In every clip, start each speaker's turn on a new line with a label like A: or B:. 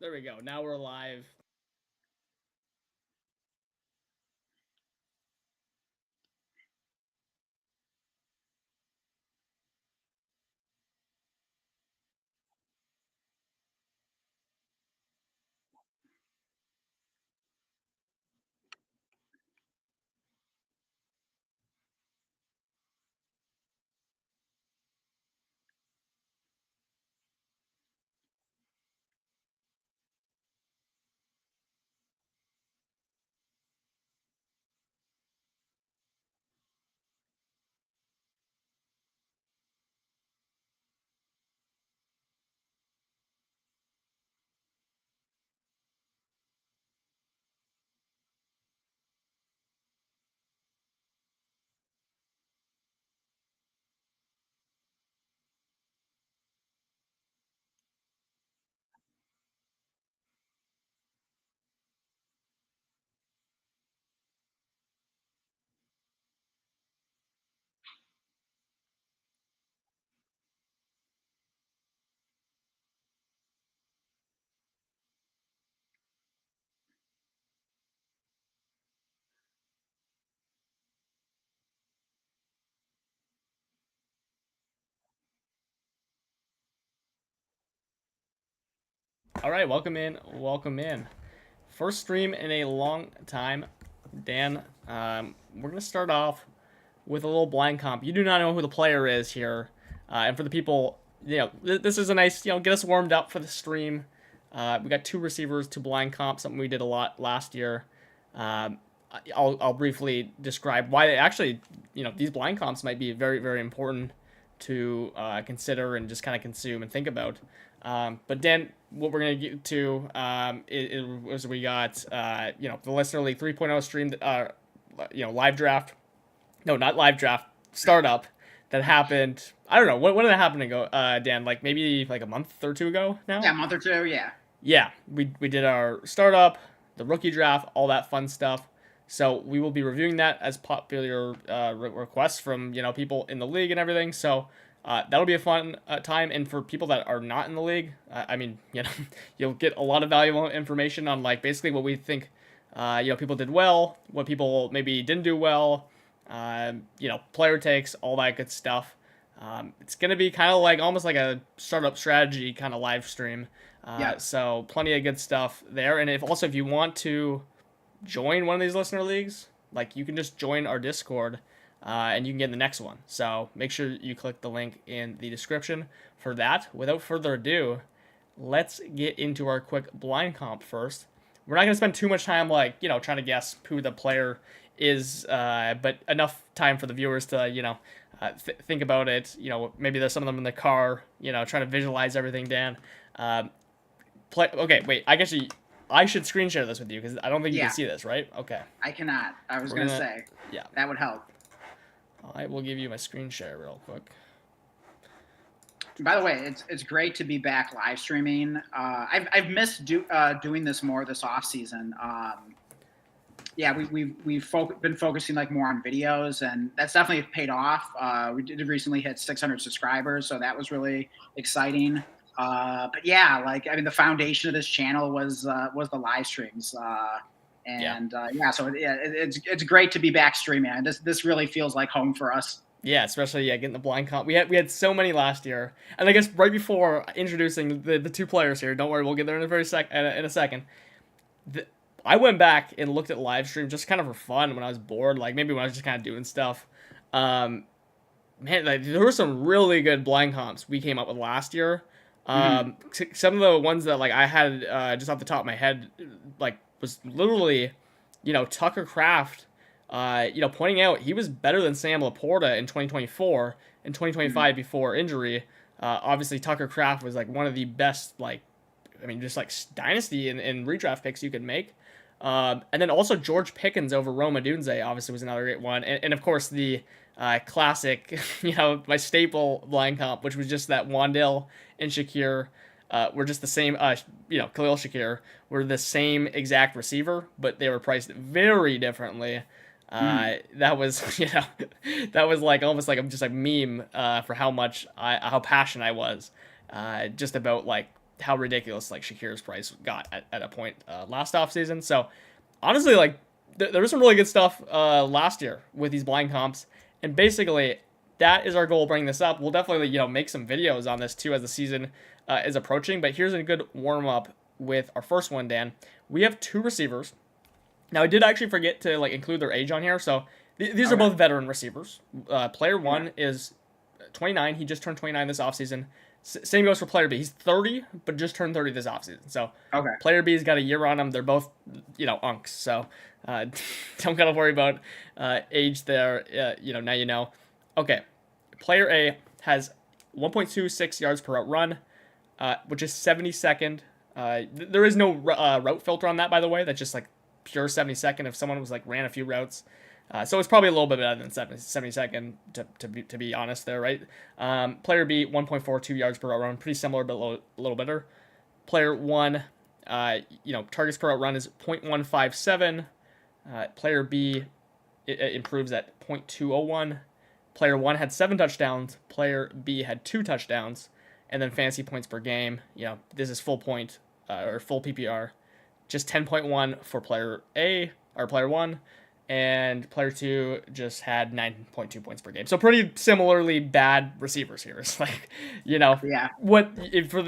A: There we go. Now we're live. All right, welcome in. Welcome in. First stream in a long time. Dan, we're going to start off with a little blind comp. You do not know who the player is here. And for the people, this is a nice, get us warmed up for the stream. We got two receivers to blind comp, something we did a lot last year. Um, I'll briefly describe why they actually, these blind comps might be very, very important to consider and just kind of consume and think about. But Dan, what we're gonna get to is we got the Listener League 3.0 stream, live draft. No, not live draft. Startup that happened. I don't know when did that happen to go, Dan? Like maybe like a month or two ago now.
B: Yeah, a month or two. Yeah.
A: Yeah, we did our startup, the rookie draft, all that fun stuff. So we will be reviewing that as popular requests from people in the league and everything. So that'll be a fun time. And for people that are not in the league, you'll get a lot of valuable information on like basically what we think people did well, what people maybe didn't do well, player takes, all that good stuff. It's gonna be kind of like almost like a startup strategy kind of live stream.
B: Yeah.
A: So plenty of good stuff there. And if you want to join one of these listener leagues, like you can just join our Discord, and you can get in the next one. So make sure you click the link in the description for that. Without further ado, let's get into our quick blind comp first. We're not gonna spend too much time trying to guess who the player is, but enough time for the viewers to think about it. Maybe there's some of them in the car, trying to visualize everything. Dan, Okay, wait. I guess I should screen share this with you because I don't think you
B: Yeah.
A: can see this, right? Okay.
B: I cannot. I was
A: We're
B: gonna
A: gonna-
B: say
A: Yeah.
B: that would help.
A: I will give you my screen share real quick.
B: By the way, it's great to be back live streaming. I've missed doing this more this off season. Yeah, we've been focusing like more on videos, and that's definitely paid off. We did recently hit 600 subscribers, so that was really exciting. But yeah, the foundation of this channel was the live streams. It's great to be back streaming. And this really feels like home for us.
A: Yeah, especially getting the blind comp. We had so many last year, and I guess right before introducing the two players here, don't worry, we'll get there in a second. I went back and looked at live stream just kind of for fun when I was bored, like maybe when I was just kind of doing stuff. Man, like, there were some really good blind comps we came up with last year. Some of the ones that like I had just off the top of my head, like was literally, Tucker Kraft, pointing out he was better than Sam Laporta in 2024 and 2025 before injury. Obviously Tucker Kraft was like one of the best, just like dynasty and redraft picks you could make. And then also George Pickens over Rome Odunze obviously was another great one. And of course the classic, my staple blind comp, which was just that Wandale and Shakir were just the same, Khalil Shakir were the same exact receiver, but they were priced very differently. That was, that was like almost like just like meme for how passionate I was just about like how ridiculous like Shakir's price got at a point last offseason. So honestly, like there was some really good stuff last year with these blind comps, and basically that is our goal. Bringing this up, we'll definitely make some videos on this too as the season is approaching. But here's a good warm up with our first one, Dan. We have 2 receivers. Now I did actually forget to like include their age on here, so these are both veteran receivers. Player 1 is 29. He just turned 29 this offseason. Same goes for player B. He's 30, but just turned 30 this offseason. So player B's got a year on him. They're both, unks. So don't gotta worry about age there. Now you know. Okay, player A has 1.26 yards per route run, which is 72nd. There is no route filter on that, by the way. That's just like pure 72nd if someone was like ran a few routes. So it's probably a little bit better than 72nd to be honest there, right? Player B, 1.42 yards per route run, pretty similar but a little better. Player 1, targets per route run is 0.157. Player B it improves at 0.201. Player 1 had 7 touchdowns. Player B had 2 touchdowns. And then fantasy points per game, this is full point or full PPR. Just 10.1 for player A or player 1. And player 2 just had 9.2 points per game. So pretty similarly bad receivers here. It's like,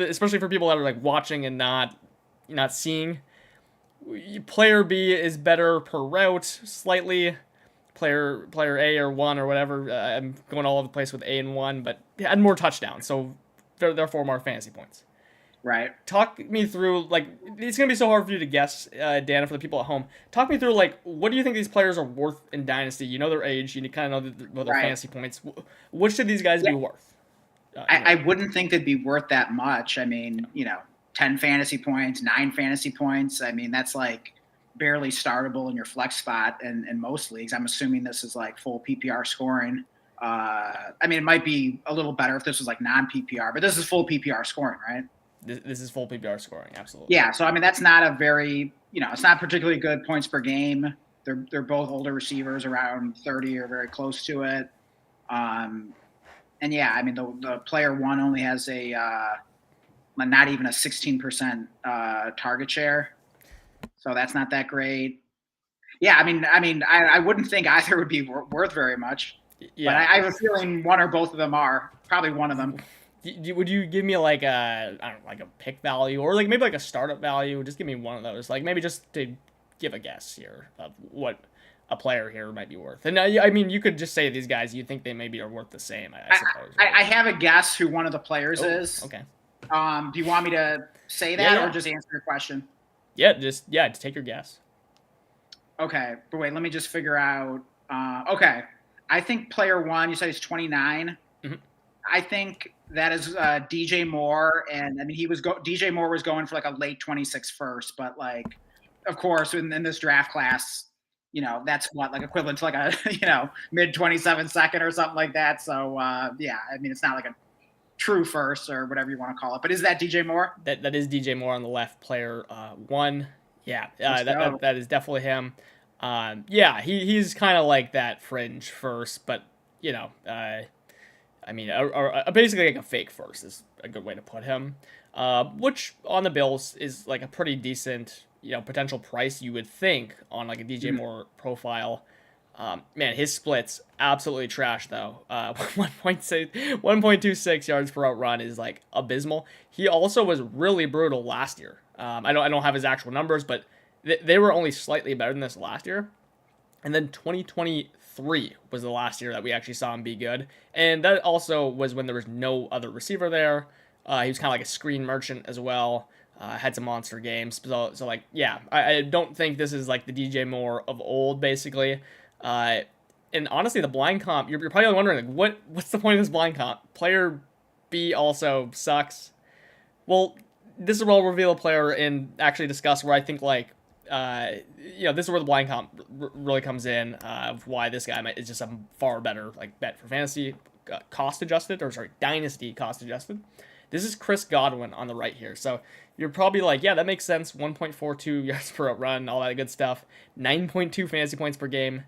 A: especially for people that are like watching and not seeing. Player B is better per route slightly. Player A or 1 or whatever. I'm going all over the place with A and 1, but had more touchdowns. So therefore more fantasy points.
B: Right.
A: Talk me through, like, it's going to be so hard for you to guess, Dan, for the people at home. Talk me through, like, what do you think these players are worth in Dynasty? You know their age. You kind of know their fantasy points. What should these guys be worth?
B: I wouldn't think they'd be worth that much. I mean, 10 fantasy points, 9 fantasy points. I mean, that's, like, barely startable in your flex spot in most leagues. I'm assuming this is, like, full PPR scoring. I mean, it might be a little better if this was, like, non-PPR, but this is full PPR scoring, right?
A: This is full PPR scoring, absolutely.
B: Yeah, so I mean that's not a very, it's not particularly good points per game. They're both older receivers, around 30 or very close to it. And yeah, I mean the player 1 only has a not even a 16% target share, so that's not that great. Yeah, I mean I wouldn't think either would be worth very much. Yeah, but I have a feeling one or both of them are, probably one of them.
A: Would you give me like a pick value or like maybe like a startup value? Just give me one of those, like maybe just to give a guess here of what a player here might be worth. And I mean, you could just say these guys you think they maybe are worth the same. I suppose. Right?
B: I have a guess who one of the players is.
A: Okay.
B: Do you want me to say that or just answer your question?
A: Yeah, just take your guess.
B: Okay, but wait, let me just figure out. Okay, I think player 1. You said he's 29.
A: Mm-hmm.
B: I think that is DJ Moore, and I mean DJ Moore was going for like a late 26 first, but like, of course, in this draft class, that's what, like equivalent to like a mid 27 second or something like that. So yeah, I mean it's not like a true first or whatever you want to call it, but is that DJ Moore?
A: That is DJ Moore on the left, player 1. Yeah, that is definitely him. Yeah, he's kind of like that fringe first, but I mean, basically like a fake first is a good way to put him, which on the Bills is like a pretty decent, potential price you would think on like a DJ Moore profile. Man, his splits absolutely trash though. 1.26 yards per route run is like abysmal. He also was really brutal last year. I don't have his actual numbers, but they were only slightly better than this last year. And then 2023 was the last year that we actually saw him be good. And that also was when there was no other receiver there. He was kind of like a screen merchant as well. Had some monster games. So like, yeah, I don't think this is like the DJ Moore of old, basically. And honestly, the blind comp, you're probably wondering, like, what's the point of this blind comp? Player B also sucks. Well, this is where I'll reveal a player and actually discuss where I think, like, this is where the blind comp really comes in, of why this guy is just a far better like bet for fantasy dynasty cost adjusted. This is Chris Godwin on the right here. So you're probably like, yeah, that makes sense. 1.42 yards per run, all that good stuff. 9.2 fantasy points per game.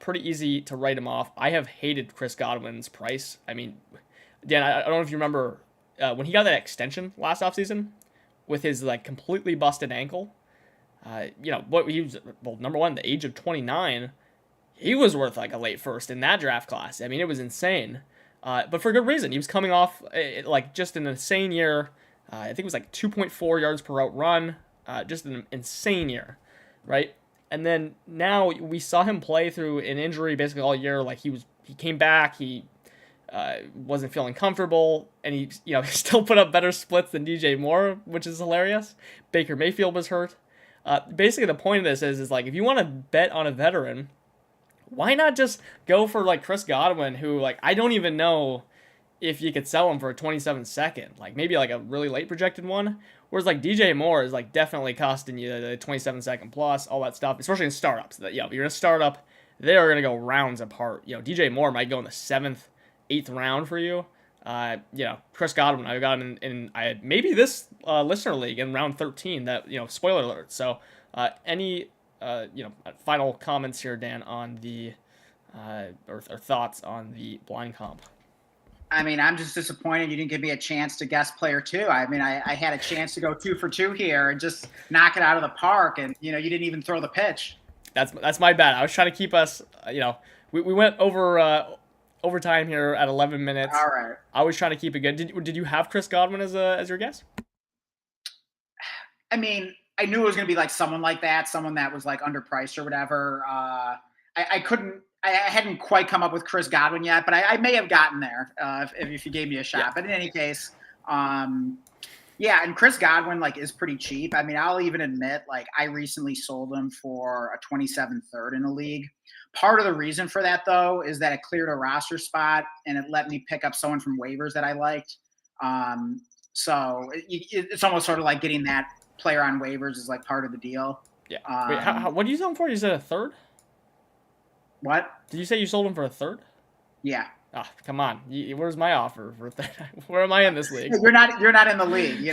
A: Pretty easy to write him off. I have hated Chris Godwin's price. I mean, Dan, I don't know if you remember when he got that extension last offseason with his like completely busted ankle, what he was, well, number one, the age of 29, he was worth like a late first in that draft class. I mean, it was insane, but for good reason. He was coming off like just an insane year. I think it was like 2.4 yards per route run, just an insane year, right? And then now we saw him play through an injury basically all year. Like he came back, he wasn't feeling comfortable, and he still put up better splits than DJ Moore, which is hilarious. Baker Mayfield was hurt. Basically, the point of this is like if you want to bet on a veteran, why not just go for like Chris Godwin, who like I don't even know if you could sell him for a 27-second, like maybe like a really late projected one. Whereas like DJ Moore is like definitely costing you the 27-second plus, all that stuff, especially in startups. That if you're in a startup, they are gonna go rounds apart. DJ Moore might go in the 7th, 8th round for you. Chris Godwin, I got him in I had maybe this listener league in round 13. That spoiler alert. So any final comments here, Dan, on the or thoughts on the blind comp?
B: I mean, I'm just disappointed you didn't give me a chance to guess player 2. I mean, I had a chance to go 2 for 2 here and just knock it out of the park, and you didn't even throw the pitch.
A: That's my bad. I was trying to keep us. We went over overtime here at 11 minutes.
B: All right.
A: I was trying to keep it good. Did you have Chris Godwin as your guess?
B: I mean, I knew it was going to be like someone like that, someone that was like underpriced or whatever. I hadn't quite come up with Chris Godwin yet, but I may have gotten there if you gave me a shot.
A: Yeah.
B: But in any case, and Chris Godwin like is pretty cheap. I mean, I'll even admit like I recently sold him for a 27th third in a league. Part of the reason for that though is that it cleared a roster spot and it let me pick up someone from waivers that I liked. So it's almost sort of like getting that player on waivers is like part of the deal.
A: Yeah. Wait, what did you sell him for? You said a third?
B: What?
A: Did you say you sold him for a third?
B: Yeah.
A: Oh, come on. Where's my offer for a third? Where am I in this league?
B: You're not in the league,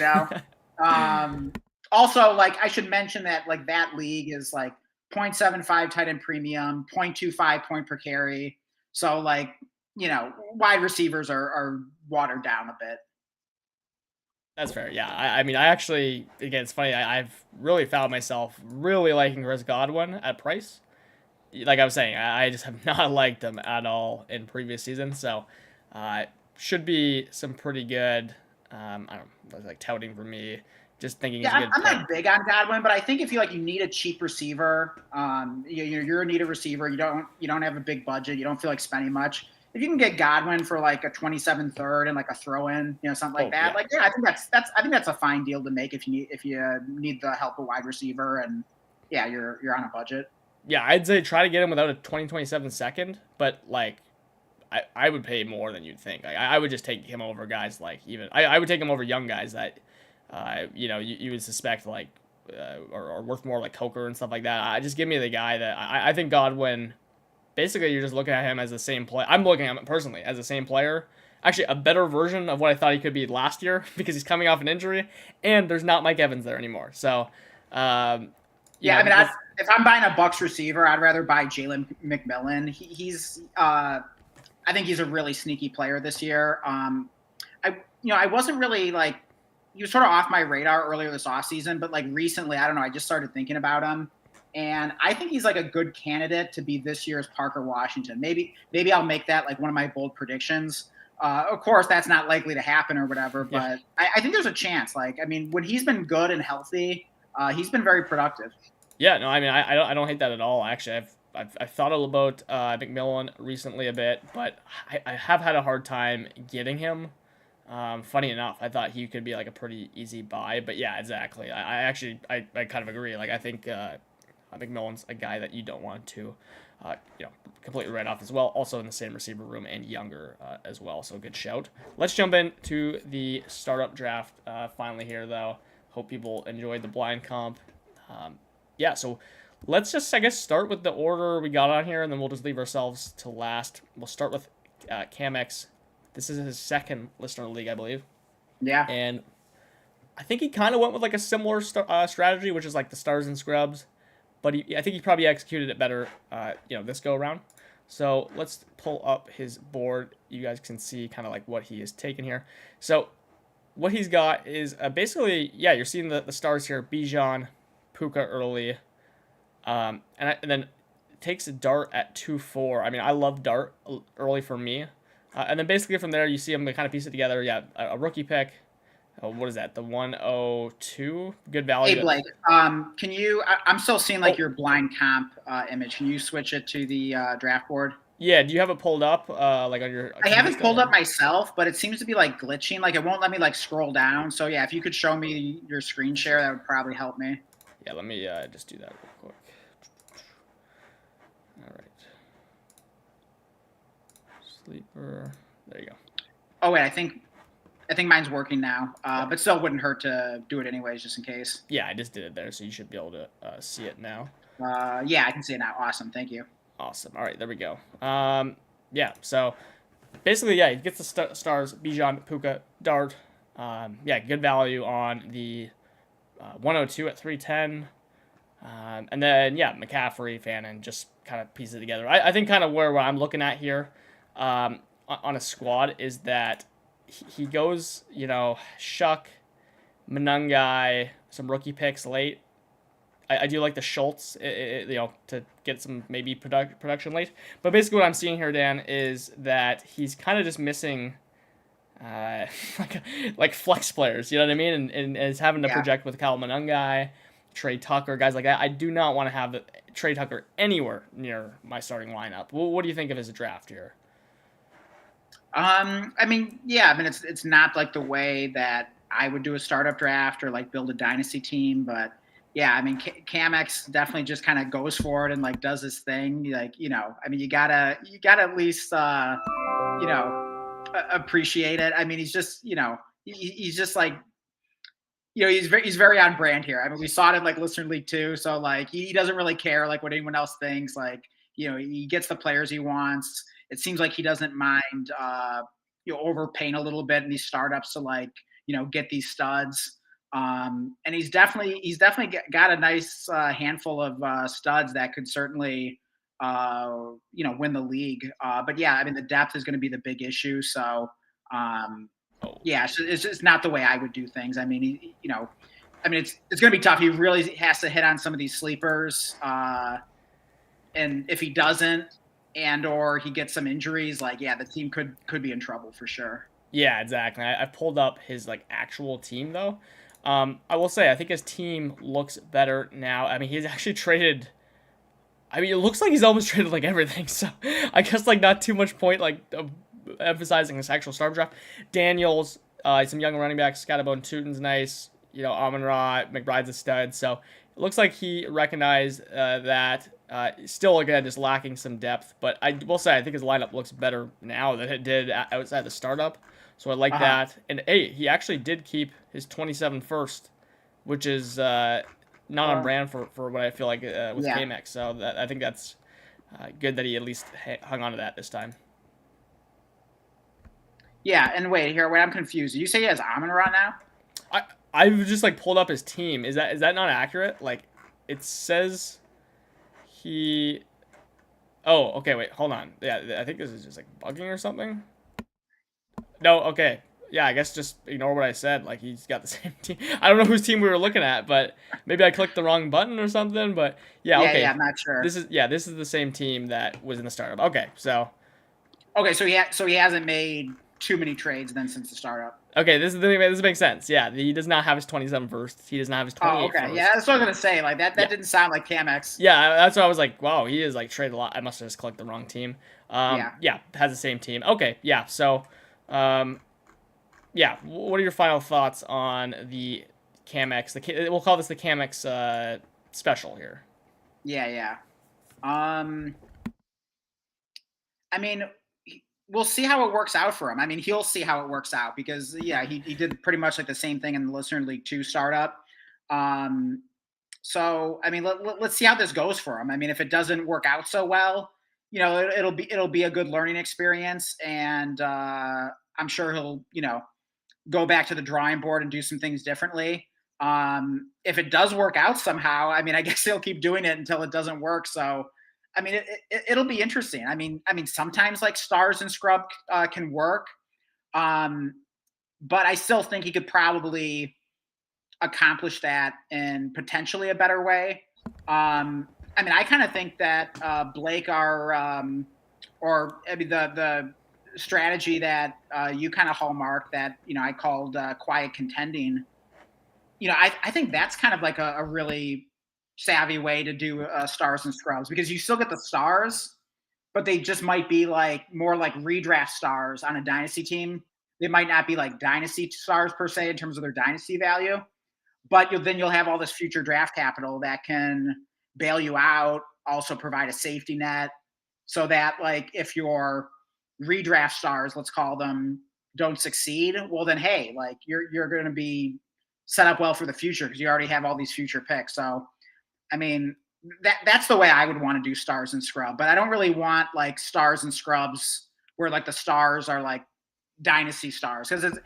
B: Also, like I should mention that like that league is like 0.75 tight end premium, 0.25 point per carry. So like, wide receivers are watered down a bit.
A: That's fair. Yeah. I mean, I actually, again, it's funny. I've really found myself really liking Chris Godwin at price. Like I was saying, I just have not liked him at all in previous seasons. So, should be some pretty good, I don't know, like touting for me. Just thinking he's a good
B: I'm
A: player.
B: not big on Godwin, but I think if you need a cheap receiver, you're in need of a receiver. You don't have a big budget. You don't feel like spending much. If you can get Godwin for like a 27 third and like a throw in, something like that.
A: Yeah.
B: I think that's a fine deal to make if you need the help of wide receiver and you're on a budget.
A: Yeah, I'd say try to get him without a 2027 second, but like I would pay more than you'd think. Like I would just take him over guys like even I would take him over young guys that you would suspect like are worth more, like Coker and stuff like that. Just give me the guy that I think Godwin. Basically, you're just looking at him as the same player. I'm looking at him personally as the same player. Actually, a better version of what I thought he could be last year because he's coming off an injury, and there's not Mike Evans there anymore. So,
B: I mean, if I'm buying a Bucs receiver, I'd rather buy Jalen McMillan. I think he's a really sneaky player this year. I wasn't really like, he was sort of off my radar earlier this offseason, but like recently, I don't know, I just started thinking about him. And I think he's like a good candidate to be this year's Parker Washington. Maybe I'll make that like one of my bold predictions. Of course, that's not likely to happen or whatever, but I think there's a chance. Like, I mean, when he's been good and healthy, he's been very productive.
A: Yeah, no, I mean, I don't hate that at all. Actually, I've thought about McMillan recently a bit, but I have had a hard time getting him. Funny enough, I thought he could be like a pretty easy buy, but yeah, exactly. I kind of agree. Like, I think McMillan's a guy that you don't want to, completely write off as well. Also in the same receiver room and younger as well. So good shout. Let's jump into the startup draft finally here, though. Hope people enjoyed the blind comp. So let's just, I guess, start with the order we got on here, and then we'll just leave ourselves to last. We'll start with Camex. This is his second listener league, I believe.
B: Yeah.
A: And I think he kind of went with like a similar strategy, which is like the stars and scrubs. But I think he probably executed it better, this go around. So let's pull up his board. You guys can see kind of like what he has taken here. So what he's got is basically, yeah, you're seeing the stars here: Bijan, Puka early, and then takes a Dart at 2-4. I mean, I love Dart early for me, and then basically from there you see him kind of piece it together. Yeah, a rookie pick. What is that? The 102, good
B: Hey
A: value.
B: Blake, can you? I'm still seeing like
A: Oh,
B: your blind comp image. Can you switch it to the draft board?
A: yeah. Do you have it pulled up, like on your
B: I
A: TV
B: haven't
A: still?
B: pulled up
A: Or?
B: myself, but it seems to be like glitching. Like it won't let me like scroll down. So yeah, if you could show me your screen share, that would probably help me.
A: Yeah, let me just do that real quick. All right. Sleeper. There you go.
B: Oh wait, I think mine's working now, but still wouldn't hurt to do it anyways, just in case.
A: Yeah, I just did it there, so you should be able to see it now.
B: Yeah, I can see it now. Awesome, thank you.
A: Awesome. All right, there we go. Yeah. So basically, yeah, he gets the stars: Bijan, Puka, Dart. Yeah, good value on the 102 at 310. And then yeah, McCaffrey, Fannin, just kind of piece it together. I think kind of where I'm looking at here, on a squad is that he goes, Shuck, Manungai, some rookie picks late. I do like the Schultz, to get some maybe production late. But basically, what I'm seeing here, Dan, is that he's kind of just missing, uh, like flex players. You know what I mean? And is having to
B: Yeah.
A: project with Kyle Manungai, Trey Tucker, guys like that. I do not want to have Trey Tucker anywhere near my starting lineup. What do you think of his draft here?
B: I mean, yeah, I mean it's not like the way that I would do a startup draft or like build a dynasty team, but yeah, I mean Camex definitely just kind of goes for it and like does his thing. Like, I mean you gotta at least appreciate it. I mean he's just, he's just like, he's very on brand here. I mean, we saw it in like Listener League too. So like he doesn't really care like what anyone else thinks. Like, he gets the players he wants. It seems like he doesn't mind overpaying a little bit in these startups to like, get these studs. And he's definitely got a nice handful of studs that could certainly win the league. But yeah, I mean the depth is going to be the big issue. So um,
A: Oh,
B: yeah, it's just not the way I would do things. I mean, I mean, it's going to be tough. He really has to hit on some of these sleepers, and if he doesn't, and or he gets some injuries, like yeah, the team could be in trouble for sure.
A: yeah, exactly. I've pulled up his like actual team though. I will say I think his team looks better now. I mean, he's actually traded. I mean, it looks like he's almost traded like everything. So I guess like not too much point like emphasizing this actual star draft. Daniels, some young running backs. Scatterbone Tootin's nice. Amon Ra, McBride's a stud. So it looks like he recognized that. Still, again, just lacking some depth. But I will say I think his lineup looks better now than it did outside the startup. So I like
B: Uh-huh.
A: that. And hey, he actually did keep his 27 first, which is not on brand for what I feel like with
B: Yeah,
A: KMX. So I think that's good that he at least hung on to that this time.
B: yeah. And wait, I'm confused. You say he has Amon Ra now?
A: I I've just like pulled up his team. Is that not accurate? Like it says he. Oh, okay. Wait, hold on. Yeah, I think this is just like bugging or something. No, okay. Yeah, I guess just ignore what I said. Like he's got the same team. I don't know whose team we were looking at, but maybe I clicked the wrong button or something. But yeah,
B: Yeah.
A: okay.
B: I'm not sure.
A: This is the same team that was in the startup. Okay, so
B: Okay, so he hasn't made too many trades then since the startup.
A: okay, this makes sense. Yeah, he does not have his 27 first. He does not have his
B: Oh,
A: 28
B: okay.
A: first.
B: Yeah, that's what I was gonna say. Like that
A: Yeah,
B: didn't sound like Camex.
A: yeah, that's why I was like, wow, he is like traded a lot. I must have just clicked the wrong team.
B: Yeah.
A: Yeah, has the same team. Okay, yeah. So, um, yeah. What are your final thoughts on the Camex? We'll call this the Camex special here.
B: Yeah. Um, I mean, we'll see how it works out for him. I mean, he'll see how it works out because yeah, he did pretty much like the same thing in the Listener League 2 startup. Um, so I mean, let's see how this goes for him. I mean, if it doesn't work out so well, it'll be a good learning experience, and I'm sure he'll go back to the drawing board and do some things differently. If it does work out somehow, I mean, I guess he'll keep doing it until it doesn't work. So, I mean, it'll be interesting. I mean, sometimes like stars and scrub can work. Um, but I still think he could probably accomplish that in potentially a better way. I mean, I kind of think that Blake, or I mean, the strategy that you kind of hallmark that I called quiet contending. I think that's kind of like a really savvy way to do stars and scrubs because you still get the stars, but they just might be like more like redraft stars on a dynasty team. They might not be like dynasty stars per se in terms of their dynasty value, but then you'll have all this future draft capital that can bail you out, also provide a safety net, so that like if your redraft stars, let's call them, don't succeed, well then hey, like you're going to be set up well for the future because you already have all these future picks. So I mean that's the way I would want to do stars and scrub, but I don't really want like stars and scrubs where like the stars are like dynasty stars because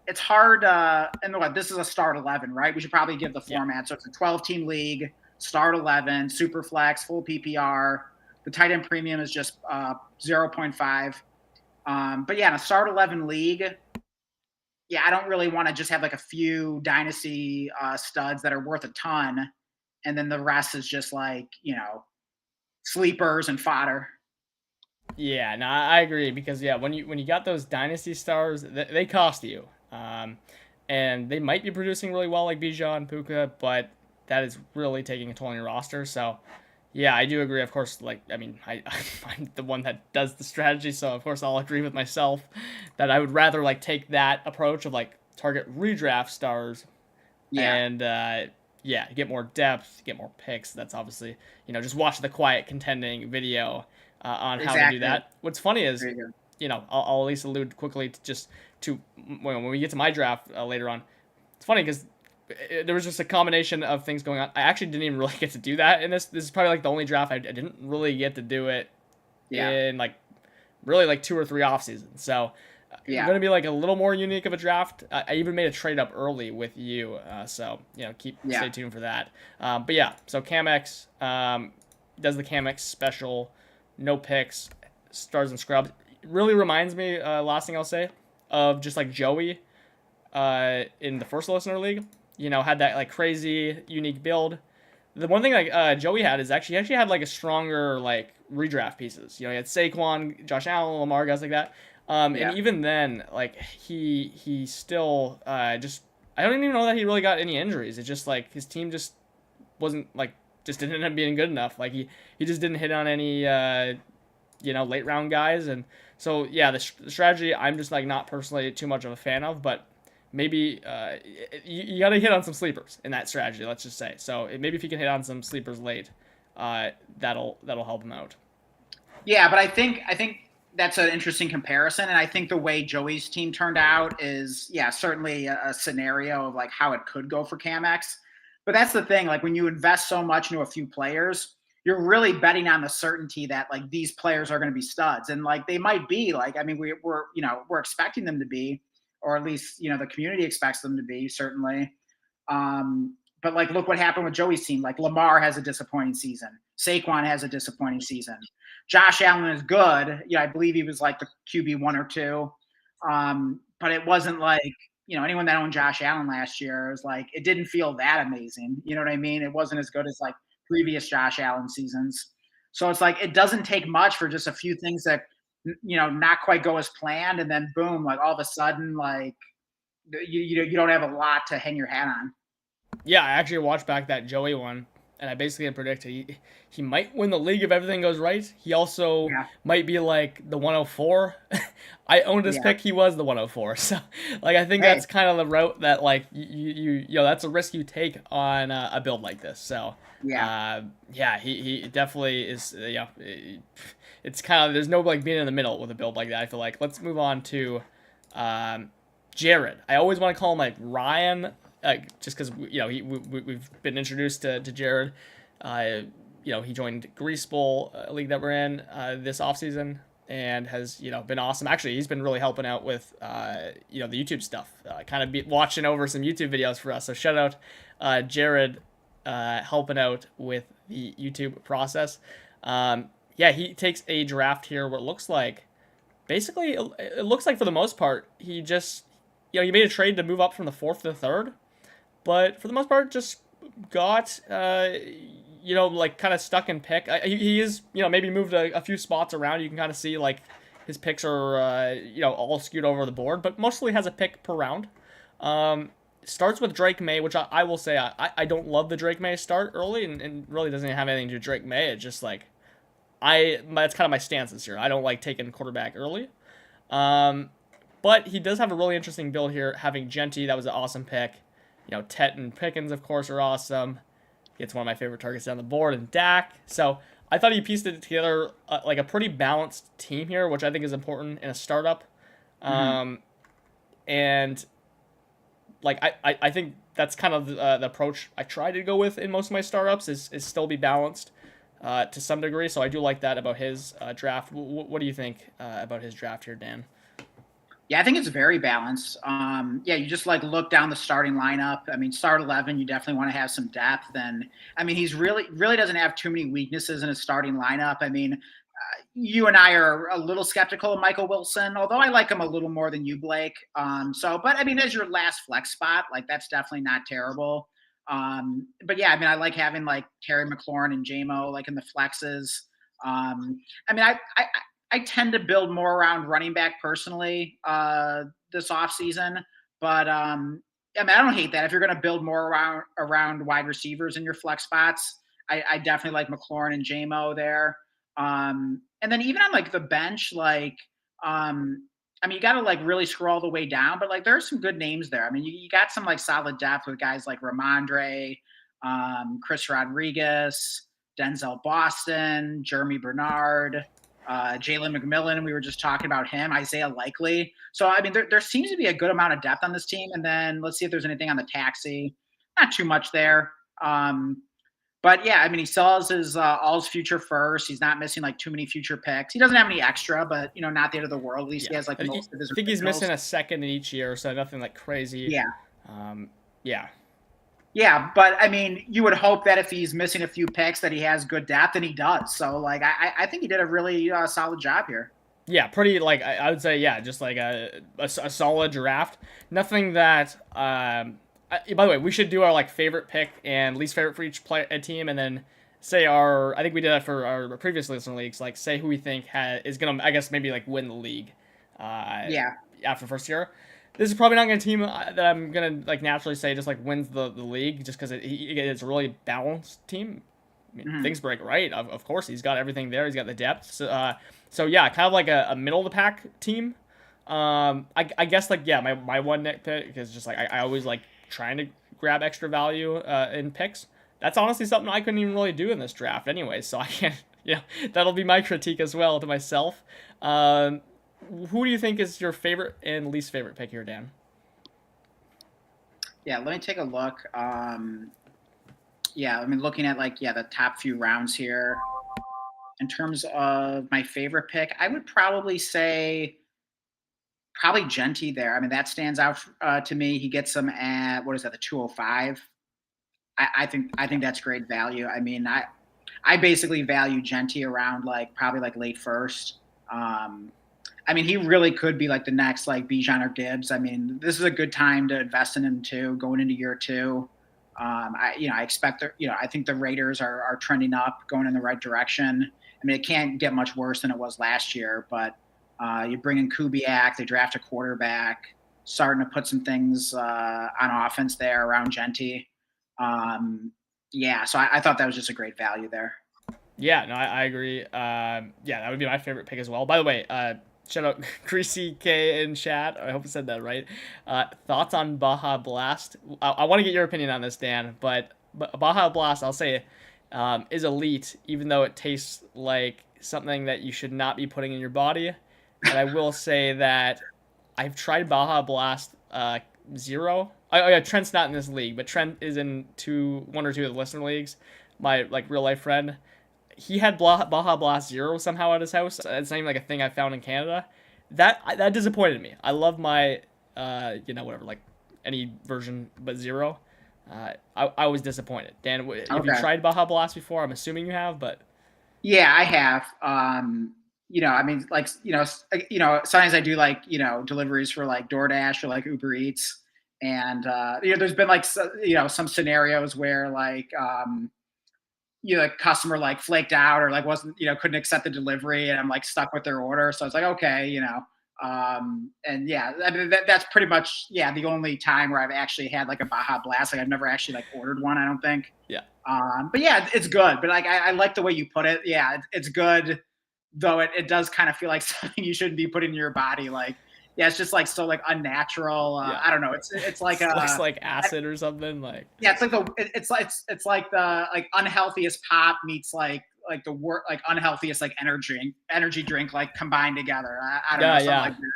B: it's hard. And what, this is a start 11, right? We should probably give the format. So it's a 12-team league, start 11, super flex, full PPR. The tight end premium is just 0.5. But yeah, in a start 11 league, yeah, I don't really want to just have like a few dynasty studs that are worth a ton, and then the rest is just like sleepers and fodder.
A: Yeah, no, I agree because when you got those dynasty stars, they cost you, and they might be producing really well like Bijan, Puka, but that is really taking a toll on your roster. So, yeah, I do agree. Of course, like I mean, I'm the one that does the strategy, so of course I'll agree with myself that I would rather like take that approach of like target redraft stars,
B: Yeah,
A: and get more depth, get more picks. That's obviously just watch the quiet contending video on how to do
B: exactly.
A: that. What's funny is,
B: There you go.
A: I'll at least allude quickly to just to when we get to my draft later on. It's funny because there was just a combination of things going on. I actually didn't even really get to do that in this. This is probably like the only draft I didn't really get to do it
B: Yeah,
A: in like really like 2 or 3 off seasons. So
B: yeah,
A: going to be like a little more unique of a draft. I even made a trade up early with you, so stay
B: yeah.
A: tuned for that. But yeah, so Camex does the Camex special, no picks, stars and scrubs. It really reminds me, last thing I'll say, of just like Joey in the first listener league. Had that like crazy unique build. The one thing like Joey had is he actually had like a stronger like redraft pieces. He had Saquon, Josh Allen, Lamar, guys like that. And
B: Yeah.
A: even then, like he still just I don't even know that he really got any injuries. It's just like his team just wasn't like just didn't end up being good enough. Like he just didn't hit on any late round guys, and so yeah, the strategy I'm just like not personally too much of a fan of, but maybe you got to hit on some sleepers in that strategy. Let's just say so. Maybe if you can hit on some sleepers late, that'll help him out.
B: Yeah, but I think that's an interesting comparison, and I think the way Joey's team turned out is, yeah, certainly a scenario of like how it could go for Camex. But that's the thing, like when you invest so much into a few players, you're really betting on the certainty that like these players are going to be studs, and like they might be. Like I mean, we're expecting them to be, or at least the community expects them to be certainly. But like, look what happened with Joey's team. Like Lamar has a disappointing season. Saquon has a disappointing season. Josh Allen is good. Yeah, I believe he was like the QB 1 or 2. But it wasn't like, anyone that owned Josh Allen last year was like, it didn't feel that amazing. You know what I mean? It wasn't as good as like previous Josh Allen seasons. So it's like, it doesn't take much for just a few things that, not quite go as planned. And then boom, like all of a sudden, like you don't have a lot to hang your hat on.
A: Yeah, I actually watched back that Joey one, and I basically predicted he might win the league if everything goes right. He also
B: Yeah.
A: might be like the 104. I owned his
B: Yeah.
A: pick. He was the 104. So like I think
B: Hey.
A: that's kind of the route that like that's a risk you take on a build like this. So
B: Yeah.
A: yeah, he definitely is. It's kind of there's no like being in the middle with a build like that. I feel like let's move on to um, Jared. I always want to call him like Ryan, just because we've been introduced to Jared. He joined Grease Bowl league that we're in this offseason and has been awesome. Actually, he's been really helping out with the YouTube stuff, kind of watching over some YouTube videos for us. So shout out Jared helping out with the YouTube process. Yeah, he takes a draft here where it looks like basically it looks like for the most part he just he made a trade to move up from the fourth to the third, but for the most part, just got like kind of stuck in pick. He is maybe moved a few spots around. You can kind of see like his picks are all skewed over the board, but mostly has a pick per round. Starts with Drake May, which I will say I don't love the Drake May start early, and really doesn't have anything to do with Drake May. It's just like that's kind of my stance this year. I don't like taking quarterback early. But he does have a really interesting build here, having Genty. That was an awesome pick. Tet and Pickens, of course, are awesome. It's one of my favorite targets down the board, and Dak. So I thought he pieced it together like a pretty balanced team here, which I think is important in a startup. And like I think that's kind of the approach I try to go with in most of my startups is still be balanced to some degree. So I do like that about his draft. What do you think about his draft here, Dan?
B: Yeah, I think it's very balanced. Yeah, you just like look down the starting lineup. I mean, start 11, you definitely want to have some depth. And I mean, he's really doesn't have too many weaknesses in his starting lineup. I mean, you and I are a little skeptical of Michael Wilson, although I like him a little more than you, Blake. But I mean, as your last flex spot, like that's definitely not terrible. But yeah, I mean, I like having like Terry McLaurin and JMO like in the flexes. I mean, I tend to build more around running back personally this offseason. But I mean, I don't hate that. If you're going to build more around wide receivers in your flex spots, I definitely like McLaurin and JMO there. And then even on like the bench, like I mean, you got to like really scroll the way down, but like there are some good names there. I mean, you got some like solid depth with guys like Ramondre, Chris Rodriguez, Denzel Boston, Jeremy Bernard, Jalen McMillan. We were just talking about him, Isaiah Likely. So, I mean, there seems to be a good amount of depth on this team. And then let's see if there's anything on the taxi. Not too much there. But yeah, I mean, he sells his all his future first. He's not missing like too many future picks. He doesn't have any extra, but not the end of the world. At least he has like most of his.
A: I think he's missing a second in each year, so nothing like crazy.
B: Yeah.
A: Yeah.
B: Yeah, but I mean, you would hope that if he's missing a few picks, that he has good depth, and he does. So, like, I think he did a really solid job here.
A: Yeah, pretty like I would say, yeah, just like a solid draft. Nothing that. By the way, we should do our like favorite pick and least favorite for each team, and then say our. I think we did that for our previous listener leagues. Like, say who we think is gonna, I guess maybe like win the league.
B: Yeah.
A: After the first year. This is probably not going to team that I'm going to like naturally say just like wins the league just because it's a really balanced team. I mean, things break right. Of course, he's got everything there. He's got the depth. So yeah, kind of like a middle of the pack team. I guess like, yeah, my one nitpick is just like I always like trying to grab extra value in picks. That's honestly something I couldn't even really do in this draft anyway. So I can't, that'll be my critique as well to myself. Who do you think is your favorite and least favorite pick here, Dan?
B: Yeah, let me take a look. Yeah, I mean, looking at like, the top few rounds here. In terms of my favorite pick, I would probably say Genty there. I mean, that stands out to me. He gets them at, what is that, the 205? I think that's great value. I mean, I basically value Genty around like probably like late first. I mean, he really could be like the next like Bijan or Gibbs. I mean, this is a good time to invest in him too, going into year two. I expect I think the Raiders are trending up, going in the right direction. I mean, it can't get much worse than it was last year, but you bring in Kubiak, they draft a quarterback, starting to put some things on offense there around Genty. Yeah, so I thought that was just a great value there.
A: Yeah, no, I agree. Yeah, that would be my favorite pick as well. By the way, shout out Greasy K in chat. I hope I said that right. Thoughts on Baja Blast? I want to get your opinion on this, Dan. But Baja Blast, I'll say, is elite, even though it tastes like something that you should not be putting in your body. And I will say that I've tried Baja Blast Zero. Oh yeah, Trent's not in this league, but Trent is in one or two of the listener leagues. My like real life friend. He had Baja Blast Zero somehow at his house. It's not even like a thing I found in Canada. That disappointed me. I love my, whatever, like any version but Zero. I was disappointed. Dan, have you tried Baja Blast before? I'm assuming you have, but.
B: Yeah, I have. I mean, like, sometimes I do like, deliveries for like DoorDash or like Uber Eats. And, there's been like, some scenarios where like, a customer like flaked out or like wasn't, couldn't accept the delivery and I'm like stuck with their order. So it's like, okay, and yeah, I mean, that's pretty much, yeah, the only time where I've actually had like a Baja Blast. Like I've never actually like ordered one, I don't think.
A: Yeah.
B: But yeah, it's good. But like, I like the way you put it. Yeah, it's good. Though it does kind of feel like something you shouldn't be putting in your body. Like, yeah, it's just like so like unnatural.
A: Yeah.
B: I don't know. It's like
A: looks like acid or something. Like
B: yeah, it's like it's like the like unhealthiest pop meets like the like unhealthiest like energy drink like combined together. I don't know, something like that.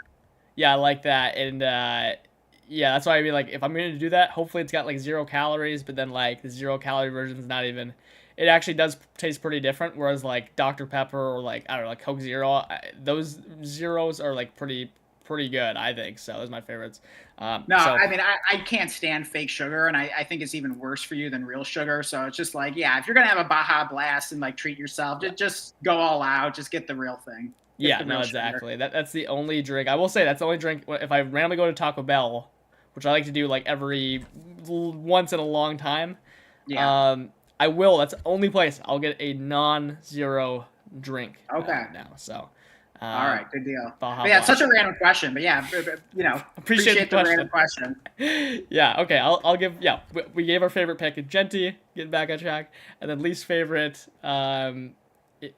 A: Yeah, I like that. And yeah, that's why I mean, like, if I'm going to do that, hopefully it's got like 0 calories, but then like the 0 calorie version is not even. It actually does taste pretty different. Whereas like Dr Pepper or like I don't know, like Coke Zero, those zeros are like pretty good. I think so. Those are my favorites.
B: No,
A: So
B: I mean I can't stand fake sugar, and I think it's even worse for you than real sugar. So it's just like, yeah, if you're gonna have a Baja Blast and like treat yourself, just go all out. Just get the real thing. Get
A: yeah,
B: the
A: no,
B: real sugar.
A: exactly. That's the only drink I will say. That's the only drink if I randomly go to Taco Bell, which I like to do like every once in a long time.
B: Yeah.
A: I will. That's the only place I'll get a non-zero drink.
B: Okay.
A: Now, so.
B: All right, good deal.
A: Baja
B: But yeah, it's
A: Blast.
B: such a random question, but yeah, appreciate the random question.
A: Yeah, okay, I'll give, yeah, we gave our favorite pick, Genty, getting back on track, and then least favorite,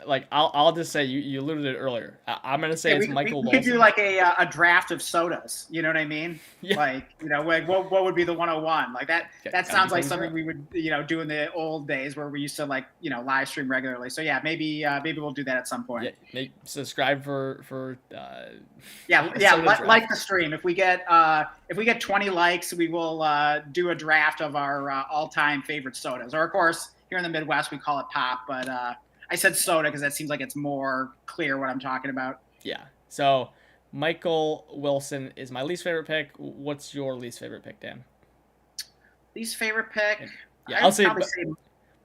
A: like, I'll just say, you alluded it earlier, I'm going to say it's Michael
B: we
A: Wilson.
B: could do like a draft of sodas, you know what I mean?
A: Yeah.
B: Like, like what would be the 101? Like that sounds like something we would, do in the old days where we used to like, live stream regularly. So yeah, maybe we'll do that at some point.
A: Yeah, subscribe for
B: like the stream. If we get 20 likes, we will do a draft of our all-time favorite sodas. Or of course, here in the Midwest we call it pop, but I said soda because that seems like it's more clear what I'm talking about.
A: Yeah. So Michael Wilson is my least favorite pick. What's your least favorite pick, Dan?
B: Least favorite pick?
A: Yeah, I'll say.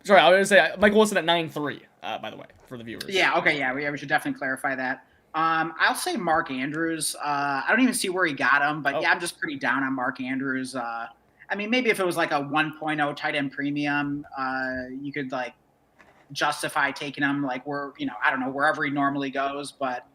A: Sorry, I was going to say Michael Wilson at 9-3. By the way, for the viewers.
B: Yeah. Okay. Yeah. We should definitely clarify that. I'll say Mark Andrews. I don't even see where he got him, but yeah, I'm just pretty down on Mark Andrews. I mean, maybe if it was like a 1.0 tight end premium, you could like justify taking him like I don't know, wherever he normally goes, but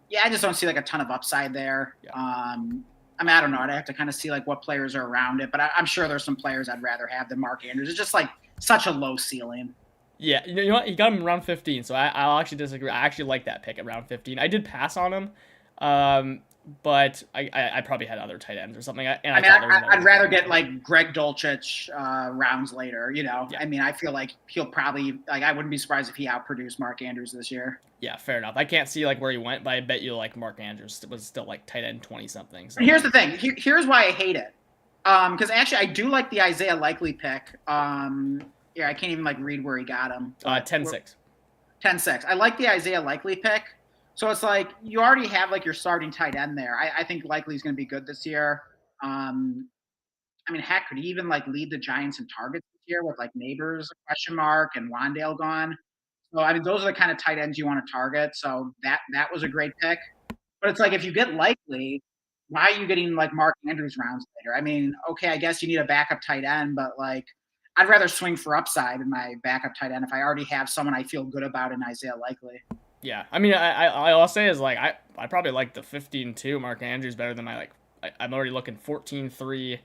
B: yeah, I just don't see like a ton of upside there.
A: Yeah.
B: I mean, I don't know. I'd have to kind of see like what players are around it, but I'm sure there's some players I'd rather have than Mark Andrews. It's just like such a low ceiling.
A: Yeah, you know what? He got him around 15, so I'll actually disagree. I actually like that pick at round 15. I did pass on him, but I probably had other tight ends or something.
B: I'd rather get like Greg Dulcich rounds later.
A: Yeah.
B: I mean, I feel like he'll probably like. I wouldn't be surprised if he outproduced Mark Andrews this year.
A: Yeah, fair enough. I can't see like where he went, but I bet you like Mark Andrews was still like tight end 20 something. So.
B: And here's the thing. Here's why I hate it. Because actually I do like the Isaiah Likely pick. Yeah, I can't even like read where he got him.
A: 10-6.
B: 10-6. I like the Isaiah Likely pick. So it's like you already have like your starting tight end there. I think Likely's going to be good this year. I mean, heck, could he even like lead the Giants in targets this year with like Neighbors question mark and Wandale gone? So I mean, those are the kind of tight ends you want to target. So that was a great pick. But it's like if you get Likely, why are you getting like Mark Andrews rounds later? I mean, okay, I guess you need a backup tight end, but like I'd rather swing for upside in my backup tight end if I already have someone I feel good about in Isaiah Likely.
A: Yeah, I mean, I'll say is like I probably like the 15-2 Mark Andrews better than I'm already looking 14-3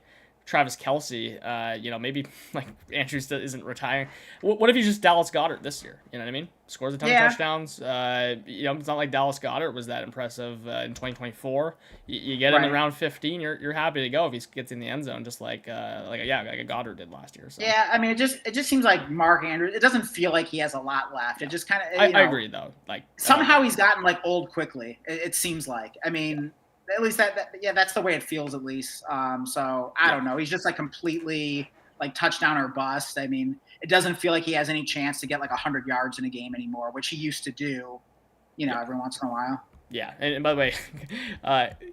A: Travis Kelce. Maybe like Andrews isn't retiring. What if he's just Dallas Goedert this year? You know what I mean? Scores a ton of touchdowns. It's not like Dallas Goedert was that impressive in 2024. You get him in round 15, you're happy to go if he gets in the end zone, just like a Goddard did last year. So.
B: Yeah, I mean, it just seems like Mark Andrews. It doesn't feel like he has a lot left. It just kind of.
A: I agree though. Like
B: somehow he's gotten like old quickly. It seems like. I mean. At least that's the way it feels, at least. So I don't know. He's just like completely like touchdown or bust. I mean, it doesn't feel like he has any chance to get like 100 yards in a game anymore, which he used to do, every once in a while.
A: Yeah, and by the way,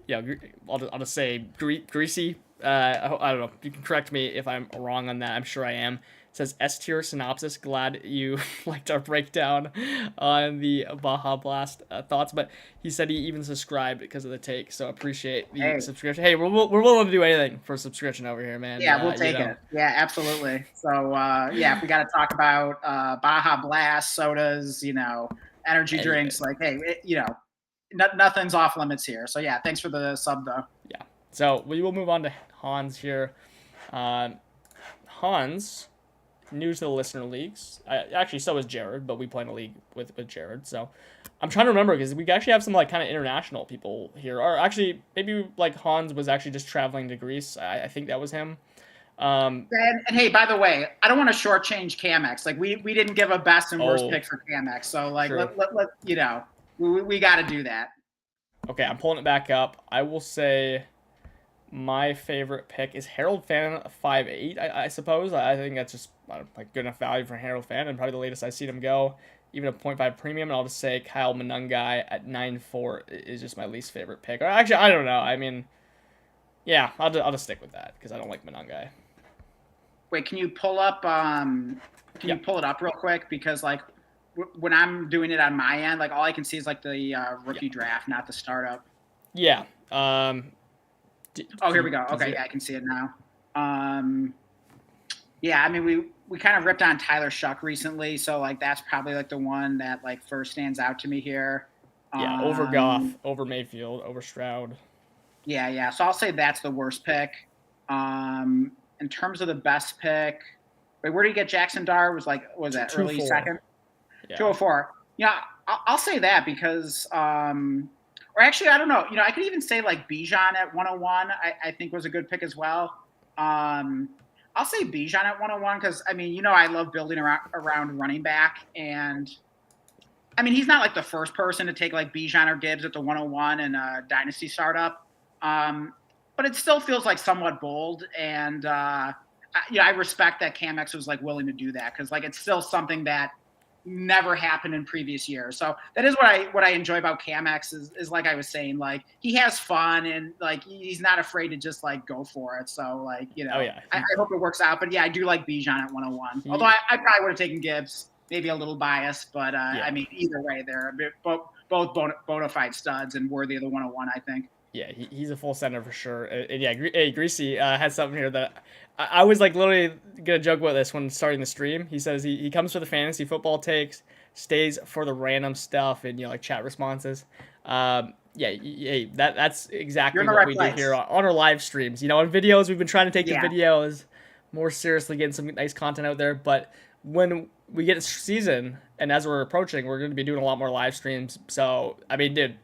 A: yeah, I'll just say greasy. I don't know. You can correct me if I'm wrong on that. I'm sure I am. It says S tier synopsis. Glad you liked our breakdown on the Baja Blast thoughts, but he said he even subscribed because of the take. So appreciate the
B: Hey,
A: subscription. Hey, we're willing to do anything for a subscription over here, man.
B: yeah, we'll take it. Yeah, absolutely. So yeah, if we got to talk about Baja Blast, sodas, energy
A: Anything.
B: drinks, like hey, nothing's off limits here. So yeah, thanks for the sub though.
A: Yeah. So we will move on to Hans here. Hans, new to the listener leagues. Actually, so is Jared, but we play in a league with Jared. So I'm trying to remember because we actually have some like kind of international people here. Or actually, maybe like Hans was actually just traveling to Greece. I think that was him.
B: And hey, by the way, I don't want to shortchange Camex. Like we didn't give a best and worst pick for Camex. So like
A: True.
B: let we got to do that.
A: Okay, I'm pulling it back up. I will say my favorite pick is Harold Fan 5'8", I suppose. I think that's just like good enough value for Harold Fan, and probably the latest I've seen him go. Even a .5 premium, and I'll just say Kyle Monungai at 9'4" is just my least favorite pick. Or actually, I don't know. I mean, yeah, I'll just stick with that because I don't like Monungai.
B: Wait, can you pull up? You pull it up real quick because like when I'm doing it on my end, like all I can see is like the rookie draft, not the startup.
A: Yeah.
B: Here we go. Okay, yeah, I can see it now. Yeah, I mean we kind of ripped on Tyler Shuck recently, so like that's probably like the one that like first stands out to me here.
A: Yeah, over Goff, over Mayfield, over Stroud.
B: Yeah. So I'll say that's the worst pick. In terms of the best pick, wait, where did you get Jackson Dar? Was that early
A: 204.
B: second?
A: Yeah.
B: 204. Yeah, I'll say that because, or actually, I don't know. I could even say like Bijan at 101. I think was a good pick as well. I'll say Bijan at 101 because I mean, I love building around running back, and I mean he's not like the first person to take like Bijan or Gibbs at the 101 in a dynasty startup. But it still feels like somewhat bold, and I respect that Camex was like willing to do that because like it's still something that never happened in previous years. So that is what I enjoy about Camex is like I was saying, like he has fun and like he's not afraid to just like go for it. So like I hope it works out. But yeah, I do like Bijan at 101. Although I probably would have taken Gibbs, maybe a little biased, but I mean either way, they're both bona fide studs and worthy of the 101. I think.
A: Yeah, he's a full center for sure. And yeah, hey, Greasy has something here that I was like literally gonna joke about this when starting the stream. He says he comes for the fantasy football takes, stays for the random stuff and like chat responses. Yeah, that's exactly what we do here on our live streams. On videos we've been trying to take the videos more seriously, getting some nice content out there. But when we get a season and as we're approaching, we're going to be doing a lot more live streams. So I mean, dude.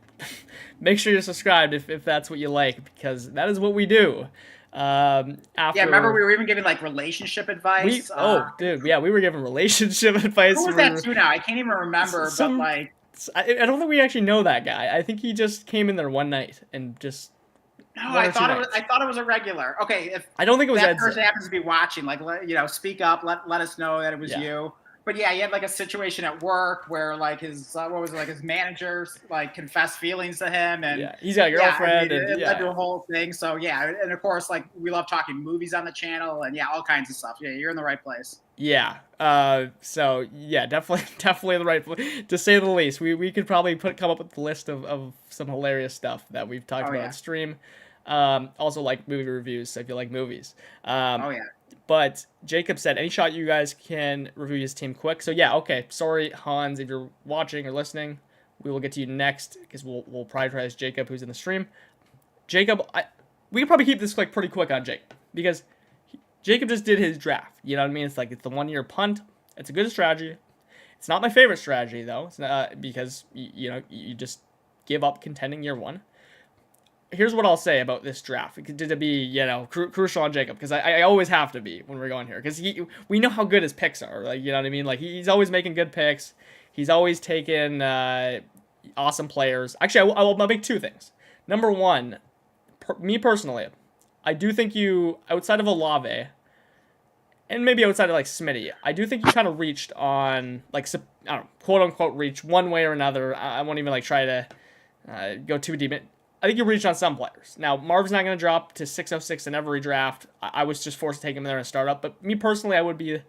A: Make sure you're subscribed if that's what you like because that is what we do.
B: Remember we were even giving like relationship advice.
A: Dude, yeah, we were giving relationship advice.
B: Who was that too? Now I can't even remember. But like,
A: I don't think we actually know that guy. I think he just came in there one night and just.
B: No, I thought it was a regular. Okay, if
A: I don't think it was
B: that person happens to be watching, like speak up, let us know that it was you. But yeah, he had like a situation at work where like his his managers like confessed feelings to him, and
A: he's got a girlfriend,
B: it led to a whole thing. So yeah, and of course like we love talking movies on the channel, and all kinds of stuff. Yeah, you're in the right place.
A: Yeah. So yeah, definitely in the right place to say the least. We could probably come up with a list of some hilarious stuff that we've talked about on stream. Also like movie reviews. So if you like movies. But Jacob said, any shot you guys can review his team quick. So yeah, okay. Sorry, Hans, if you're watching or listening, we will get to you next because we'll prioritize Jacob, who's in the stream. Jacob, we can probably keep this like pretty quick on Jake because Jacob just did his draft. You know what I mean? It's like it's the 1 year punt. It's a good strategy. It's not my favorite strategy though. It's not, because you just give up contending year one. Here's what I'll say about this draft. Did it be, crucial on Jacob? Because I always have to be when we're going here. Because we know how good his picks are. Like, you know what I mean? Like, he's always making good picks. He's always taking awesome players. Actually, I'll make two things. Number one, me personally, I do think you, outside of Olave, and maybe outside of, like, Smitty, I do think you kind of reached on, like, I don't know, quote-unquote reach one way or another. I won't even, like, try to go too deep. I think you reached on some players. Now, Marv's not going to drop to 606 in every draft. I was just forced to take him there in a startup. But me personally, I would be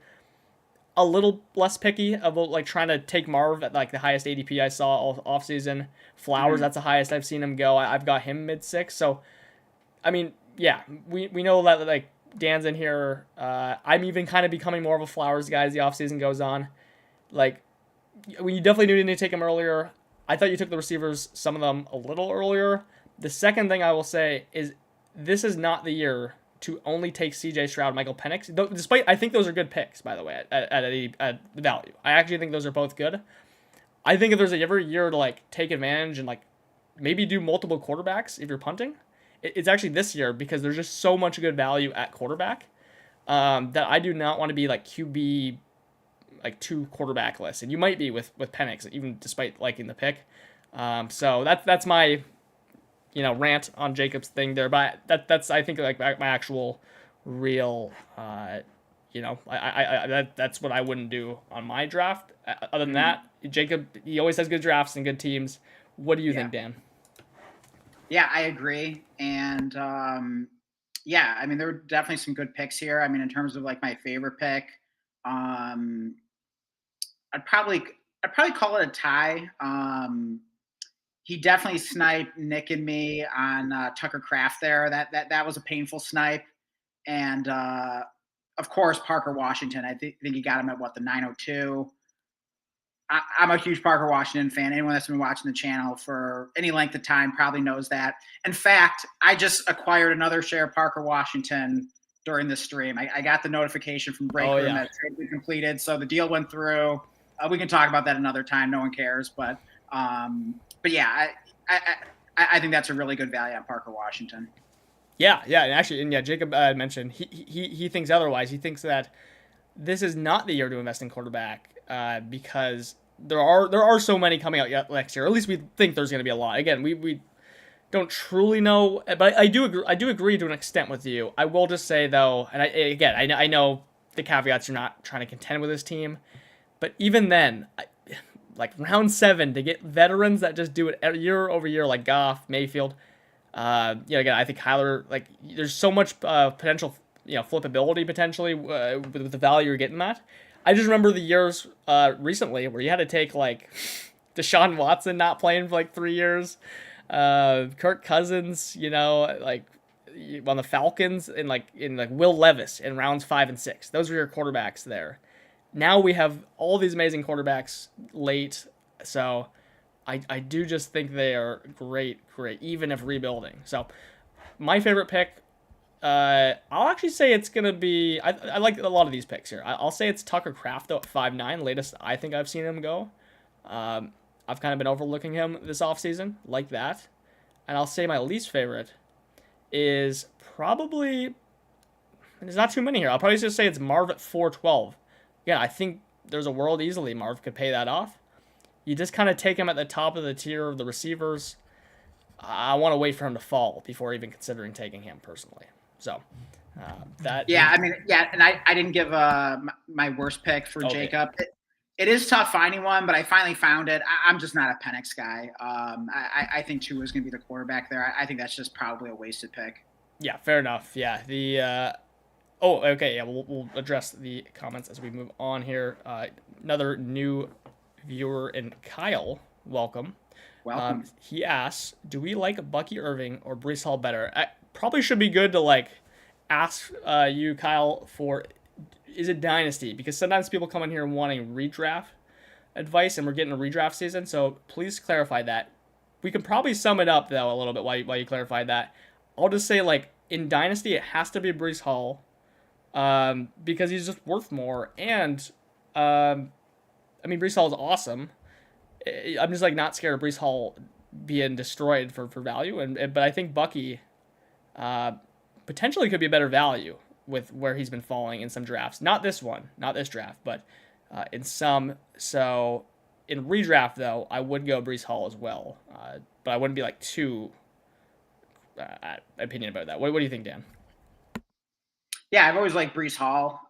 A: a little less picky about like trying to take Marv at like the highest ADP I saw all offseason. Flowers, that's the highest I've seen him go. I've got him mid six. So, I mean, yeah, we know that like Dan's in here. I'm even kind of becoming more of a Flowers guy as the offseason goes on. Like, you definitely need to take him earlier. I thought you took the receivers, some of them a little earlier. The second thing I will say is this is not the year to only take C.J. Stroud, Michael Penix. Despite, I think those are good picks, by the way, at the value. I actually think those are both good. I think if there's ever a year to like take advantage and like maybe do multiple quarterbacks if you're punting, it's actually this year because there's just so much good value at quarterback that I do not want to be like QB like 2 quarterback list, and you might be with Penix even despite liking the pick. So that's my rant on Jacob's thing there, but that's I think like my actual real that's what I wouldn't do on my draft. Other than that, Jacob, he always has good drafts and good teams. What do you think, Dan?
B: Yeah, I agree. And yeah, I mean there were definitely some good picks here. I mean in terms of like my favorite pick, I'd probably call it a tie. He definitely sniped Nick and me on Tucker Kraft there. That was a painful snipe. And of course, Parker Washington. I think he got him at the 902. I'm a huge Parker Washington fan. Anyone that's been watching the channel for any length of time probably knows that. In fact, I just acquired another share of Parker Washington during this stream. I got the notification from Breakroom that trade was completed, so the deal went through. We can talk about that another time. No one cares, but yeah, I think that's a really good value on Parker Washington.
A: Yeah, and Jacob mentioned he thinks otherwise. He thinks that this is not the year to invest in quarterback because there are so many coming out yet next year. Or at least we think there's going to be a lot. Again, we don't truly know, but I do agree to an extent with you. I will just say though, and I know the caveats. You're not trying to contend with this team, but even then, like round 7 to get veterans that just do it year over year, like Goff, Mayfield. Again, I think Kyler, like there's so much potential, flippability potentially with the value you're getting that. I just remember the years recently where you had to take like Deshaun Watson not playing for like 3 years, Kirk Cousins, like on the Falcons, and like Will Levis in rounds 5 and 6. Those were your quarterbacks there. Now we have all these amazing quarterbacks late, so I do just think they are great, even if rebuilding. So my favorite pick, I'll actually say it's going to be, I like a lot of these picks here. I'll say it's Tucker Kraft, though, at 5'9", latest I think I've seen him go. I've kind of been overlooking him this offseason, like that. And I'll say my least favorite is probably, there's not too many here. I'll probably just say it's Marv at 412. Yeah, I think there's a world easily Marv could pay that off. You just kind of take him at the top of the tier of the receivers. I want to wait for him to fall before even considering taking him personally. So that.
B: Yeah, I mean, yeah, and I didn't give my worst pick for Jacob. It is tough finding one, but I finally found it. I'm just not a Penix guy. I think Tua is going to be the quarterback there. I think that's just probably a wasted pick.
A: Yeah, fair enough. Yeah, okay. Yeah, we'll address the comments as we move on here. Another new viewer, and Kyle, welcome. He asks, do we like Bucky Irving or Breece Hall better? I probably should be good to like ask you, Kyle, for is it Dynasty? Because sometimes people come in here wanting redraft advice, and we're getting a redraft season, so please clarify that. We can probably sum it up though a little bit while you clarify that. I'll just say like in Dynasty it has to be Breece Hall because he's just worth more, and I mean, Breece Hall is awesome. I'm just like not scared of Breece Hall being destroyed for value, but I think Bucky potentially could be a better value with where he's been falling in some drafts. Not this draft, but in some. So in redraft though, I would go Breece Hall as well, but I wouldn't be like too opinion about that. What do you think, Dan?
B: Yeah, I've always liked Breece Hall.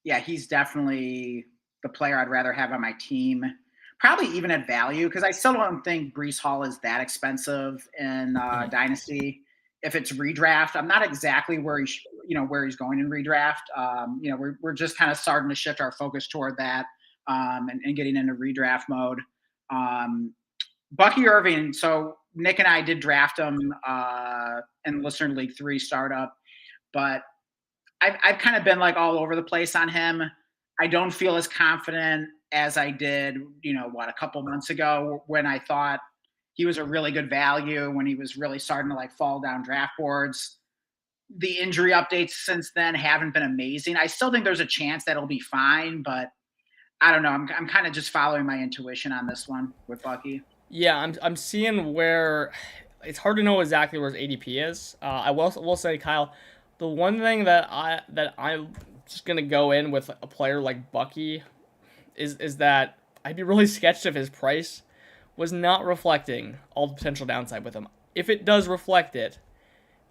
B: Yeah, he's definitely the player I'd rather have on my team. probably even at value because I still don't think Brees Hall is that expensive in
A: Mhm.
B: Dynasty. If it's redraft, I'm not exactly where where he's going in redraft. We're just kind of starting to shift our focus toward that and getting into redraft mode. Um, Bucky Irving. So Nick and I did draft him in Listener League 3 startup, but I've kind of been like all over the place on him. I don't feel as confident as I did, a couple months ago when I thought he was a really good value when he was really starting to like fall down draft boards. The injury updates since then haven't been amazing. I still think there's a chance that it'll be fine, but I don't know. I'm kind of just following my intuition on this one with Bucky.
A: Yeah, I'm seeing where it's hard to know exactly where his ADP is. I will say, Kyle, the one thing I'm just gonna go in with a player like Bucky is that I'd be really sketched if his price was not reflecting all the potential downside with him. If it does reflect it,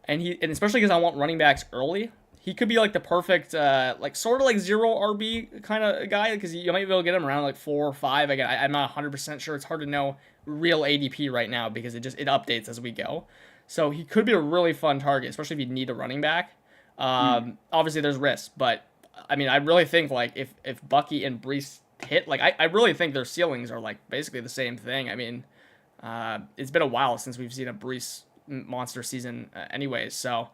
A: and especially because I want running backs early, he could be like the perfect like sort of like zero RB kind of guy because you might be able to get him around like 4 or 5. Again, I'm not 100% sure. It's hard to know real ADP right now because it updates as we go. So he could be a really fun target, especially if you need a running back.
B: Hmm.
A: Obviously there's risks, but I mean I really think like if Bucky and Brees hit, like I really think their ceilings are like basically the same thing. I mean, it's been a while since we've seen a Brees monster season, anyways. So,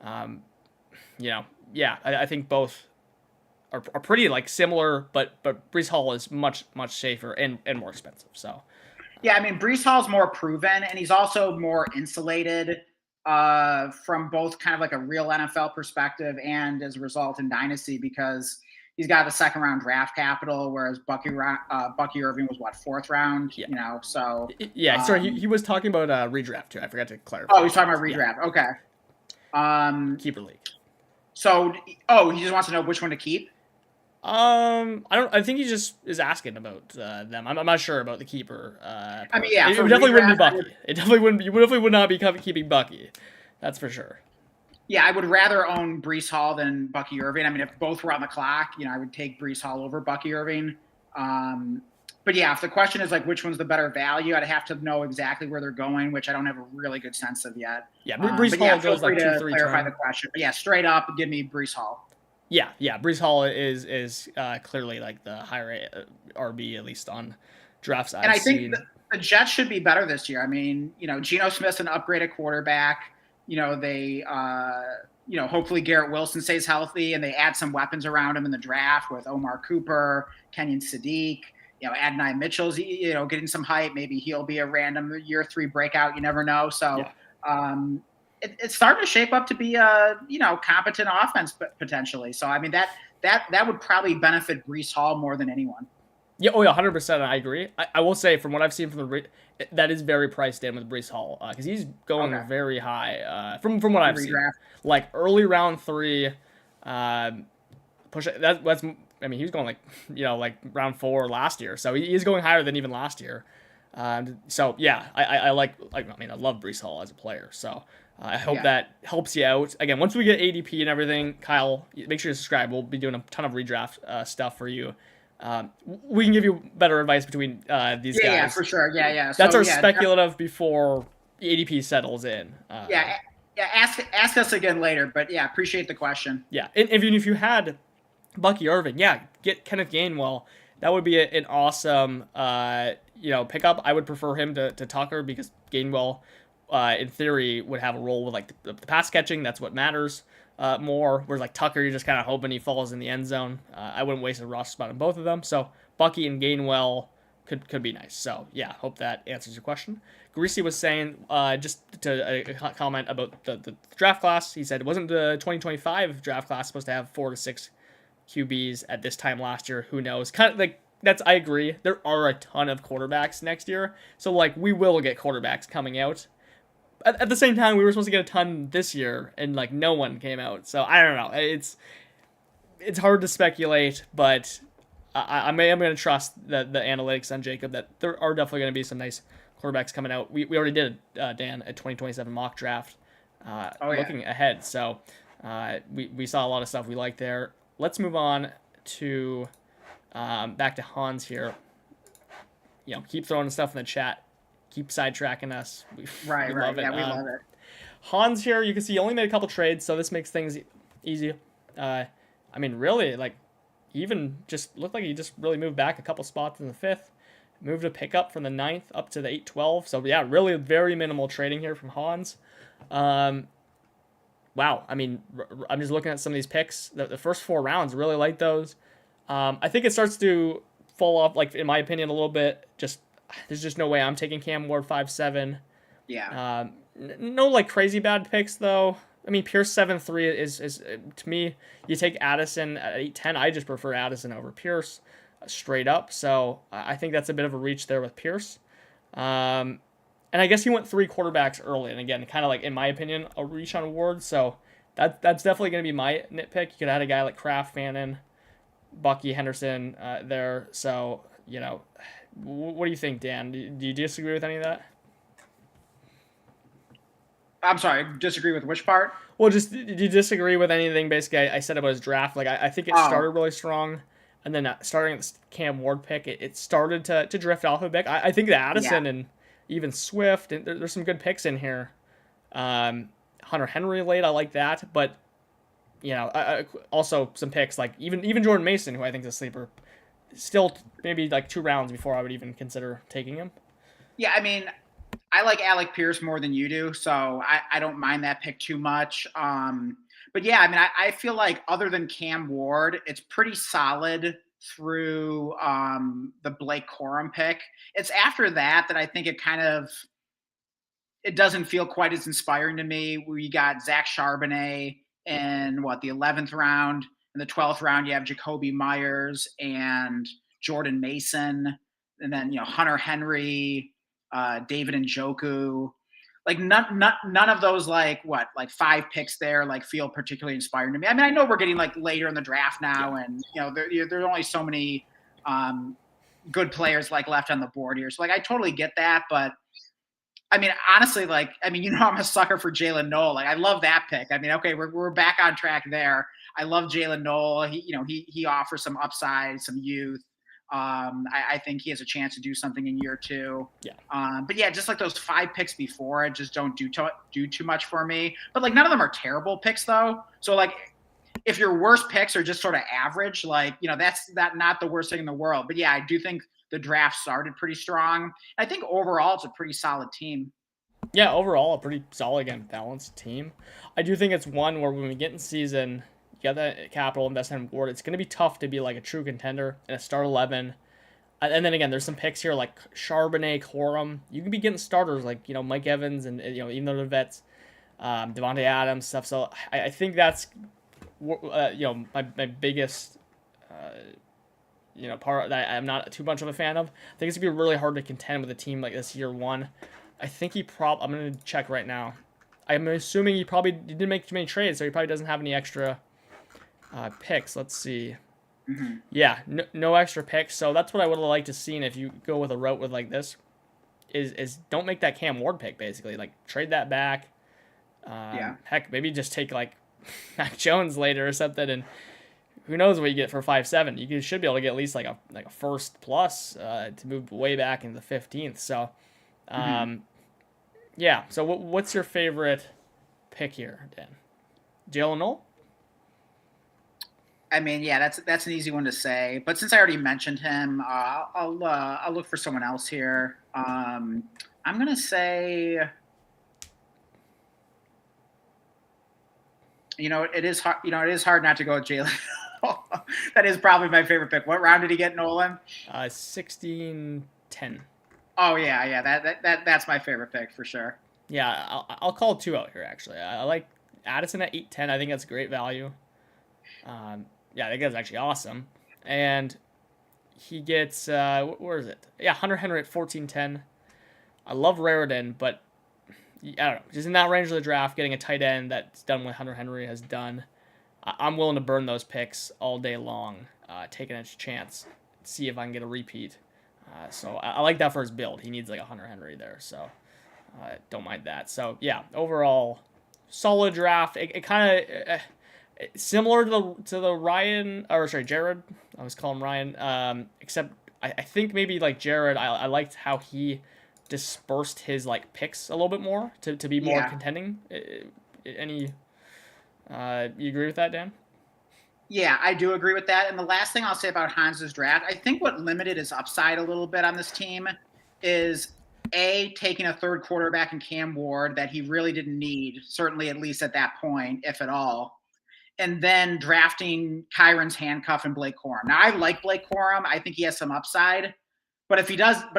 A: um, yeah, I think both are pretty like similar, but Brees Hall is much safer and more expensive. So,
B: Yeah, I mean, Brees Hall's more proven, and he's also more insulated from both kind of like a real NFL perspective and as a result in Dynasty because he's got the second round draft capital, whereas Bucky Irving was what, fourth round,
A: yeah,
B: So,
A: yeah. Sorry,
B: um,
A: he was talking about redraft too. I forgot to
B: oh,
A: clarify
B: he's talking
A: that.
B: about
A: Yeah,
B: redraft. Okay.
A: keeper league.
B: So, oh, he just wants to know which one to keep.
A: I don't. I think he just is asking about them. I'm not sure about the keeper
B: I mean,
A: part.
B: yeah,
A: It
B: for
A: definitely wouldn't be
B: redraft,
A: Bucky. It definitely wouldn't. You definitely would not be keeping Bucky. That's for sure.
B: I would rather own Brees Hall than Bucky Irving. I mean, if both were on the clock, I would take Brees Hall over Bucky Irving. Um, but yeah, if the question is like which one's the better value, I'd have to know exactly where they're going, which I don't have a really good sense of yet.
A: Yeah, Brees
B: But yeah,
A: Hall
B: feel
A: goes
B: free
A: like two
B: to
A: three
B: clarify the
A: turn.
B: question. But yeah, straight up, give me Brees Hall.
A: Yeah. Brees Hall is clearly like the higher RB at least on drafts
B: And
A: I've
B: I think
A: seen.
B: the Jets should be better this year. I mean, Geno Smith's an upgraded quarterback. Hopefully Garrett Wilson stays healthy and they add some weapons around him in the draft with Omar Cooper, Kenyon Sadiq, Adonai Mitchell's, getting some hype. Maybe he'll be a random year 3 breakout. You never know. So,
A: Yeah,
B: it's starting to shape up to be a, competent offense potentially. So, I mean, that would probably benefit Brees Hall more than anyone.
A: yeah. Oh yeah, 100%. I agree. I will say from what I've seen from that is very priced in with Brees Hall because he's
B: Okay.
A: going very high from what
B: In
A: I've seen,
B: redraft.
A: like early round 3. Um, that's I mean he was going like like round 4 last year, so he's going higher than even last year. So yeah, I like I mean I love Brees Hall as a player, so I hope
B: Yeah.
A: that helps you out. Again, once we get ADP and everything, Kyle, make sure you subscribe. We'll be doing a ton of redraft stuff for you. We can give you better advice between these
B: Yeah,
A: guys.
B: for sure. Yeah.
A: That's
B: So
A: our
B: yeah,
A: speculative before ADP settles in.
B: yeah, yeah. Ask us again later. But yeah, appreciate the question.
A: Yeah, and even if you had Bucky Irving, yeah, get Kenneth Gainwell. That would be an awesome, pickup. I would prefer him to Tucker because Gainwell, in theory, would have a role with like the pass catching. That's what matters more. Whereas like Tucker, you're just kind of hoping he falls in the end zone. I wouldn't waste a roster spot on both of them. So Bucky and Gainwell could be nice. So yeah, hope that answers your question. Greasy was saying just to comment about the draft class. He said it wasn't the 2025 draft class supposed to have 4 to 6 QBs at this time last year. Who knows? Kind of like I agree. There are a ton of quarterbacks next year, so like we will get quarterbacks coming out. At the same time, we were supposed to get a ton this year, and like no one came out. So I don't know. It's hard to speculate, but I'm going to trust the analytics on Jacob that there are definitely going to be some nice quarterbacks coming out. We already did Dan a 2027 mock draft,
B: Oh yeah.
A: looking ahead. So we saw a lot of stuff we liked there. Let's move on to back to Hans here. keep throwing stuff in the chat. Keep sidetracking us.
B: Right,
A: We
B: right.
A: love it.
B: Yeah, we love it.
A: Hans here, you can see he only made a couple trades, so this makes things easy. I mean, really, like, he even just looked like he just really moved back a couple spots in the 5th. Moved a pickup from the 9th up to the 8-12. So, yeah, really very minimal trading here from Hans. Wow. I mean, I'm just looking at some of these picks. The first 4 rounds, really like those. I think it starts to fall off, like, in my opinion, a little bit. There's just no way I'm taking Cam Ward 5-7.
B: Yeah.
A: No, like, crazy bad picks, though. I mean, Pierce 7-3 is to me, you take Addison at 8-10. I just prefer Addison over Pierce straight up. So I think that's a bit of a reach there with Pierce. And I guess he went 3 quarterbacks early. And again, kind of like, in my opinion, a reach on Ward. So that's definitely going to be my nitpick. You could add a guy like Kraft, Fannin, Bucky, Henderson there. So, what do you think, Dan? Do you disagree with any of that?
B: I'm sorry, disagree with which part?
A: Well, just did you disagree with anything? Basically, I said about his draft. Like, I think it started really strong, and then starting at the Cam Ward pick, it started to drift off a bit. I think that Addison and even Swift, and there's some good picks in here. Hunter Henry late, I like that, but also some picks like even Jordan Mason, who I think is a sleeper. Still, maybe like 2 rounds before I would even consider taking him.
B: Yeah, I mean, I like Alec Pierce more than you do, so I don't mind that pick too much. But yeah, I mean, I feel like other than Cam Ward, it's pretty solid through the Blake Corum pick. It's after that I think it doesn't feel quite as inspiring to me. We got Zach Charbonnet in the 11th round. In the 12th round, you have Jacoby Myers and Jordan Mason, and then Hunter Henry, David Njoku. Like none of those like 5 picks there like feel particularly inspiring to me. I mean, I know we're getting like later in the draft now, and there's only so many good players like left on the board here. So like I totally get that, but I mean, honestly, I'm a sucker for Jalen Noel. Like, I love that pick. I mean, okay, we're back on track there. I love Jalen Noel. He offers some upside, some youth. I think he has a chance to do something in year 2.
A: Yeah.
B: But yeah, just like those 5 picks before, it just don't do too much for me. But like none of them are terrible picks though. So like, if your worst picks are just sort of average, that's not the worst thing in the world. But yeah, I do think the draft started pretty strong. I think overall it's a pretty solid team.
A: Yeah, overall a pretty solid, again, balanced team. I do think it's one where when we get in season, you got that capital investment in Ward, it's going to be tough to be like a true contender in a start 11. And then again, there's some picks here like Charbonnet, Corum. You can be getting starters like Mike Evans and even though they're vets, Devontae Adams stuff. So I think that's my biggest part that I'm not too much of a fan of. I think it's gonna be really hard to contend with a team like this year 1. I think I'm gonna check right now. I'm assuming he didn't make too many trades, so he probably doesn't have any extra picks. Let's see.
B: Mm-hmm.
A: Yeah, no extra picks. So that's what I would have liked to see. And if you go with a route with like this, is don't make that Cam Ward pick basically. Like trade that back. Heck, maybe just take like Mac Jones later or something, and who knows what you get for 5-7. You should be able to get at least like a first plus to move way back into the 15th. So, yeah. So what's your favorite pick here, Dan? Jalen Noel?
B: I mean, yeah, that's an easy one to say. But since I already mentioned him, I'll look for someone else here. I'm gonna say, it is hard. It is hard not to go with Jalen. That is probably my favorite pick. What round did he get Nolan?
A: 16-10.
B: Oh yeah. That's my favorite pick for sure.
A: Yeah, I'll call 2 out here actually. I like Addison at 8-10. I think that's great value. Yeah, I think that's actually awesome. And he gets where is it? Yeah, Hunter Henry at 14-10. I love Raritan, but I don't know. Just in that range of the draft, getting a tight end that's done what Hunter Henry has done, I'm willing to burn those picks all day long, taking a chance, see if I can get a repeat. So I like that for his build. He needs like a Hunter Henry there, so don't mind that. So yeah, overall, solid draft. It kind of similar to the Jared. I was calling him Ryan. Except I think maybe like Jared, I liked how he dispersed his like picks a little bit more to be more
B: Yeah.
A: contending. Any you agree with that, Dan?
B: Yeah, I do agree with that. And the last thing I'll say about Hans's draft, I think what limited his upside a little bit on this team is taking a third quarterback in Cam Ward that he really didn't need, certainly at least at that point, if at all. And then drafting Kyron's handcuff and Blake Corum. Now I like Blake Corum. I think he has some upside. But if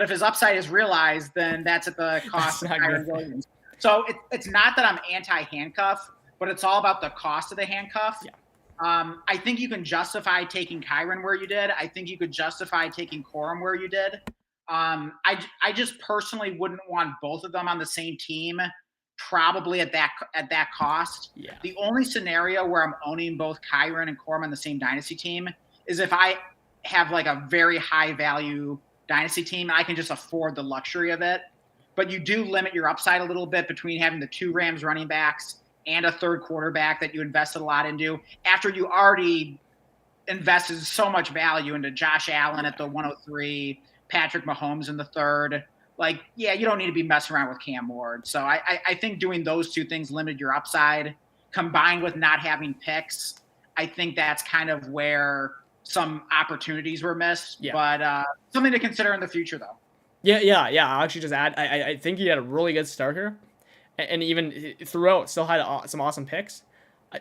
B: his upside is realized, then that's at the cost of Kyron Williams. So it's not that I'm anti-handcuff, but it's all about the cost of the handcuff.
A: Yeah.
B: I think you can justify taking Kyron where you did. I think you could justify taking Corum where you did. I just personally wouldn't want both of them on the same team, probably at that cost.
A: Yeah.
B: The only scenario where I'm owning both Kyron and Corum on the same dynasty team is if I have like a very high value dynasty team, I can just afford the luxury of it. But you do limit your upside a little bit between having the 2 Rams running backs and a third quarterback that you invested a lot into after you already invested so much value into Josh Allen at the 103, Patrick Mahomes in the third. Like, yeah, you don't need to be messing around with Cam Ward. So I think doing those two things limited your upside, combined with not having picks. I think that's kind of where some opportunities were missed. Yeah. But something to consider in the future, though.
A: Yeah. I'll actually just add, I think he had a really good start here. And even throughout, still had some awesome picks.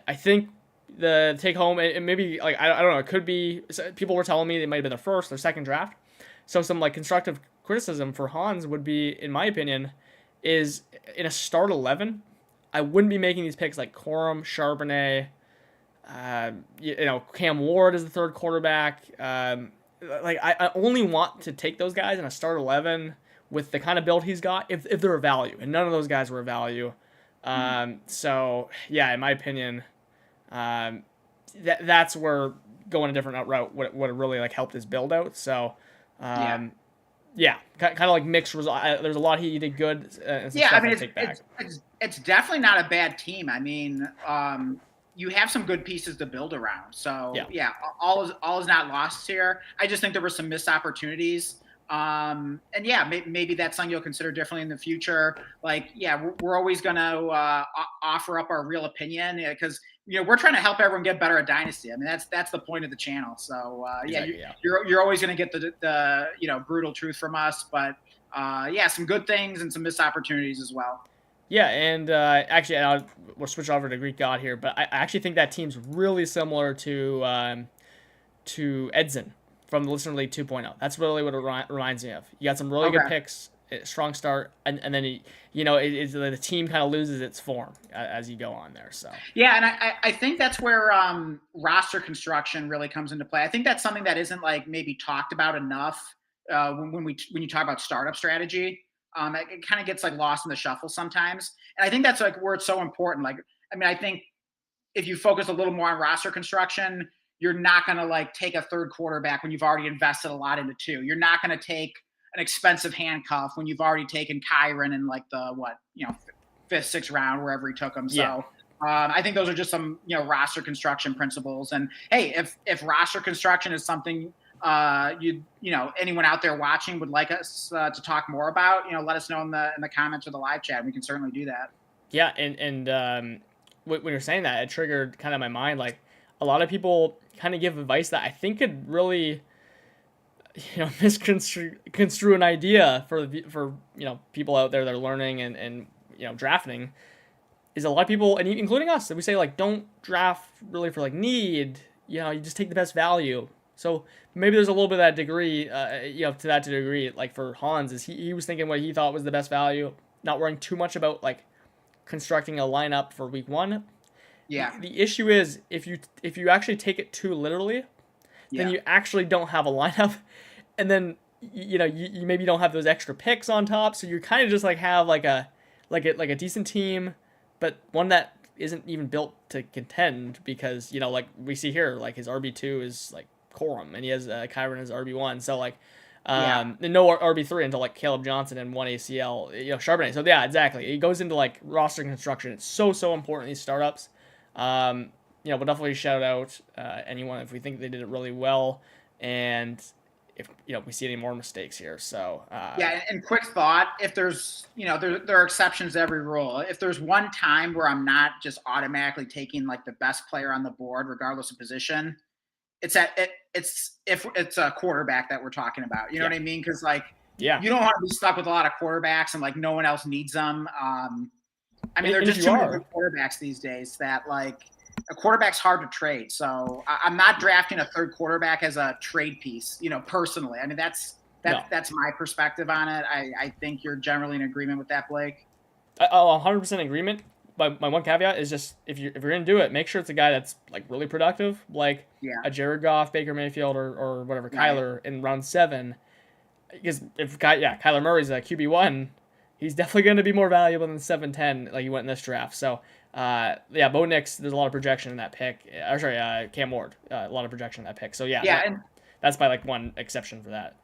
A: I think the take home, and maybe, like, I don't know, it could be, people were telling me they might have been their first or second draft. So some, like, constructive criticism for Hans would be, in my opinion, is in a start 11, I wouldn't be making these picks like Corum, Charbonnet, Cam Ward as the third quarterback. I only want to take those guys in a start 11 with the kind of build he's got if they're a value, and none of those guys were a value. So yeah, in my opinion, that's where going a different route would have really like helped his build out. So yeah, kind of like mixed result. There's a lot he did good. And some stuff
B: it's definitely not a bad team. I mean, you have some good pieces to build around. So yeah, all is not lost here. I just think there were some missed opportunities. And yeah, maybe that's something you'll consider differently in the future. Like, yeah, we're always going to offer up our real opinion because we're trying to help everyone get better at Dynasty. I mean, that's the point of the channel. So you're always going to get the brutal truth from us, but some good things and some missed opportunities as well.
A: Yeah, and actually, we'll switch over to Greek God here, but I actually think that team's really similar to Edson from the Listener League 2.0. That's really what it reminds me of. You got some really good picks, strong start, and then the team kind of loses its form as you go on there. So
B: yeah, and I think that's where roster construction really comes into play. I think that's something that isn't like maybe talked about enough when you talk about startup strategy. It kind of gets like lost in the shuffle sometimes, and I think that's like where it's so important. Like, I mean, I think if you focus a little more on roster construction, you're not going to like take a third quarterback when you've already invested a lot into 2. You're not going to take an expensive handcuff when you've already taken Kyron in like the 5th, 6th round, wherever he took him. So I think those are just some roster construction principles. And hey, if roster construction is something anyone out there watching would like us to talk more about, let us know in the comments or the live chat. We can certainly do that.
A: Yeah, and when you're saying that, it triggered kind of my mind. Like, a lot of people kind of give advice that I think could really, misconstrue an idea for people out there that are learning and drafting. Is a lot of people, and including us, that we say like, don't draft really for like need. You just take the best value. So maybe there's a little bit of that degree, to that degree. Like for Hans, is he was thinking what he thought was the best value, not worrying too much about like constructing a lineup for week 1.
B: Yeah.
A: The issue is if you actually take it too literally, then you actually don't have a lineup, and then you maybe don't have those extra picks on top, so you kind of just like have like a decent team, but one that isn't even built to contend because like we see here, like his RB2 is like Corum, and he has Kyron as RB1, so like and no RB3 until like Caleb Johnson and 1 ACL, Charbonnet. So yeah, exactly. It goes into like roster construction. It's so important, these startups. We'll definitely shout out anyone if we think they did it really well. And if we see any more mistakes here. So
B: yeah, and quick thought: if there's there are exceptions to every rule. If there's one time where I'm not just automatically taking like the best player on the board, regardless of position, it's if it's a quarterback that we're talking about. You know what I mean? Because like
A: yeah,
B: you don't want to be stuck with a lot of quarterbacks and like no one else needs them. I mean, there are
A: and if
B: just
A: you
B: too many
A: are,
B: good quarterbacks these days that like a quarterback's hard to trade. So I'm not drafting a third quarterback as a trade piece, personally. I mean, that's
A: no,
B: my perspective on it. I think you're generally in agreement with that, Blake.
A: 100% agreement. But my one caveat is just if you're gonna do it, make sure it's a guy that's like really productive, like
B: Yeah.
A: a Jared Goff, Baker Mayfield, or whatever,
B: Right.
A: Kyler in round 7. Because if Kyler Murray's a QB1, he's definitely going to be more valuable than 7-10 like he went in this draft. So Bo Nix, there's a lot of projection in that pick. Cam Ward, a lot of projection in that pick. So
B: Yeah,
A: that's by like one exception for that.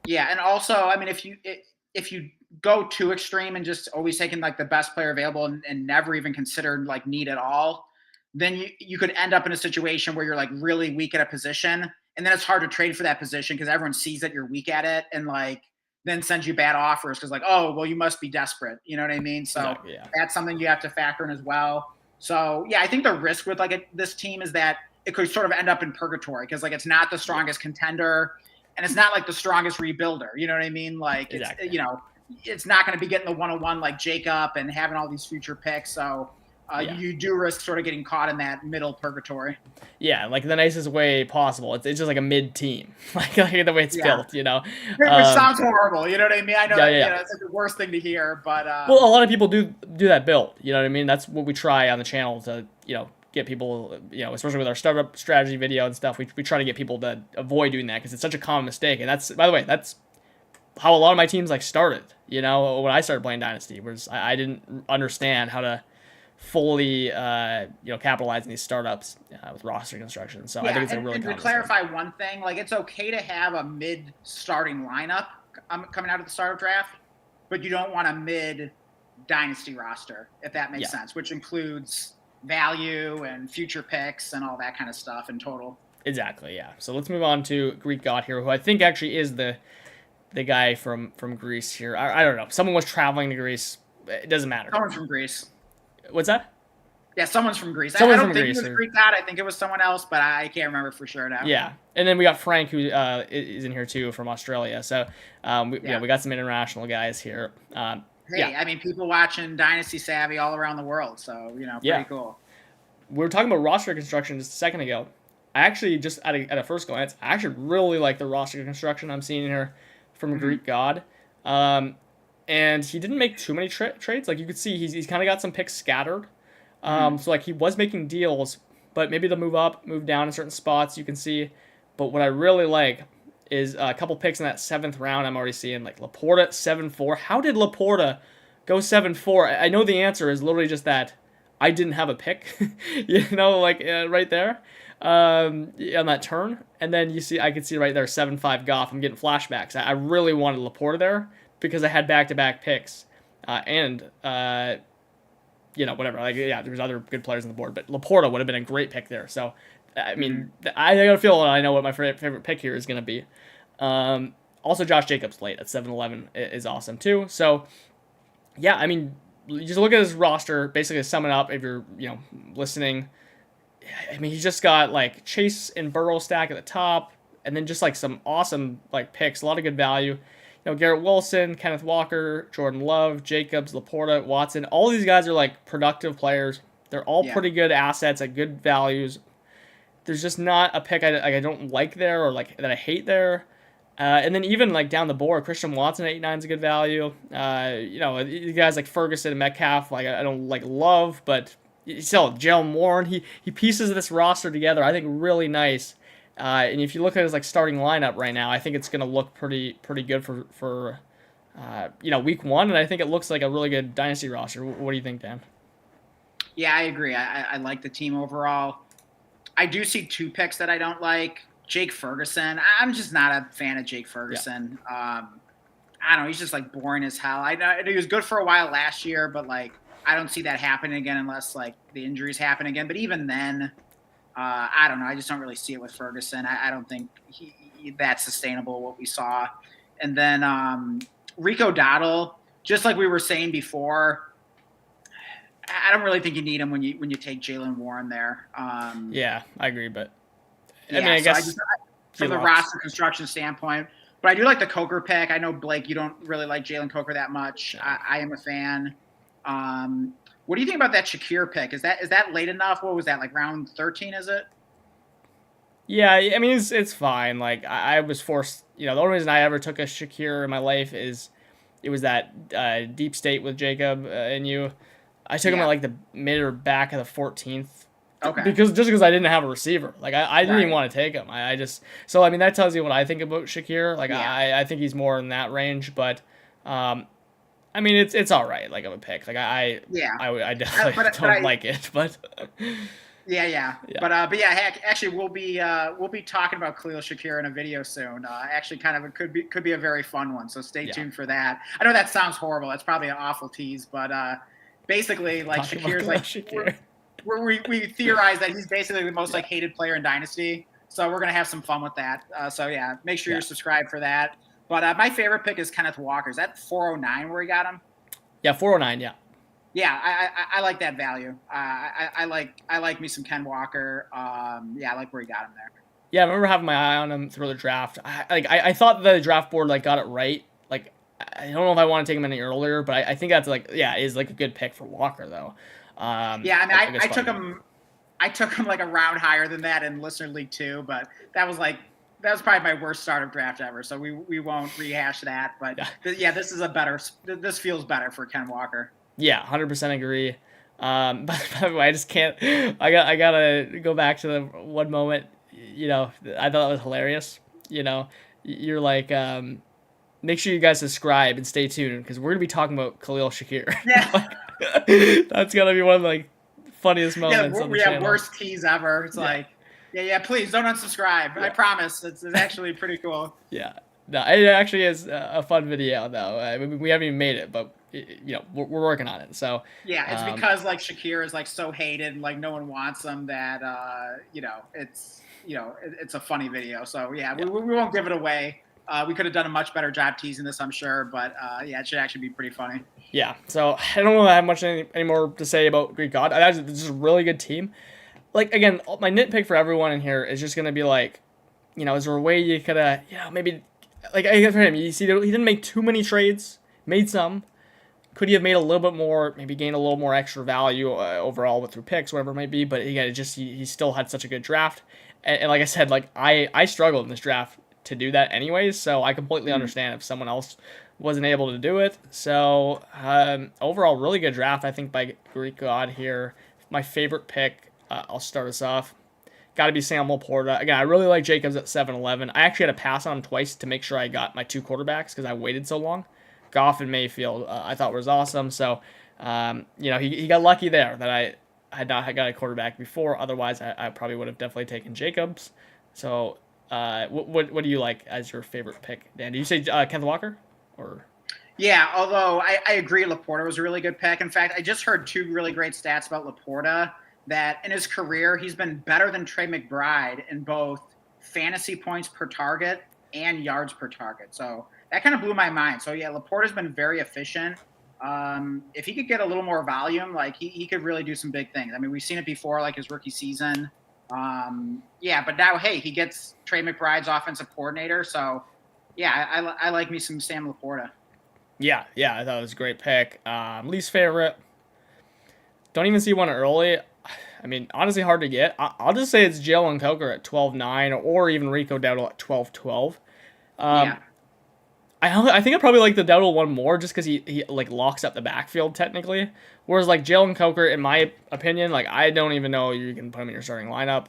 B: yeah, and also, I mean, if you go too extreme and just always taking like the best player available and never even considered like need at all, then you could end up in a situation where you're like really weak at a position, and then it's hard to trade for that position because everyone sees that you're weak at it, and like then sends you bad offers because like, oh, well, you must be desperate. You know what I mean? So
A: Exactly, yeah.
B: that's something you have to factor in as well. So yeah, I think the risk with like this team is that it could sort of end up in purgatory because like it's not the strongest contender. And it's not like the strongest rebuilder. You know what I mean? Like,
A: Exactly.
B: it's not going to be getting the 101 like Jacob and having all these future picks. So you do risk sort of getting caught in that middle purgatory.
A: Yeah, like the nicest way possible. It's just like a mid team, like the way it's built,
B: Which sounds horrible. You know what I mean? I know
A: yeah.
B: it's like the worst thing to hear, but
A: well, a lot of people do that build. You know what I mean? That's what we try on the channel to get people, especially with our startup strategy video and stuff. We try to get people to avoid doing that because it's such a common mistake. And that's, by the way, that's how a lot of my teams like started. When I started playing Dynasty, was I didn't understand how to fully capitalize on these startups with roster construction. So I think it's a really common
B: to clarify one thing, like it's okay to have a mid starting lineup coming out of the startup draft, but you don't want a mid dynasty roster, if that makes sense, which includes value and future picks and all that kind of stuff in total.
A: Exactly, yeah. So let's move on to Greek God here, who I think actually is the guy from Greece here. I don't know. Someone was traveling to Greece. It doesn't matter.
B: Someone's from Greece.
A: What's that?
B: Yeah, someone's from Greece.
A: Someone's
B: I don't think
A: Greece,
B: it was Greek God. I think it was someone else, but I can't remember for sure now.
A: Yeah, and then we got Frank, who is in here too from Australia. So we got some international guys here.
B: Hey, I mean, people watching Dynasty Savvy all around the world, so pretty cool.
A: We were talking about roster construction just a second ago. I actually just at a first glance, I actually really like the roster construction I'm seeing here from Greek God. And he didn't make too many trades. Like you could see, he's kind of got some picks scattered. So like he was making deals, but maybe they'll move up, move down in certain spots. You can see. But what I really like is a couple picks in that 7th round. I'm already seeing like Laporta 7-4. How did Laporta go 7-4? I know the answer is literally just that I didn't have a pick, right there on that turn. And then I could see right there 7-5 Goff. I'm getting flashbacks. I really wanted Laporta there because I had back-to-back picks and whatever. There's other good players on the board, but Laporta would have been a great pick there. So, I mean, I got a feeling I know what my favorite pick here is going to be. Also, Josh Jacobs late at 7-11 is awesome too. So, yeah, I mean, you just look at his roster, basically to sum it up if you're, listening. I mean, he's just got like Chase and Burrow stack at the top, and then just like some awesome like picks, a lot of good value. Garrett Wilson, Kenneth Walker, Jordan Love, Jacobs, Laporta, Watson. All these guys are like productive players. They're all pretty good assets at good values. There's just not a pick I don't like there or like that I hate there. And then even like down the board, Christian Watson at 8-9 is a good value. Guys like Ferguson and Metcalf, like I don't like love, but still Jalen Warren, he pieces this roster together, I think really nice. And if you look at his like starting lineup right now, I think it's going to look pretty good for week 1, and I think it looks like a really good dynasty roster. What do you think, Dan?
B: Yeah, I agree. I like the team overall. I do see 2 picks that I don't like. Jake Ferguson. I'm just not a fan of Jake Ferguson. Yeah. I don't know. He's just like boring as hell. I know he was good for a while last year, but like I don't see that happening again unless like the injuries happen again. But even then, I don't know. I just don't really see it with Ferguson. I don't think that's sustainable what we saw. And then Rico Dottle, just like we were saying before, I don't really think you need him when you take Jalen Warren there.
A: Yeah, I agree, but I
B: yeah,
A: mean, I
B: so
A: guess
B: from the roster construction standpoint, but I do like the Coker pick. I know, Blake, you don't really like Jalen Coker that much. I am a fan. What do you think about that Shakir pick? Is that late enough? What was that, like round 13, is it?
A: Yeah, I mean it's fine. Like I was forced. The only reason I ever took a Shakir in my life is it was that deep state with Jacob and you. I took him at like the mid or back of the 14th.
B: Okay.
A: Because I didn't have a receiver. Like I didn't even
B: Right.
A: want to take him. I just so I mean that tells you what I think about Shakir. Like
B: Yeah.
A: I think he's more in that range, but I mean it's all right. Like of a pick. Like
B: Yeah.
A: I definitely don't like it, but
B: Yeah.
A: yeah.
B: But yeah, heck, actually, we'll be talking about Khalil Shakir in a video soon. Actually, kind of could be a very fun one. So stay tuned for that. I know that sounds horrible. That's probably an awful tease, but basically, like Shakir's like
A: Shakir.
B: we theorize that he's basically the most like hated player in Dynasty. So we're gonna have some fun with that. So yeah, make sure you're subscribed for that. But my favorite pick is Kenneth Walker. Is that 409 where he got him?
A: Yeah, 409. Yeah.
B: Yeah, I like that value. I like me some Ken Walker. Yeah, I like where he got him there.
A: Yeah, I remember having my eye on him through the draft. I thought the draft board like got it right. Like I don't know if I want to take him any earlier, but I think that's is like a good pick for Walker though.
B: Yeah, I mean I took him. I took him like a round higher than that in Listener League 2, but that was probably my worst start of draft ever. So we won't rehash that. But yeah, this feels better for Ken Walker.
A: Yeah, 100% agree. By the way, I just can't. I gotta go back to the one moment. I thought that was hilarious. You're like, make sure you guys subscribe and stay tuned because we're gonna be talking about Khalil Shakir.
B: Yeah,
A: that's gonna be one of the funniest moments.
B: Yeah,
A: on the channel.
B: Worst tease ever. It's like, please don't unsubscribe. I promise. It's actually pretty cool.
A: Yeah, no, it actually is a fun video though. I mean, we haven't even made it, but we're working on it. So
B: yeah, it's because like Shakir is like so hated and like no one wants him that it's a funny video. So yeah. We won't give it away. We could have done a much better job teasing this, I'm sure, but it should actually be pretty funny.
A: Yeah, so I don't really have much any more to say about Greek God. This is a really good team. Like again, my nitpick for everyone in here is just gonna be like, is there a way you could have, maybe, like I guess for him, you see, he didn't make too many trades, made some. Could he have made a little bit more, maybe gained a little more extra value overall through picks, whatever it might be? But again, he still had such a good draft, and like I said, like I struggled in this draft to do that anyways, so I completely understand if someone else wasn't able to do it. So overall, really good draft, I think, by Greek God here. My favorite pick, I'll start us off. Got to be Sam Laporta. Again, I really like Jacobs at 7-11. I actually had to pass on him twice to make sure I got my two quarterbacks because I waited so long. Goff and Mayfield, I thought was awesome. So, he got lucky there that I had not got a quarterback before. Otherwise, I probably would have definitely taken Jacobs. So, what do you like as your favorite pick, Dan? Did you say Kenneth Walker? Or
B: yeah, although I agree Laporta was a really good pick. In fact, I just heard two really great stats about Laporta, that in his career he's been better than Trey McBride in both fantasy points per target and yards per target. So that kind of blew my mind. So yeah, Laporta's been very efficient. If he could get a little more volume, like he could really do some big things. I mean, we've seen it before, like his rookie season. But now, hey, he gets Trey McBride's offensive coordinator. So yeah, I like me some Sam Laporta.
A: Yeah, I thought it was a great pick. Least favorite. Don't even see one early. I mean, honestly, hard to get. I'll just say it's Jalen Coker at 12-9 or even Rico Dowdle at 12-12. I think I probably like the Dowdle one more just because he like locks up the backfield technically. Whereas like Jalen Coker, in my opinion, like I don't even know you can put him in your starting lineup.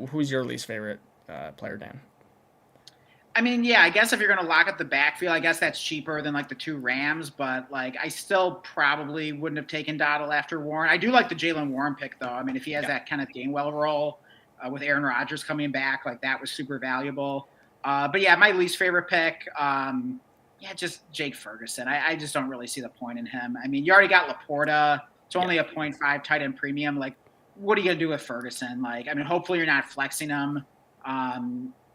A: Who's your least favorite player, Dan?
B: I mean, yeah, I guess if you're going to lock up the backfield, I guess that's cheaper than like the two Rams, but like I still probably wouldn't have taken Dottle after Warren. I do like the Jalen Warren pick though. I mean, if he has that Kenneth Gainwell role with Aaron Rodgers coming back, like that was super valuable. But yeah, my least favorite pick, just Jake Ferguson. I just don't really see the point in him. I mean, you already got Laporta. It's only a 0.5 tight end premium. Like, what are you going to do with Ferguson? Like, I mean, hopefully you're not flexing him.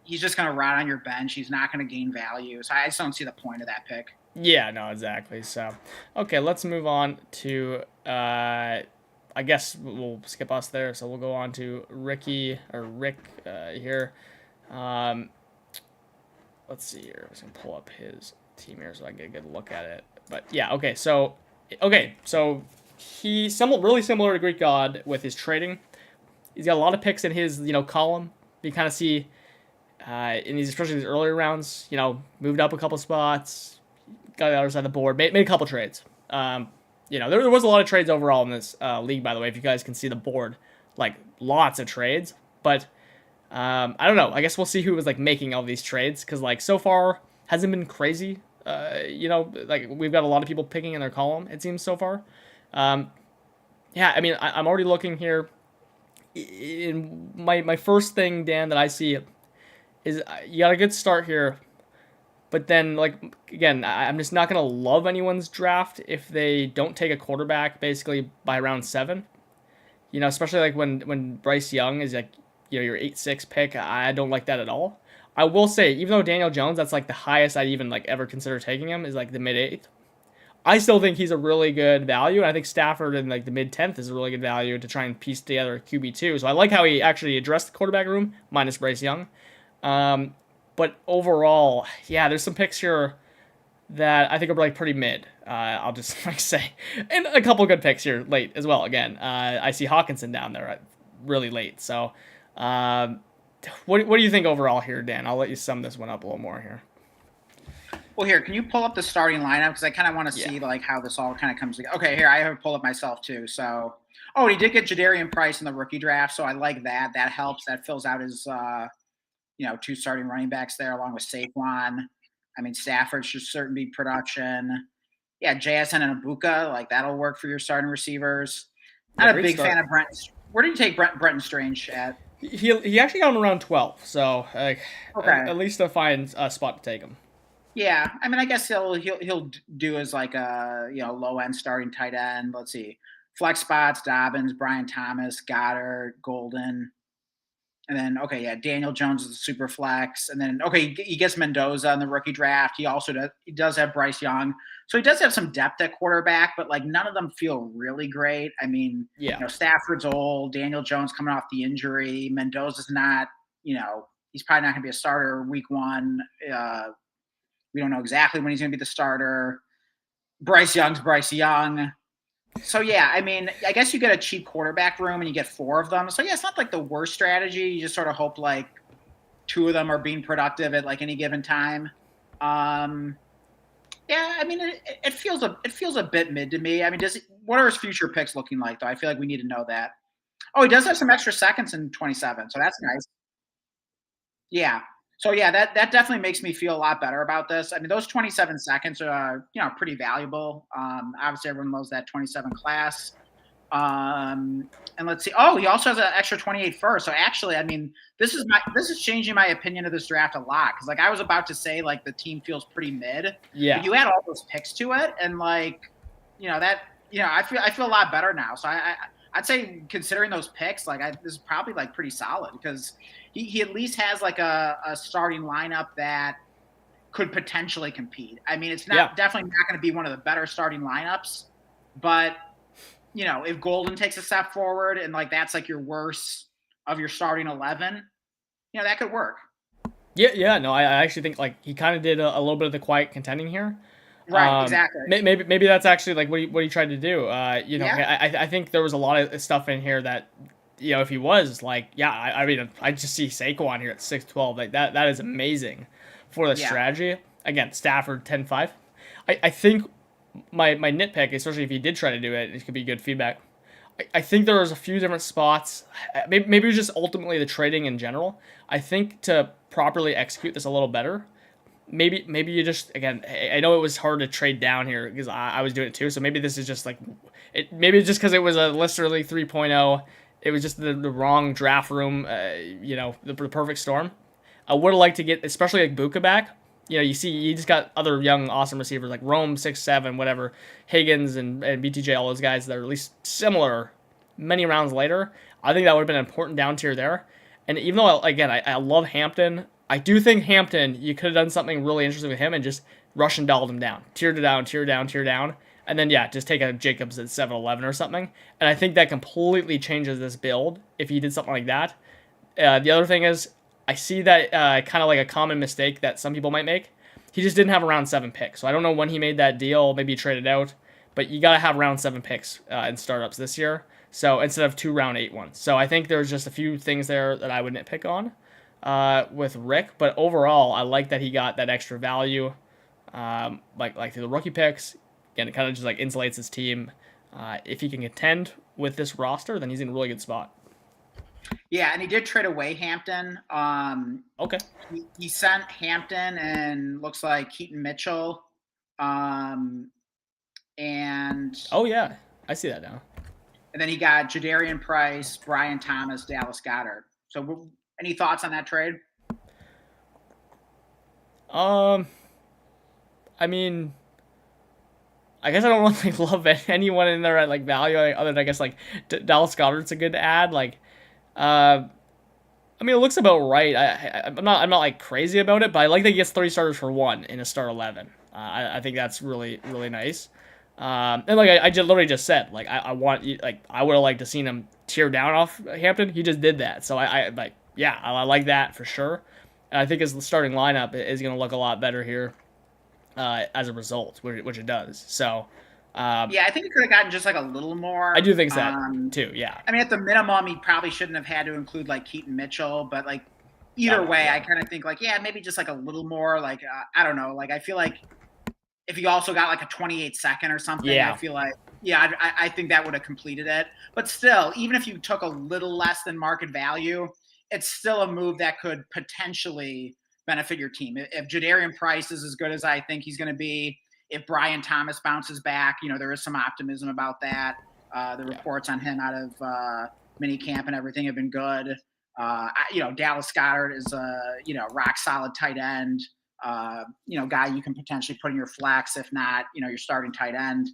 B: he's just going to rot on your bench. He's not going to gain value. So I just don't see the point of that pick.
A: Yeah, no, exactly. So, okay, let's move on to. I guess we'll skip us there. So we'll go on to Rick here. Um, let's see here. I'm just gonna pull up his team here so I can get a good look at it. But yeah, so he's really similar to Greek God with his trading. He's got a lot of picks in his column. You kind of see in these, especially these earlier rounds, moved up a couple spots, got the other side of the board, made a couple trades. There was a lot of trades overall in this league, by the way. If you guys can see the board, like lots of trades. But I don't know. I guess we'll see who was like making all these trades because like so far hasn't been crazy. Like we've got a lot of people picking in their column. It seems so far. Yeah, I mean I'm already looking here. In my first thing, Dan, that I see is you got a good start here. But then, like, again, I'm just not going to love anyone's draft if they don't take a quarterback basically by round 7. Especially like when Bryce Young is like, your 8-6 pick. I don't like that at all. I will say, even though Daniel Jones, that's like the highest I'd even like ever consider taking him is like the mid-8th. I still think he's a really good value. And I think Stafford in like the mid-10th is a really good value to try and piece together QB2. So I like how he actually addressed the quarterback room, minus Bryce Young. But overall, yeah, there's some picks here that I think are like pretty mid. I'll just like say, and a couple good picks here late as well. Again, I see Hawkinson down there really late. So, what do you think overall here, Dan? I'll let you sum this one up a little more here.
B: Well, here, can you pull up the starting lineup because I kind of want to see like how this all kind of comes together. Okay, here I have it pulled up myself too. So, he did get Jadarian Price in the rookie draft, so I like that. That helps. That fills out his 2 starting running backs there along with Saquon. I mean, Stafford should certainly be production. Yeah, JSN and Ibuka, like that'll work for your starting receivers. Not a big fan of Brent. Where did you take Brenton Strange at?
A: He actually got him around 12, so
B: okay.
A: At least to find a spot to take him.
B: Yeah, I mean, I guess he'll do as like a low end starting tight end. Let's see, flex spots: Dobbins, Brian Thomas, Goddard, Golden. And then, Daniel Jones is a super flex. And then, he gets Mendoza in the rookie draft. He also does have Bryce Young. So he does have some depth at quarterback, but, like, none of them feel really great. I mean, Stafford's old. Daniel Jones coming off the injury. Mendoza's not, he's probably not going to be a starter week 1. We don't know exactly when he's going to be the starter. Bryce Young's Bryce Young. So, yeah, I mean, I guess you get a cheap quarterback room and you get 4 of them. So, yeah, it's not like the worst strategy. You just sort of hope, like, 2 of them are being productive at, like, any given time. Yeah, I mean, it feels a bit mid to me. I mean, what are his future picks looking like, though? I feel like we need to know that. Oh, he does have some extra seconds in 27, so that's nice. Yeah. So, yeah, that definitely makes me feel a lot better about this. I mean, those 27 seconds are, pretty valuable. Obviously, everyone loves that 27 class. And let's see. Oh, he also has an extra 28 first. So, actually, I mean, this is changing my opinion of this draft a lot because, like, I was about to say, like, the team feels pretty mid.
A: Yeah.
B: But you add all those picks to it, and, like, I feel a lot better now. So, I'd say considering those picks, like this is probably like pretty solid because he at least has like a starting lineup that could potentially compete. I mean, it's definitely not going to be one of the better starting lineups, but if Golden takes a step forward and like that's like your worst of your starting 11, that could work.
A: Yeah, no, I actually think like he kind of did a little bit of the quiet contending here.
B: Right, exactly.
A: Maybe that's actually like what he tried to do. I think there was a lot of stuff in here that, if he was like, I mean, I just see Saquon here at 6'12", like that is amazing for the strategy. Again, Stafford 10-5. I think my nitpick, especially if he did try to do it could be good feedback. I think there was a few different spots. Maybe it was just ultimately the trading in general. I think to properly execute this a little better. Maybe you just, again, I know it was hard to trade down here because I was doing it too, so maybe this is just like, maybe it's just because it was a Lister League 3.0, it was just the wrong draft room, the perfect storm. I would have liked to get, especially like Buka back. You see, you just got other young, awesome receivers like Rome, 6'7", whatever, Higgins and BTJ, all those guys that are at least similar many rounds later. I think that would have been an important down tier there. And even though, I love Hampton, I do think Hampton, you could have done something really interesting with him and just Russian dolled him down, tiered it down, tier down, tier down, and then yeah, just take a Jacobs at 7-11 or something. And I think that completely changes this build if he did something like that. The other thing is, I see that kind of like a common mistake that some people might make. He just didn't have a round 7 pick, so I don't know when he made that deal. Maybe he traded out, but you gotta have round 7 picks in startups this year. So instead of 2 round 8 ones. So I think there's just a few things there that I would nitpick on with Rick, but overall, I like that he got that extra value, like through the rookie picks. Again, it kind of just like insulates his team. If he can contend with this roster, then he's in a really good spot.
B: Yeah, and he did trade away Hampton.
A: Okay.
B: He sent Hampton and looks like Keaton Mitchell. And
A: oh yeah, I see that now.
B: And then he got Jadarian Price, Brian Thomas, Dallas Goedert. So, any thoughts on that trade?
A: I mean, I guess I don't really love anyone in there at like value other than I guess like Dallas Goedert's a good add. Like, I mean, it looks about right. I'm not like crazy about it, but I like that he gets 3 starters for 1 in a start 11. I think that's really really nice. And like I just literally just said, like I want like I would have liked to seen him tear down off Hampton. He just did that, so I like yeah I like that for sure. And I think his starting lineup is going to look a lot better here as a result, which it does. So
B: yeah, I think he could have gotten just like a little more.
A: I do think that too. Yeah.
B: I mean, at the minimum, he probably shouldn't have had to include like Keaton Mitchell, but like either way, I kind of think like yeah, maybe just like a little more. Like I don't know. Like I feel like if you also got like a 28-second or something, I feel like yeah, I think that would have completed it. But still, even if you took a little less than market value, it's still a move that could potentially benefit your team. If Jadarian Price is as good as I think he's going to be, if Brian Thomas bounces back, you know, there is some optimism about that. The reports on him out of mini camp and everything have been good. You know, Dallas Goedert is a, you know, rock solid tight end, you know, guy you can potentially put in your flex, if not, you know, your starting tight end.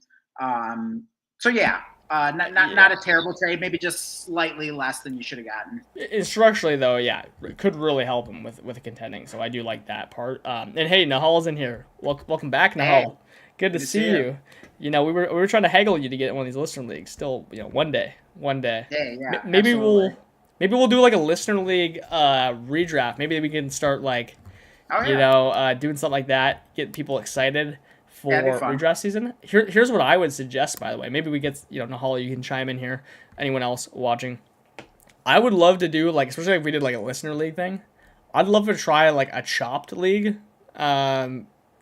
B: So yeah, not a terrible trade, maybe just slightly less than you should have gotten.
A: Structurally though, yeah, it could really help him with contending. So I do like that part. And hey, Nahal's in here. Welcome back, Nahal.
B: Hey,
A: good to see you. You know, we were trying to haggle you to get in one of these listener leagues. Still, you know, one day.
B: Yeah,
A: maybe
B: absolutely.
A: we'll do like a listener league redraft. Maybe we can start like you know doing something like that, get people excited for redraft season. Here's what I would suggest, by the way. Maybe we get, you know, Nahal, you can chime in here. Anyone else watching? I would love to do like, especially if we did like a listener league thing. I'd love to try like a chopped league.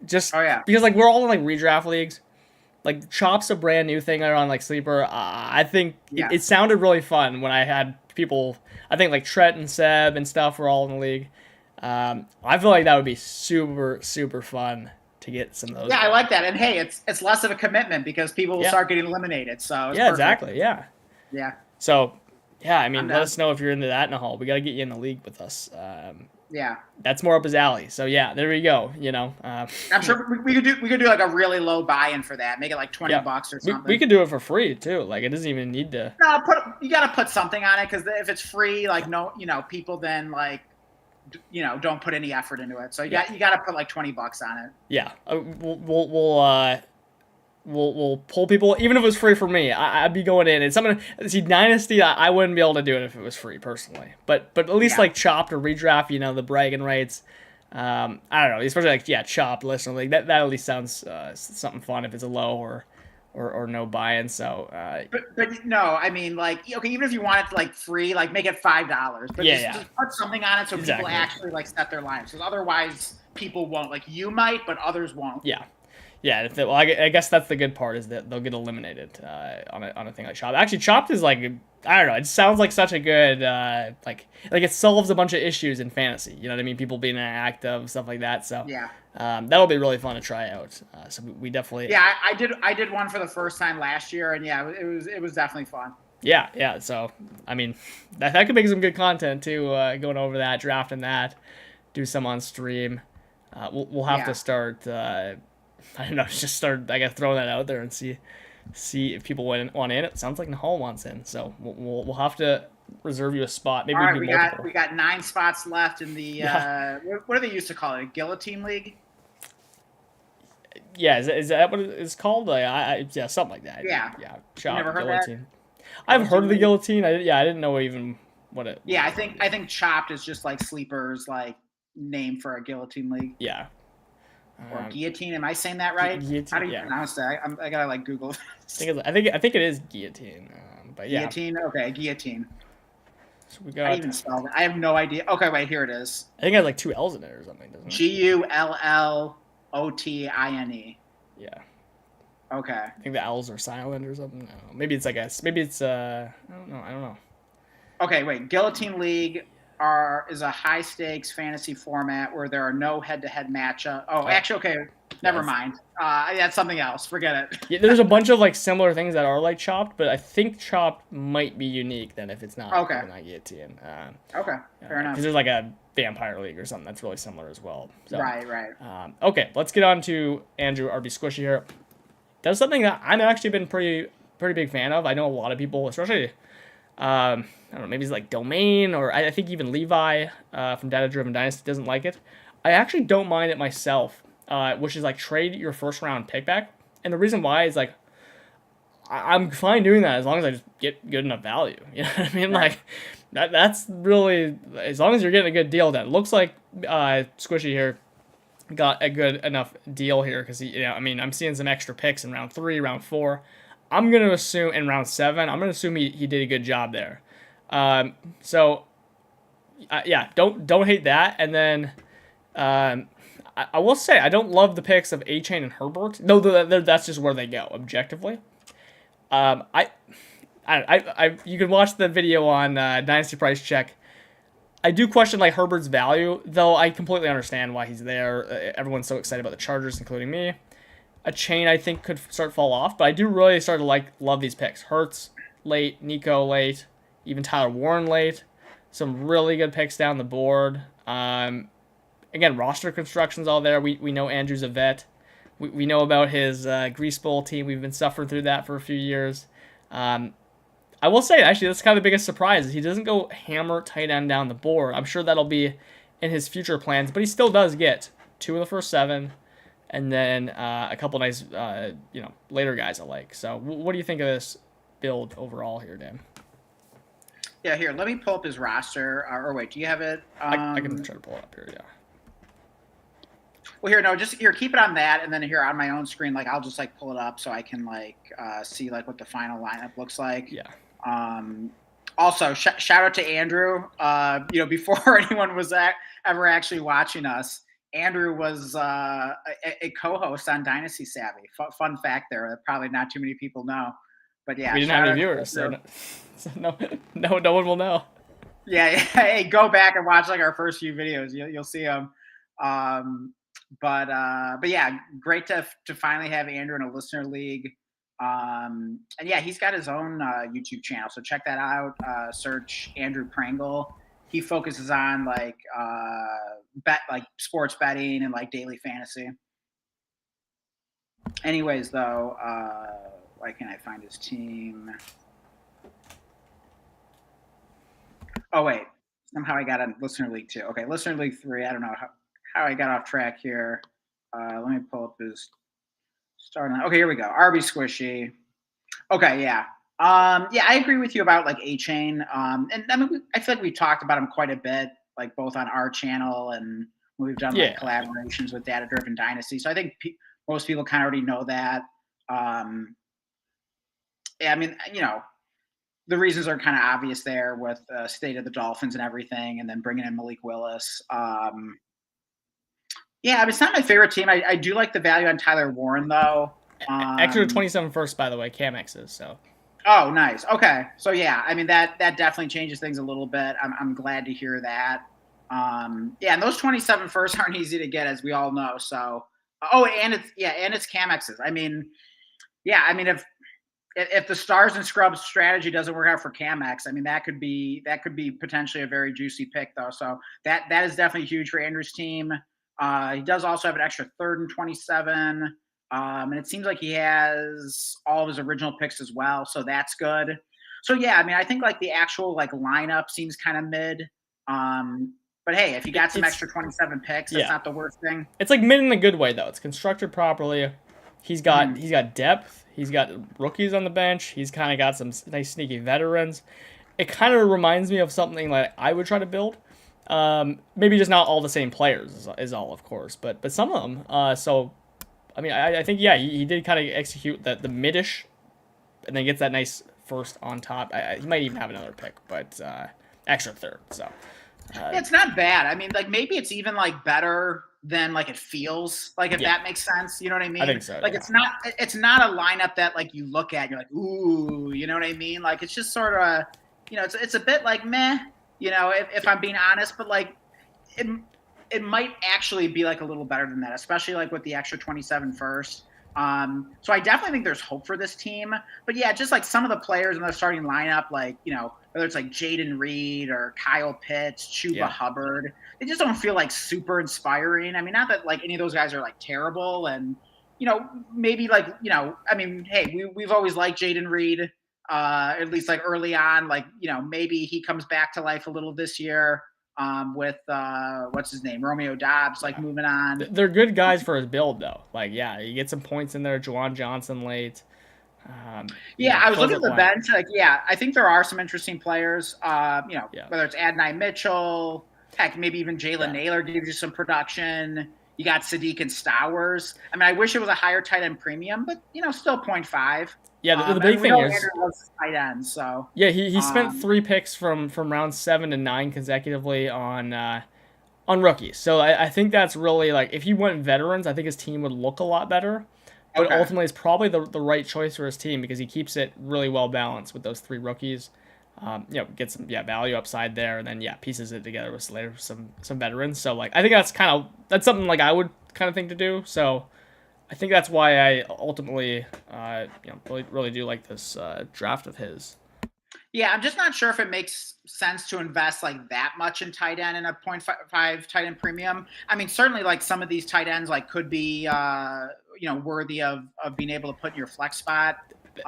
A: Just because like we're all in like redraft leagues. Like Chop's a brand new thing on like Sleeper. I think it sounded really fun when I had people. I think like Trent and Seb and stuff were all in the league. I feel like that would be super fun to get some of those.
B: Yeah, I like that. And hey, it's less of a commitment because people will start getting eliminated. So it's
A: perfect. Exactly.
B: Yeah.
A: So yeah, I mean, let us know if you're into that, Nahal. We got to get you in the league with us.
B: Yeah,
A: that's more up his alley. So yeah, there we go. You know, I'm
B: sure we could do like a really low buy-in for that. Make it like $20 or something.
A: We could do it for free too. Like it doesn't even need to.
B: No, you got to put something on it because if it's free, like no, you know, people then like, you know, don't put any effort into it. So you got to put like $20 on it.
A: Yeah, we'll pull people even if it was free for me. I'd be going in and someone see Dynasty. I wouldn't be able to do it if it was free personally. But at least like chopped or redraft, you know, the bragging rights. I don't know, especially like chopped listener league. That at least sounds something fun if it's a low or no buy-in. So
B: but no, I mean like okay, even if you want it to like free, like make it $5. But just put something on it so people actually like set their lines. Because otherwise people won't. Like you might, but others won't.
A: Yeah, I guess that's the good part is that they'll get eliminated on a thing like Chopped. Actually, Chopped is like, I don't know, it sounds like such a good like it solves a bunch of issues in fantasy. You know what I mean? People being active, stuff like that. So that'll be really fun to try out. So we definitely
B: I did one for the first time last year, and it was definitely fun.
A: Yeah. So I mean, that could make some good content too. Going over that, drafting that, do some on stream. We'll have to start. I don't know, just start, I guess, throwing that out there and see see if people want in. It sounds like Nahal wants in, so we'll have to reserve you a spot. Maybe
B: All
A: we
B: right,
A: can do multiple.
B: we got 9 spots left in the
A: Yeah,
B: what do they used to call it? A guillotine league?
A: yeah. Is that what it's called? Like, yeah, something like that.
B: Yeah.
A: Yeah,
B: You never
A: chop
B: heard that?
A: guillotine. I've heard
B: Guillotine
A: of the
B: league?
A: guillotine. I didn't know even what
B: Yeah,
A: it was.
B: I think chopped is just like sleepers like name for a guillotine league.
A: Yeah.
B: Or
A: Um,
B: guillotine. Am I saying that right? How
A: guillotine.
B: do you
A: Yeah.
B: pronounce that? I gotta like Google this.
A: I think it is guillotine. But yeah.
B: Guillotine. Okay, guillotine.
A: So we
B: How do you
A: got.
B: even spell that? I have no idea. Okay, wait, here it is.
A: I think it has like two L's in it or something, doesn't it?
B: Gullotine.
A: Yeah.
B: Okay.
A: I think the L's are silent or something. I don't know. Maybe it's like maybe it's I don't know. I don't know.
B: Okay, wait. Guillotine League is a high stakes fantasy format where there are no head to head matchup. Oh, actually, okay. Never mind. That's something else. Forget it.
A: Yeah, there's a bunch of like similar things that are like chopped, but I think chopped might be unique then if it's not.
B: Okay.
A: Not guillotine.
B: Okay. Fair enough.
A: Because there's like a vampire league or something that's really similar as well. So,
B: Right.
A: Okay, let's get on to Andrew RB Squishy here. Does something that I've actually been pretty big fan of. I know a lot of people, especially I don't know, maybe it's like Domain or I think even Levi from Data Driven Dynasty doesn't like it. I actually don't mind it myself, which is like trade your first round pick back. And the reason why is like I'm fine doing that as long as I just get good enough value. You know what I mean? Like that's really as long as you're getting a good deal. That looks like Squishy here got a good enough deal here because I mean I'm seeing some extra picks in round 3, round 4. I'm gonna assume in round 7. I'm gonna assume he did a good job there. So yeah, don't hate that. And then I will say I don't love the picks of A-Chain and Herbert. No, that's just where they go objectively. You can watch the video on Dynasty Price Check. I do question like Herbert's value, though I completely understand why he's there. Everyone's so excited about the Chargers, including me. A chain I think could start to fall off, but I do really start to love these picks. Hurts late, Nico late, even Tyler Warren late. Some really good picks down the board. Again, roster construction's all there. We know Andrew's a vet. We know about his Grease Bowl team. We've been suffering through that for a few years. I will say, actually, that's kind of the biggest surprise. Is he doesn't go hammer tight end down the board. I'm sure that'll be in his future plans, but he still does get 2 of the first 7, and then a couple nice, later guys I like. So, what do you think of this build overall here, Dan?
B: Yeah, here, let me pull up his roster. Or wait, do you have it?
A: I can try to pull it up here, yeah.
B: Well, here, no, just here, keep it on that, and then here on my own screen, I'll just pull it up so I can see what the final lineup looks like.
A: Yeah.
B: Also, shout out to Andrew. Before anyone was ever actually watching us, Andrew was a co-host on Dynasty Savvy. Fun fact there that probably not too many people know, but yeah,
A: we didn't have any viewers, so no one will know.
B: Yeah. Hey, go back and watch our first few videos. You'll see them. But yeah, great to finally have Andrew in a listener league. And yeah, he's got his own YouTube channel, so check that out. Search Andrew Prangle. He focuses on sports betting and daily fantasy. Anyways, though, why can't I find his team? Oh wait, somehow I got a listener league too. Okay, listener league 3. I don't know how I got off track here. Let me pull up his starting. Okay, here we go. RB Squishy. Okay, yeah. Yeah, I agree with you about A-Chain. And I mean, I feel like we talked about him quite a bit, both on our channel and when we've done collaborations with Data Driven Dynasty. So I think most people kind of already know that. Yeah, I mean, the reasons are kind of obvious there with state of the Dolphins and everything, and then bringing in Malik Willis. Yeah, I mean, it's not my favorite team. I do like the value on Tyler Warren, though.
A: Extra 27 first, by the way, Cam X's. So.
B: Oh, nice. Okay, so yeah, I mean that definitely changes things a little bit. I'm glad to hear that. Yeah, and those 27 firsts aren't easy to get, as we all know. So, and it's Cam X's. I mean, yeah, I mean if the stars and scrubs strategy doesn't work out for Cam X, I mean that could be potentially a very juicy pick though. So that is definitely huge for Andrew's team. He does also have an extra 3rd and 27. And it seems like he has all of his original picks as well, so that's good. So yeah, I mean, I think like the actual like lineup seems kind of mid. Um, but hey, if you got some
A: It's
B: extra 27 picks, that's
A: yeah.
B: not the worst thing.
A: It's like mid in a good way though. It's constructed properly.
B: Mhm.
A: He's got depth. He's got rookies on the bench. He's kind of got some nice sneaky veterans. It kind of reminds me of something like I would try to build. Maybe just not all the same players is all, of course, but some of them. So I mean, I think yeah, he did kind of execute the midish, and then gets that nice first on top. He might even have another pick, but extra third. So
B: Yeah, it's not bad. I mean, like maybe it's even like better than like it feels like, if
A: yeah,
B: that makes sense. You know what I
A: I
B: mean?
A: think so.
B: Like
A: Yeah,
B: it's not a lineup that like you look at and you're like, ooh, you know what I mean? Like it's just sort of, it's a bit like meh, if I'm being honest, but like it it might actually be like a little better than that, especially like with the extra 27 first. So I definitely think there's hope for this team. But yeah, just like some of the players in the starting lineup, like, whether it's like Jaden Reed or Kyle Pitts, Chuba
A: yeah.
B: Hubbard, they just don't feel like super inspiring. I mean, not that like any of those guys are like terrible. And, maybe like, I mean, hey, we've always liked Jaden Reed, at least like early on. Like, maybe he comes back to life a little this year, with what's his name, Romeo Dobbs, like
A: Yeah.
B: moving on.
A: They're good guys for his build though. Like yeah, you get some points in there. Juwan Johnson late.
B: Yeah, I was
A: Fills
B: looking
A: up
B: at the
A: lineup.
B: bench. Like, yeah, I think there are some interesting players.
A: Yeah,
B: Whether it's Adonai Mitchell, heck, maybe even Jalen
A: yeah,
B: Naylor gives you some production. You got Sadiq and Stowers. I mean, I wish it was a higher tight end premium, but still 0.5.
A: yeah. The big
B: And we
A: thing
B: know
A: is
B: Andrew loves tight ends, so
A: yeah, he spent
B: um,
A: 3 picks from round 7 to 9 consecutively on rookies. So I think that's really like if he went veterans, I think his team would look a lot better. But
B: okay.
A: ultimately, it's probably the right choice for his team because he keeps it really well balanced with those 3 rookies. Get some value upside there, and then pieces it together with later some veterans. So like I think that's something like I would kind of think to do. So I think that's why I ultimately really do like this draft of his.
B: Yeah, I'm just not sure if it makes sense to invest like that much in tight end in a 0.5 tight end premium. I mean, certainly like some of these tight ends like could be worthy of being able to put in your flex spot,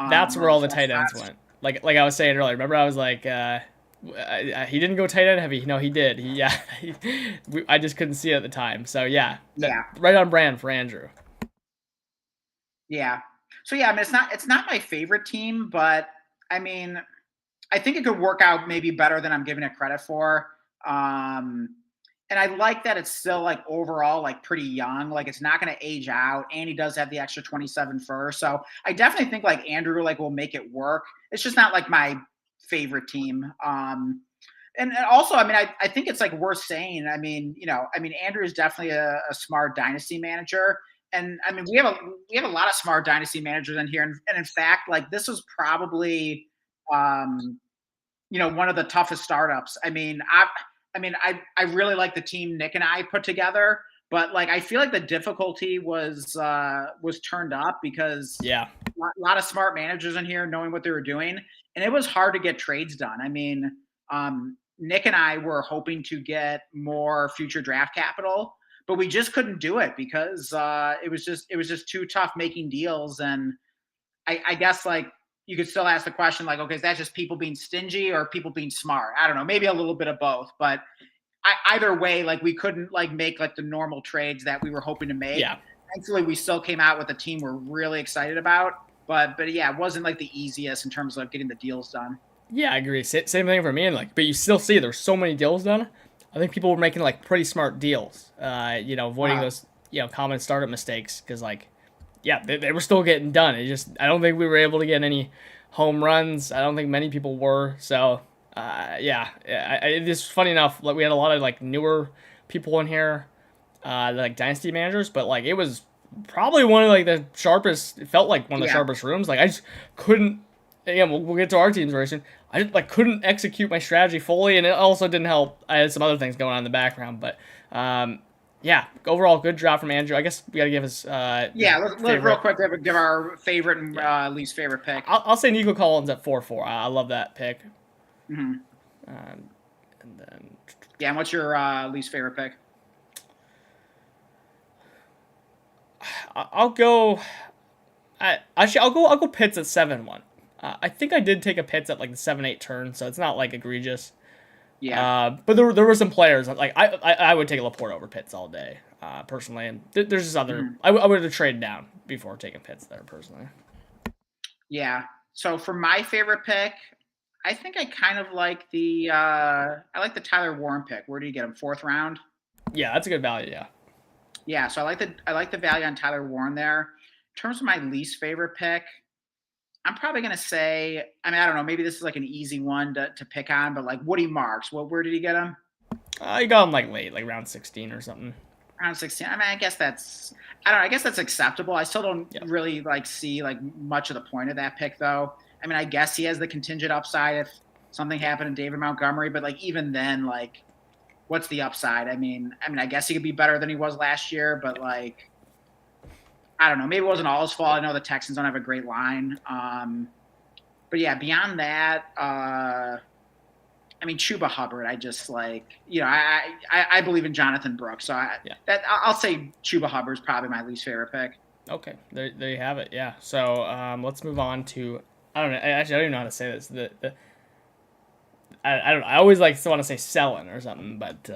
A: That's
B: or
A: where
B: your
A: all the
B: flex
A: tight ends
B: spots.
A: went. Like I was saying earlier. Remember I was like, he didn't go tight end heavy. No, he did. I just couldn't see it at the time. So yeah, that
B: Yeah,
A: right on brand for Andrew.
B: yeah. So yeah, I mean, it's not my favorite team, but I mean, I think it could work out maybe better than I'm giving it credit for. Um, and I like that it's still like overall like pretty young. Like it's not going to age out. And he does have the extra 27 first. So I definitely think like Andrew like will make it work. It's just not like my favorite team. And also, I mean, I think it's like worth saying. I mean, Andrew is definitely a smart dynasty manager. And I mean, we have a lot of smart dynasty managers in here. And in fact, like this was probably um, one of the toughest startups. I really like the team Nick and I put together, but like I feel like the difficulty was turned up because
A: Yeah,
B: a lot of smart managers in here knowing what they were doing, and it was hard to get trades done. I mean, Nick and I were hoping to get more future draft capital, but we just couldn't do it because it was just too tough making deals. And I guess like you could still ask the question like, okay, is that just people being stingy or people being smart? I don't know, maybe a little bit of both, but either way, like we couldn't like make like the normal trades that we were hoping to make.
A: yeah,
B: Thankfully, we still came out with a team we're really excited about, but yeah, it wasn't like the easiest in terms of getting the deals done.
A: yeah. I agree. Same thing for me. And like, but you still see there's so many deals done. I think people were making like pretty smart deals. Avoiding
B: Uh,
A: those common startup mistakes because like they were still getting done. I don't think we were able to get any home runs. I don't think many people were. So it's funny enough. Like we had a lot of like newer people in here, like dynasty managers, but like it was probably one of like the sharpest. It felt like one of the
B: yeah,
A: sharpest rooms. Like I just couldn't. Again, we'll get to our team's version. I just like couldn't execute my strategy fully, and it also didn't help. I had some other things going on in the background, but overall good draft from Andrew. I guess we gotta give his
B: yeah. Let's real
A: favorite.
B: quick give our favorite and
A: Yeah,
B: least favorite pick.
A: I'll say Nico Collins at 4-4. I love that pick.
B: Hmm.
A: Um, and then
B: Yeah, and what's your least favorite pick?
A: I'll go. I'll go Pitts at 7-1. I think I did take a Pitts at like the 7-8 turn, so it's not like egregious.
B: Yeah.
A: But there were some players like I would take Laporte over Pitts all day, personally. And there's just other. I would have traded down before taking Pitts there personally.
B: Yeah. So for my favorite pick, I think I kind of like the I like the Tyler Warren pick. Where do you get him? 4th round.
A: Yeah, that's a good value. Yeah.
B: Yeah. So I like the value on Tyler Warren there. In terms of my least favorite pick, I'm probably gonna say. I mean, I don't know. Maybe this is like an easy one to pick on, but like Woody Marks. Where did he get him?
A: You got him like late, like round 16 or something.
B: Round 16. I mean, I guess that's. I don't know. I guess that's acceptable. I still don't really like see like much of the point of that pick though. I mean, I guess he has the contingent upside if something happened to David Montgomery, but like even then, like, what's the upside? I mean, I guess he could be better than he was last year, but like, I don't know. Maybe it wasn't all his fault. I know the Texans don't have a great line, but yeah, beyond that, I mean, Chuba Hubbard. I just like, I believe in Jonathan Brooks, so I'll say Chuba Hubbard's probably my least favorite pick.
A: Okay, there you have it. Yeah. So let's move on to. I don't know. Actually, I don't even know how to say this. I don't know. I always like want to say selling or something, but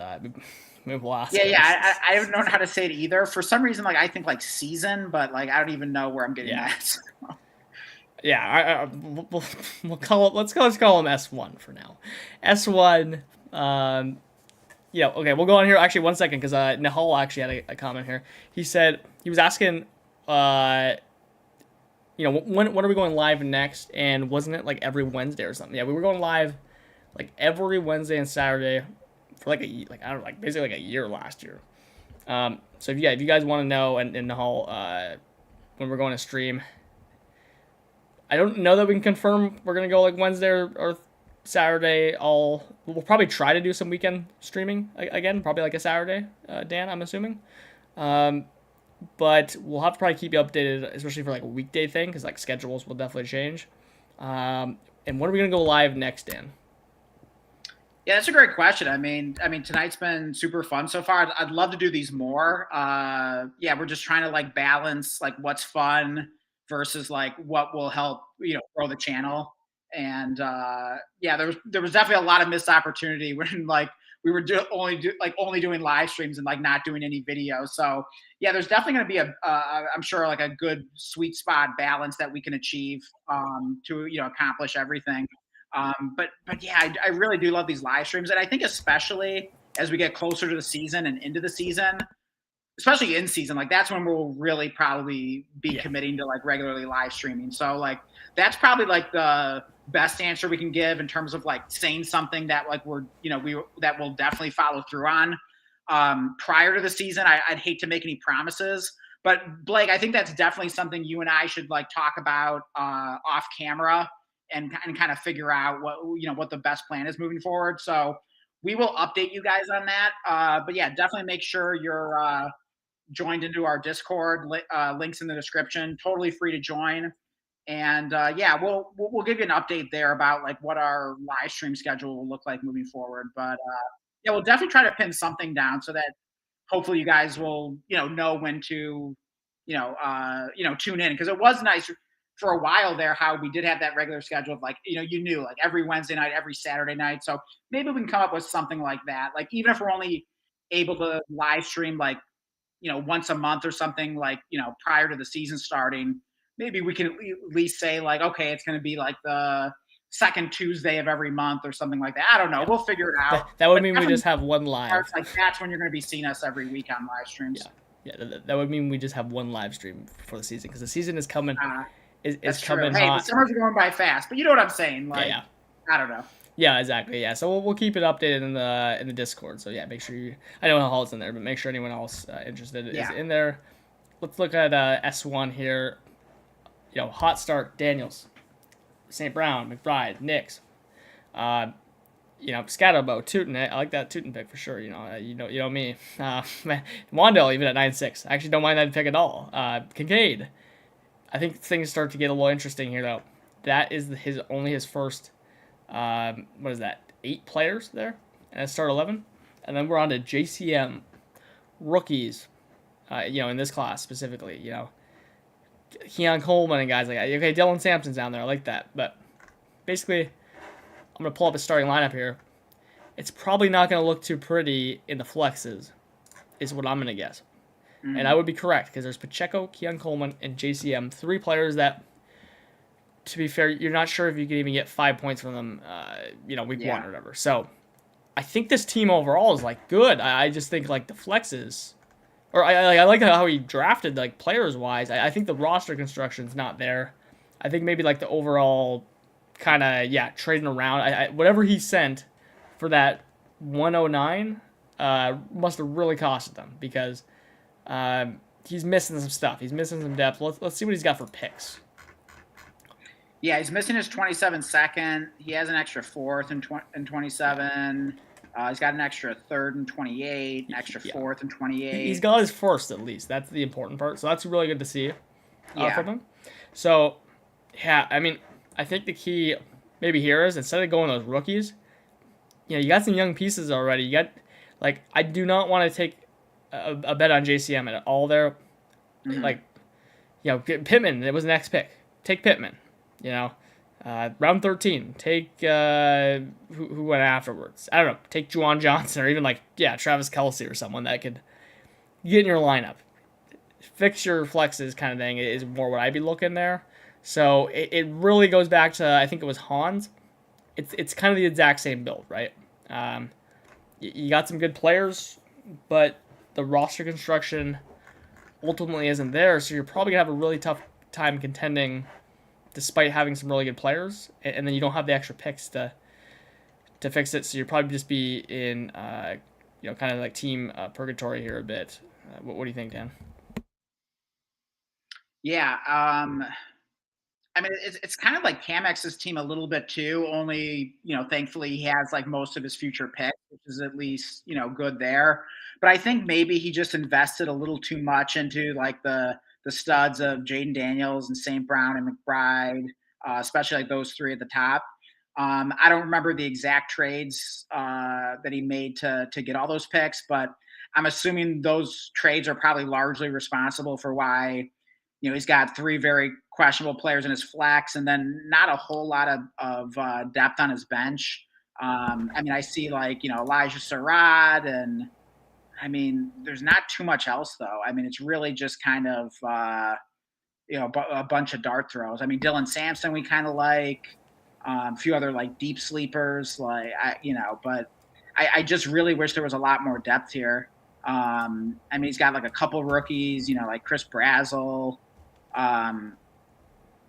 A: we'll ask.
B: I don't know how to say it either. For some reason, like I think like season, but like I don't even know where I'm getting that. So.
A: Yeah, we'll call it. Let's call him S1 for now. S1. Yeah. Okay, we'll go on here. Actually, 1 second, because Nahal actually had a comment here. He said he was asking. When are we going live next? And wasn't it like every Wednesday or something? Yeah, we were going live like every Wednesday and Saturday for basically like a year last year. So if you guys want to know and Nahal, when we're going to stream, I don't know that we can confirm we're gonna go like Wednesday or Saturday. We'll probably try to do some weekend streaming again, probably like a Saturday, Dan, I'm assuming. But we'll have to probably keep you updated, especially for like a weekday thing, because like schedules will definitely change. And when are we gonna go live next, Dan?
B: Yeah, that's a great question. I mean, tonight's been super fun so far. I'd love to do these more. We're just trying to like balance like what's fun versus like what will help grow the channel. And there was definitely a lot of missed opportunity when like we were only doing live streams and like not doing any videos. So yeah, there's definitely going to be I'm sure like a good sweet spot balance that we can achieve to accomplish everything. But yeah, I really do love these live streams, and I think especially as we get closer to the season and into the season, especially in season, like that's when we'll really probably be committing to like regularly live streaming. So like that's probably like the best answer we can give in terms of like saying something that like that we'll definitely follow through on. Prior to the season, I'd hate to make any promises, but Blake, I think that's definitely something you and I should like talk about off camera and kind of figure out what the best plan is moving forward. So we will update you guys on that. But yeah, definitely make sure you're joined into our Discord. Links in the description. Totally free to join. And we'll give you an update there about like what our live stream schedule will look like moving forward. But we'll definitely try to pin something down so that hopefully you guys will know when to tune in, because it was nice for a while there how we did have that regular schedule of like you knew like every Wednesday night, every Saturday night. So maybe we can come up with something like that. Like even if we're only able to live stream like once a month or something, like prior to the season starting, maybe we can at least say like, okay, it's going to be like the second Tuesday of every month or something like that. I don't know. We'll figure it out.
A: That would mean we just have one live.
B: Like that's when you're going to be seeing us every week on live streams.
A: Yeah, that would mean we just have one live stream for the season, because the season is coming. Is
B: coming
A: hot.
B: Hey, the summers are going by fast, but you know what I'm saying. Like, I don't know.
A: Yeah, exactly. Yeah, so we'll keep it updated in the Discord. So yeah, make sure I know Hall's in there, but make sure anyone else interested is in there. Let's look at S1 here. Hot start: Daniels, St. Brown, McBride, Nix. Scatterbo, Tootin. I like that Tootin pick for sure. You know me. Wandell even at 9-6. I actually don't mind that pick at all. Kincaid. I think things start to get a little interesting here, though. That is only his first, 8 players there, and start 11, and then we're on to JCM rookies. in this class specifically, Keon Coleman and guys like that. Okay, Dylan Sampson's down there. I like that. But basically, I'm going to pull up a starting lineup here. It's probably not going to look too pretty in the flexes, is what I'm going to guess. Mm-hmm. And I would be correct, because there's Pacheco, Keon Coleman, and JCM. 3 players that, to be fair, you're not sure if you could even get 5 points from them, week 1 or whatever. So I think this team overall is, good. I just think, the flexes... Or I like how he drafted, players-wise. I think the roster construction's not there. I think maybe, the overall kind of, trading around. Whatever he sent for that 109 must have really costed them, because he's missing some stuff. He's missing some depth. Let's see what he's got for picks.
B: Yeah, he's missing his 27 second. He has an extra 4th and 27. He's got an extra 3rd and 28, an extra 4th and 28.
A: He's got his 1st at least. That's the important part. So that's really good to see from him. So, I think the key maybe here is, instead of going those rookies, you got some young pieces already. You got, I do not want to take a bet on JCM at all there. Mm-hmm. Pittman, it was the next pick. Take Pittman, round 13, take who went afterwards. I don't know. Take Juwan Johnson, or even Travis Kelce or someone that could get in your lineup. Fix your flexes kind of thing is more what I'd be looking there. So it really goes back to, I think it was Hans. It's kind of the exact same build, right? You got some good players, but the roster construction ultimately isn't there, so you're probably going to have a really tough time contending despite having some really good players, and then you don't have the extra picks to fix it, so you'll probably just be in, kind of team purgatory here a bit. What do you think, Dan?
B: Yeah, it's kind of like Camex's team a little bit too, only, thankfully he has most of his future picks, which is at least, good there. But I think maybe he just invested a little too much into the studs of Jaden Daniels and St. Brown and McBride, especially those 3 at the top. I don't remember the exact trades that he made to get all those picks, but I'm assuming those trades are probably largely responsible for why, he's got 3 very questionable players in his flex, and then not a whole lot of depth on his bench. I see Elijah Sarad, and there's not too much else though. It's really just kind of a bunch of dart throws. Dylan Sampson we kind of like, a few other deep sleepers, but I just really wish there was a lot more depth here. He's got a couple rookies, like Chris Brazzell.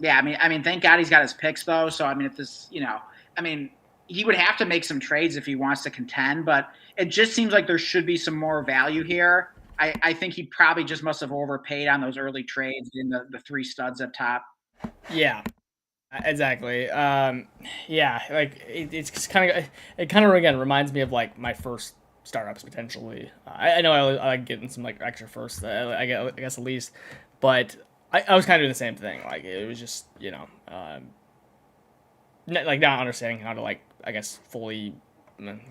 B: Thank God he's got his picks though. So if this, he would have to make some trades if he wants to contend, but it just seems like there should be some more value here. I think he probably just must have overpaid on those early trades in the 3 studs up top.
A: Yeah, exactly. It's kind of, again reminds me of my first startups potentially. I know I like getting some extra first, I guess at least, but I was kind of doing the same thing. It was just not understanding how to I guess fully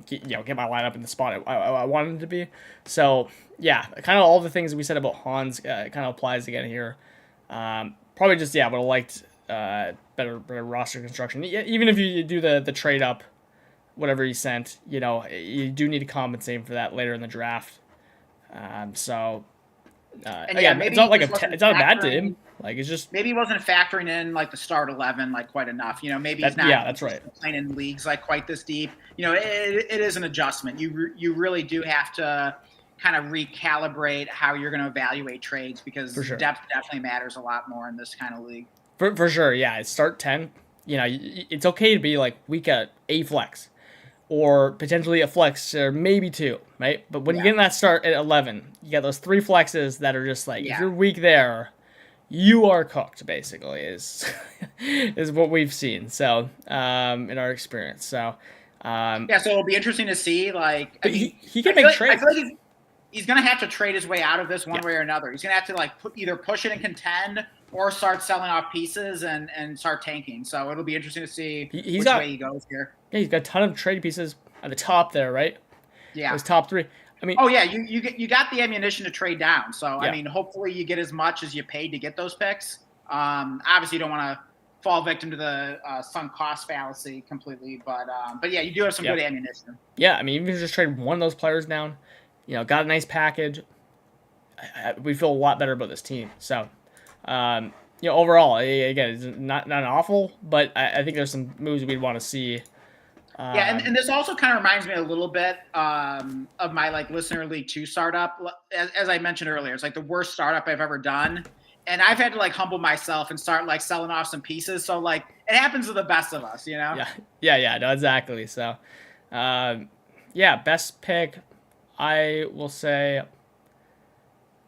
A: get my lineup in the spot I wanted it to be. So yeah, kind of all the things we said about Hans kind of applies again here. Probably just would have liked better roster construction. Even if you do the trade up, whatever he sent, you do need to compensate for that later in the draft. Maybe it's not it's not a bad team. It's just
B: maybe he wasn't factoring in the start 11 quite enough. Maybe he's not.
A: Yeah, that's right.
B: Playing in leagues quite this deep. It is an adjustment. You really do have to kind of recalibrate how you're going to evaluate trades, because depth definitely matters a lot more in this kind of league.
A: For sure, yeah. Start 10. It's okay to be week at a flex, or potentially a flex, or maybe 2, right? But when you get in that start at 11, you got those 3 flexes that are just if you're weak there, you are cooked, basically, is what we've seen. So, in our experience. So,
B: so it'll be interesting to see.
A: He can make trades.
B: I feel like he's going to have to trade his way out of this one way or another. He's going to have to either push it and contend, or start selling off pieces and start tanking. So it'll be interesting to see which way he goes here.
A: Yeah, he's got a ton of trade pieces at the top there, right?
B: Yeah.
A: Those top 3. I mean,
B: Oh yeah, you got the ammunition to trade down. So
A: yeah.
B: I mean, hopefully you get as much as you paid to get those picks. Obviously, you don't want to fall victim to the sunk cost fallacy completely, but yeah, you do have some
A: Yeah.
B: good ammunition.
A: Yeah, I mean, even if you just trade one of those players down, got a nice package, we feel a lot better about this team. So, overall, again, it's not awful, but I think there's some moves we'd want to see.
B: Yeah, and this also kind of reminds me a little bit of my like Listener League 2 startup. As I mentioned earlier, it's like the worst startup I've ever done. And I've had to like humble myself and start like selling off some pieces. So like it happens to the best of us,
A: Yeah, no, exactly. So, best pick, I will say,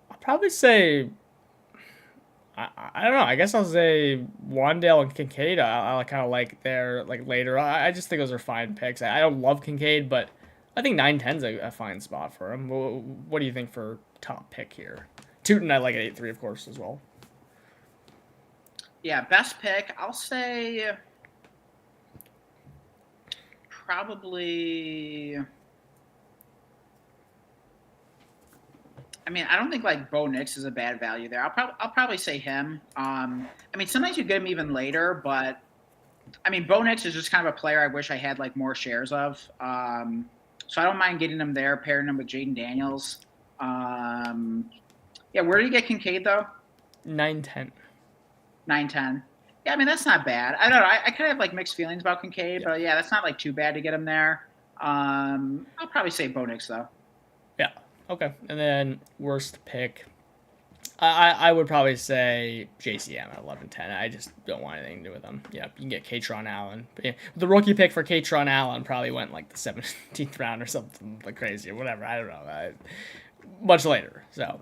A: I'll probably say, I don't know. I guess I'll say Wandale and Kincaid. I kind of like their like later. I just think those are fine picks. I don't love Kincaid, but I think 9-10's a fine spot for him. What do you think for top pick here? Tootin, I like at 8-3, of course, as well.
B: Yeah, best pick. I'll say probably. I mean, I don't think like Bo Nix is a bad value there. I'll probably say him. I mean, sometimes you get him even later, but I mean, Bo Nix is just kind of a player I wish I had like more shares of. So I don't mind getting him there, pairing him with Jaden Daniels. Yeah, where do you get Kincaid though?
A: 9-10.
B: 9-10. Yeah, I mean that's not bad. I don't know. I kind of have like mixed feelings about Kincaid, but yeah, that's not like too bad to get him there. I'll probably say Bo Nix though.
A: Yeah. Okay. And then worst pick, I would probably say JCM at 11-10. I just don't want anything to do with them. Yeah, you can get Katron Allen. But yeah, the rookie pick for Katron Allen probably went like the 17th round or something like crazy or whatever. I don't know. Much later. So.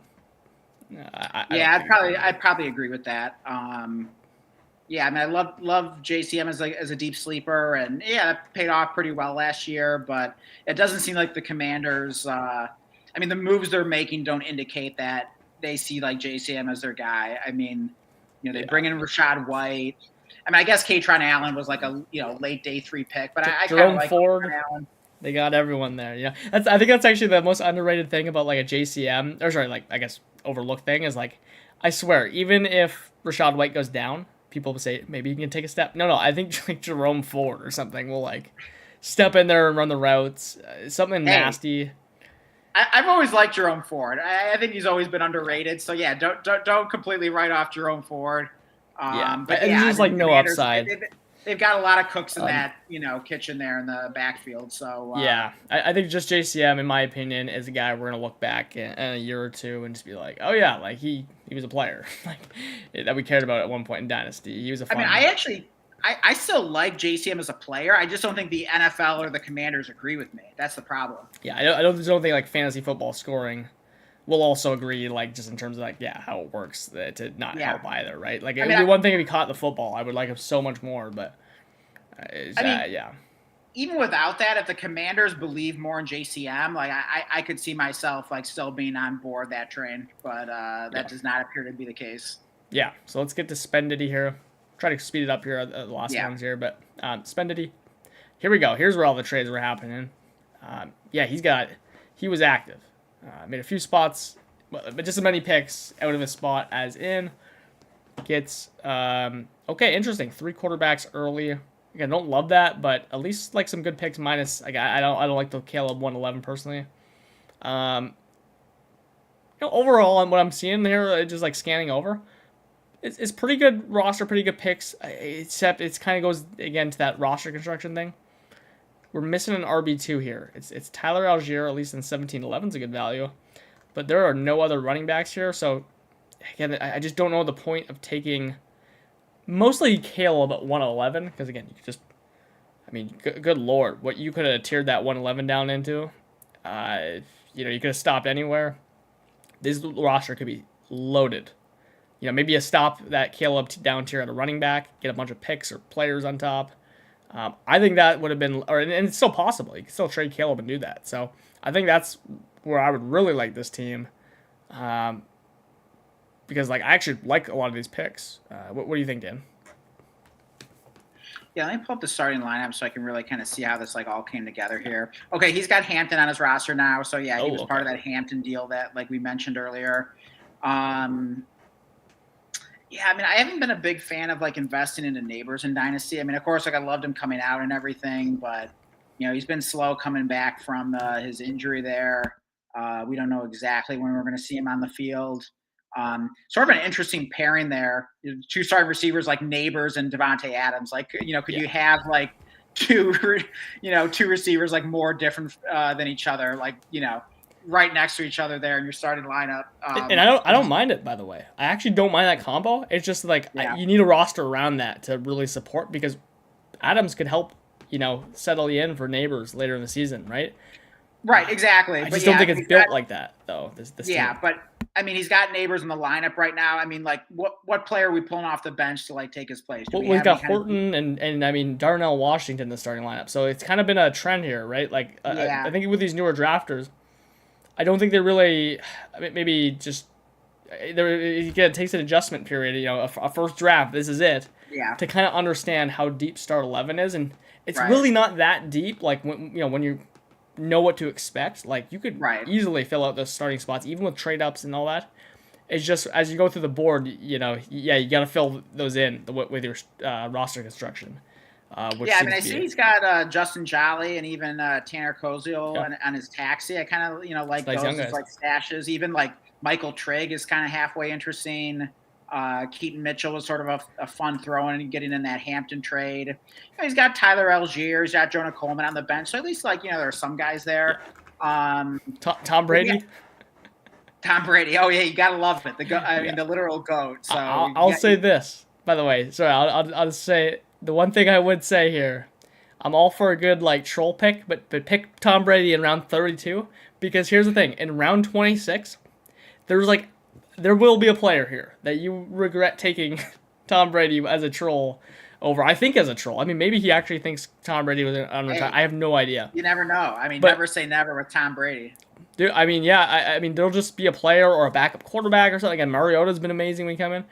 B: I'd probably agree with that. Yeah, I mean, I love JCM as a deep sleeper, and yeah, it paid off pretty well last year. But it doesn't seem like the Commanders. I mean, the moves they're making don't indicate that they see like JCM as their guy. I mean, they bring in Rashad White. I mean, I guess Katron Allen was like a late day 3 pick, but I kind of like
A: Ford. They got everyone there. Yeah, I think that's actually the most underrated thing about like a JCM, or sorry, like I guess overlooked thing is like, I swear, even if Rashad White goes down, people will say maybe he can take a step. No, I think like Jerome Ford or something will like step in there and run the routes. Something nasty.
B: I've always liked Jerome Ford. I think he's always been underrated. So yeah, don't completely write off Jerome Ford.
A: But yeah, there's like no upside.
B: They've got a lot of cooks in that kitchen there in the backfield. So
A: yeah, I think just JCM, in my opinion, is a guy we're gonna look back in a year or two and just be like, oh yeah, like he was a player like that we cared about at one point in Dynasty. He was a fun
B: I still like JCM as a player. I just don't think the NFL or the Commanders agree with me. That's the problem.
A: Yeah, I don't think like fantasy football scoring will also agree, like just in terms of like how it works to not help either, right? Like it would be one thing if he caught the football. I would like him so much more, but
B: even without that, if the Commanders believe more in JCM, like I could see myself like still being on board that train, but that does not appear to be the case.
A: Yeah, so let's get to Spendity here. Try to speed it up here at the last ones here, but Spendity. Here we go. Here's where all the trades were happening. He was active. Made a few spots, but just as many picks out of his spot as in. Gets okay, interesting. 3 quarterbacks early. Again, don't love that, but at least like some good picks. Minus, like I don't like the Caleb 111 personally. Overall, what I'm seeing here, just like scanning over, it's pretty good roster, pretty good picks. Except it's kind of goes again to that roster construction thing. We're missing an RB2 here. It's Tyler Algier, at least in 17-11 is a good value, but there are no other running backs here. So again, I just don't know the point of taking mostly Caleb at 111 because again, you could just, I mean, good lord, what you could have tiered that 111 down into. You could have stopped anywhere. This roster could be loaded. Maybe you stop that Caleb down tier at a running back, get a bunch of picks or players on top. I think that would have been, and it's still possible. You can still trade Caleb and do that. So I think that's where I would really like this team, because like I actually like a lot of these picks. What do you think, Dan?
B: Yeah, let me pull up the starting lineup so I can really kind of see how this like all came together here. Okay, he's got Hampton on his roster now, so yeah, he
A: Oh,
B: was part
A: okay.
B: of that Hampton deal that like we mentioned earlier. Um, yeah, I mean, I haven't been a big fan of like investing into neighbors in Dynasty. I mean, of course, like I loved him coming out and everything, but he's been slow coming back from his injury there. We don't know exactly when we're going to see him on the field. Sort of an interesting pairing there. Two starting receivers like Neighbors and Devontae Adams. Like, could
A: Yeah.
B: you have like two, two receivers like more different than each other? Like, right next to each other there in your starting lineup.
A: And I don't mind it, by the way. I actually don't mind that combo. It's just like
B: Yeah.
A: you need a roster around that to really support, because Adams could help, settle you in for Neighbors later in the season, right?
B: Right, exactly.
A: I
B: But
A: just
B: yeah,
A: don't
B: I
A: think
B: mean,
A: it's built like that though. This
B: yeah,
A: team.
B: but I mean, he's got Neighbors in the lineup right now. I mean, like, what player are we pulling off the bench to like take his place? Do
A: Well,
B: we
A: we've
B: have any
A: got
B: kind of?
A: Horton and I mean Darnell Washington in the starting lineup, so it's kind of been a trend here, right? Like I
B: Yeah,
A: think with these newer drafters, I don't think they're really, I mean, maybe just it takes an adjustment period. A first draft, this is it,
B: yeah,
A: to kind of understand how deep start 11 is, and it's
B: right,
A: really not that deep. Like when you know what to expect, like you could
B: right.
A: easily fill out those starting spots, even with trade ups and all that. It's just as you go through the board, yeah, you got to fill those in with your roster construction, which
B: Yeah, I mean,
A: seems
B: I
A: to be
B: see
A: it.
B: he's got Justin Jolly and even Tanner Koziel
A: Yeah,
B: on his taxi. I kind of,
A: it's
B: like
A: nice young
B: those as
A: guys.
B: like stashes. Even like Michael Trigg is kind of halfway interesting. Keaton Mitchell was sort of a fun throw in and getting in that Hampton trade. He's got Tyler Algier, he's got Jonah Coleman on the bench. So at least like, there are some guys
A: Yeah,
B: there.
A: Tom
B: But yeah,
A: Brady.
B: Tom Brady. Oh yeah, you gotta love it. I mean,
A: Yeah,
B: the literal goat. So
A: I'll say this. By the way, sorry, I'll just say the one thing I would say here. I'm all for a good like troll pick, but pick Tom Brady in round 32, because here's the thing: in round 26, there's like there will be a player here that you regret taking Tom Brady as a troll over. I think as a troll. I mean, maybe he actually thinks Tom Brady was unretired.
B: hey,
A: I have no idea.
B: you never know. I mean,
A: But
B: never say never with Tom Brady.
A: dude, I mean, yeah, I mean, there'll just be a player or a backup quarterback or something. And Mariota's been amazing when he come in.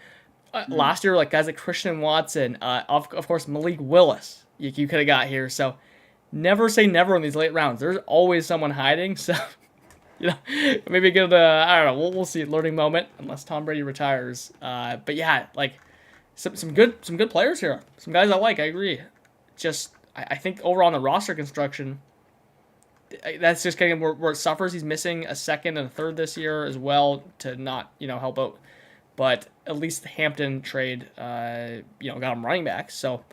B: Mm.
A: Last year, like guys like Christian Watson, of course Malik Willis, you could have got here. So never say never in these late rounds. There's always someone hiding. So maybe get I don't know. We'll see. Learning moment, unless Tom Brady retires. But yeah, like some good players here. Some guys I like. I agree. Just I think overall on the roster construction, that's just getting where it suffers. He's missing a second and a third this year as well to not help out. But at least the Hampton trade, got him running back. So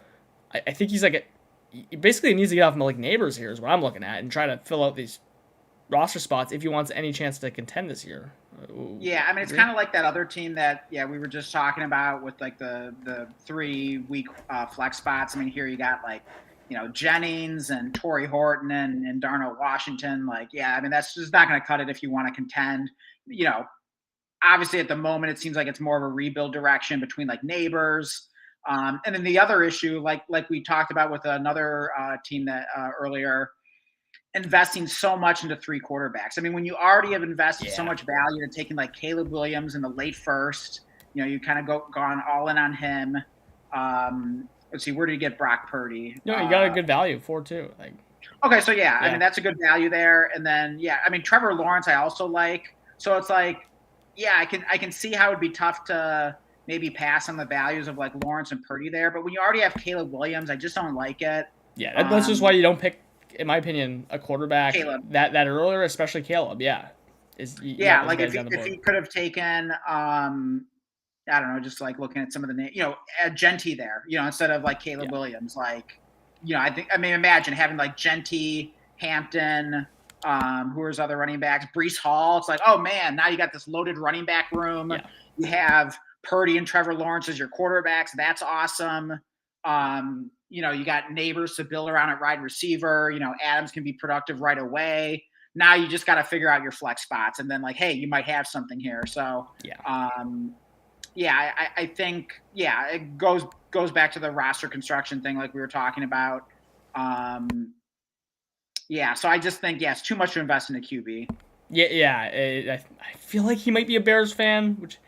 A: I think he's like he basically needs to get off Malik Neighbors here is what I'm looking at, and try to fill out these roster spots if he wants any chance to contend this year.
B: Yeah, I mean, it's kind of like that other team that we were just talking about with like the 3 week flex spots. I mean, here you got like Jennings and Torrey Horton and Darnell Washington. Like, yeah, I mean, that's just not going to cut it if you want to contend. Obviously at the moment it seems like it's more of a rebuild direction between like Neighbors. And then the other issue, like we talked about with another team that earlier, investing so much into 3 quarterbacks. I mean, when you already have invested so
A: Yeah.
B: much value in taking like Caleb Williams in the late first, you kind of gone all in on him. Let's see, where did you get Brock Purdy?
A: No, you got a good value for too. Like,
B: Okay, so yeah, I
A: yeah,
B: mean that's a good value there. And then I mean Trevor Lawrence I also like. So it's like, yeah, I can see how it'd be tough to maybe pass on the values of like Lawrence and Purdy there. But when you already have Caleb Williams, I just don't like it.
A: yeah. That's just why you don't pick, in my opinion, a quarterback
B: Caleb.
A: that earlier, especially Caleb. Yeah, you got
B: Yeah,
A: those
B: like
A: guys down the
B: if
A: board.
B: he could have taken I don't know, just like looking at some of the names, Genty there, instead of like Caleb
A: Yeah,
B: Williams, like, I mean, imagine having like Genty, Hampton, who are his other running backs, Brees Hall. It's like, oh man, now you got this loaded running back room.
A: yeah,
B: You have Purdy and Trevor Lawrence as your quarterbacks. That's awesome. You got Neighbors to build around at wide receiver. Adams can be productive right away. Now you just got to figure out your flex spots, and then like, hey, you might have something here. So,
A: yeah.
B: yeah, I think it goes back to the roster construction thing, like we were talking about. Yeah, so I just think it's too much to invest in a QB.
A: Yeah. I feel like he might be a Bears fan, which